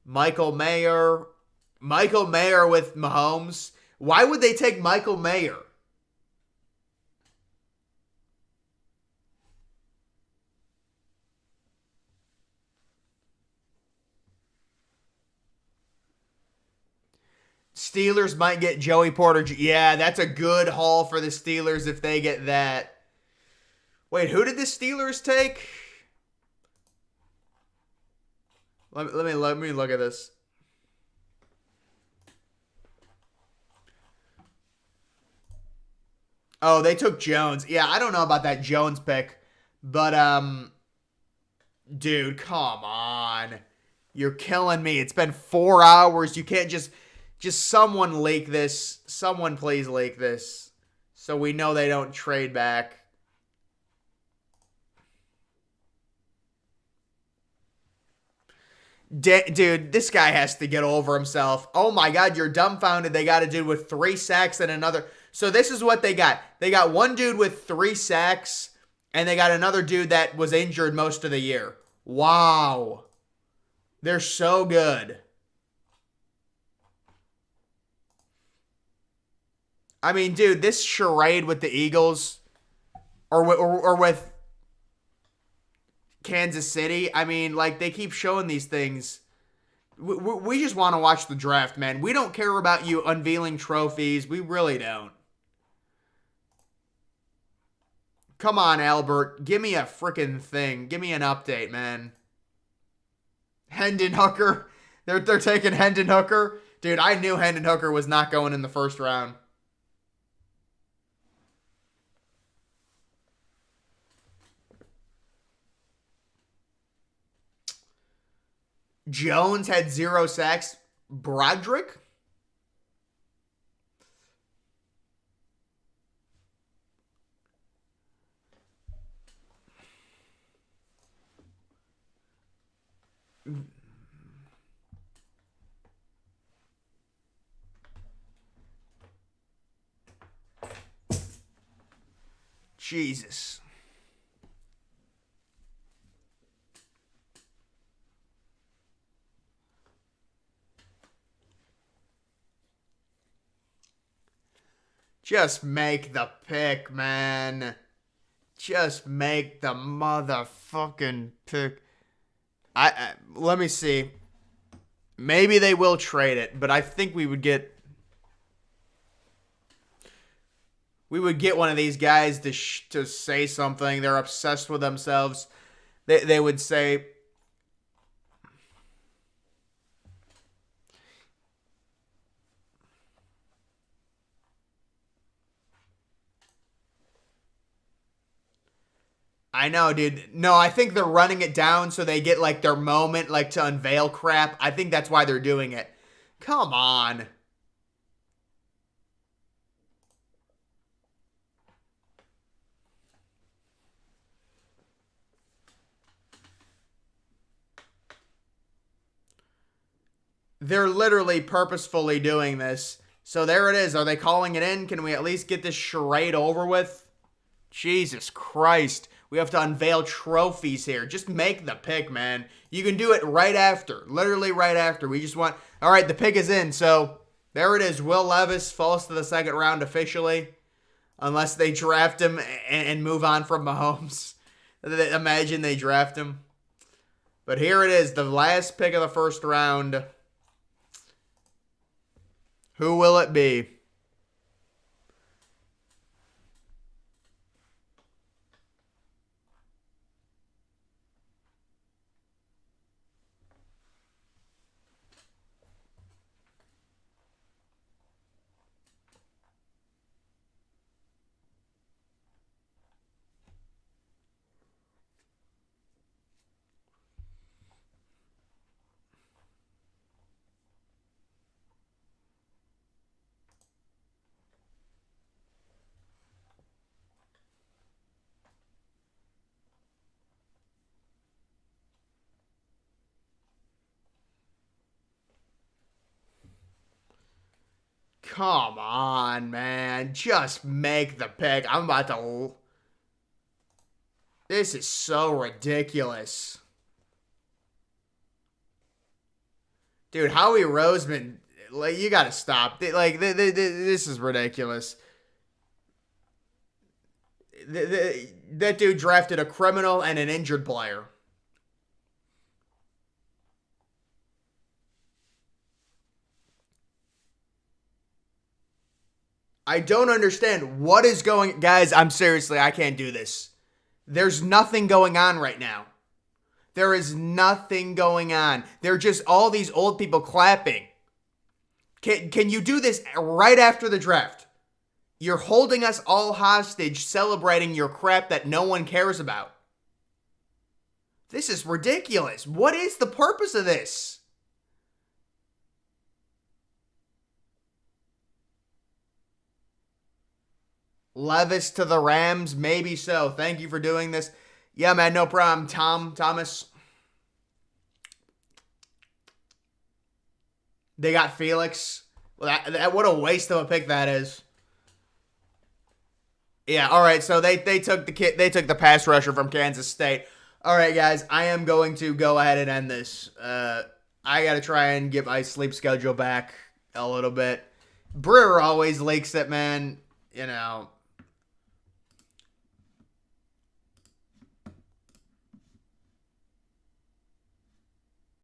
Michael Mayer. Michael Mayer with Mahomes. Why would they take Michael Mayer? Steelers might get Joey Porter. Yeah, that's a good haul for the Steelers if they get that. Wait, who did the Steelers take? Let me look at this. Oh, they took Jones. Yeah, I don't know about that Jones pick, but dude, come on. You're killing me. It's been 4 hours. You can't just someone leak this. Someone please leak this so we know they don't trade back. Dude, this guy has to get over himself. Oh my God, you're dumbfounded. They got a dude with 3 sacks and another. So this is what they got. They got one dude with 3 sacks, and they got another dude that was injured most of the year. Wow. They're so good. I mean, dude, this charade with the Eagles or with Kansas City. I mean, like, they keep showing these things. We just want to watch the draft, man. We don't care about you unveiling trophies. We really don't. Come on, Albert. Give me a freaking thing. Give me an update, man. Hendon Hooker. They're taking Hendon Hooker. Dude, I knew Hendon Hooker was not going in the first round. Jones had 0 sacks. Broderick? Jesus. Just make the pick, man. Just make the motherfucking pick. Let me see. Maybe they will trade it, but I think we would get one of these guys to say something. They're obsessed with themselves. They would say, I know, dude. No, I think they're running it down so they get, like, their moment, like, to unveil crap. I think that's why they're doing it. Come on. They're literally purposefully doing this. So there it is. Are they calling it in? Can we at least get this charade over with? Jesus Christ. We have to unveil trophies here. Just make the pick, man. You can do it right after. Literally right after. We just want... All right, the pick is in. So there it is. Will Levis falls to the second round officially. Unless they draft him and move on from Mahomes. Imagine they draft him. But here it is. The last pick of the first round. Who will it be? Come on, man. Just make the pick. I'm about to... This is so ridiculous. Dude, Howie Roseman, like, you gotta stop. This is ridiculous. That dude drafted a criminal and an injured player. I don't understand what is going... Guys, I'm seriously, I can't do this. There's nothing going on right now. There is nothing going on. They're just all these old people clapping. Can you do this right after the draft? You're holding us all hostage, celebrating your crap that no one cares about. This is ridiculous. What is the purpose of this? Levis to the Rams? Maybe so. Thank you for doing this. Yeah, man, no problem. Thomas. They got Felix. Well, what a waste of a pick that is. Yeah, all right. So they took the pass rusher from Kansas State. All right, guys, I am going to go ahead and end this. I got to try and get my sleep schedule back a little bit. Brewer always leaks it, man. You know,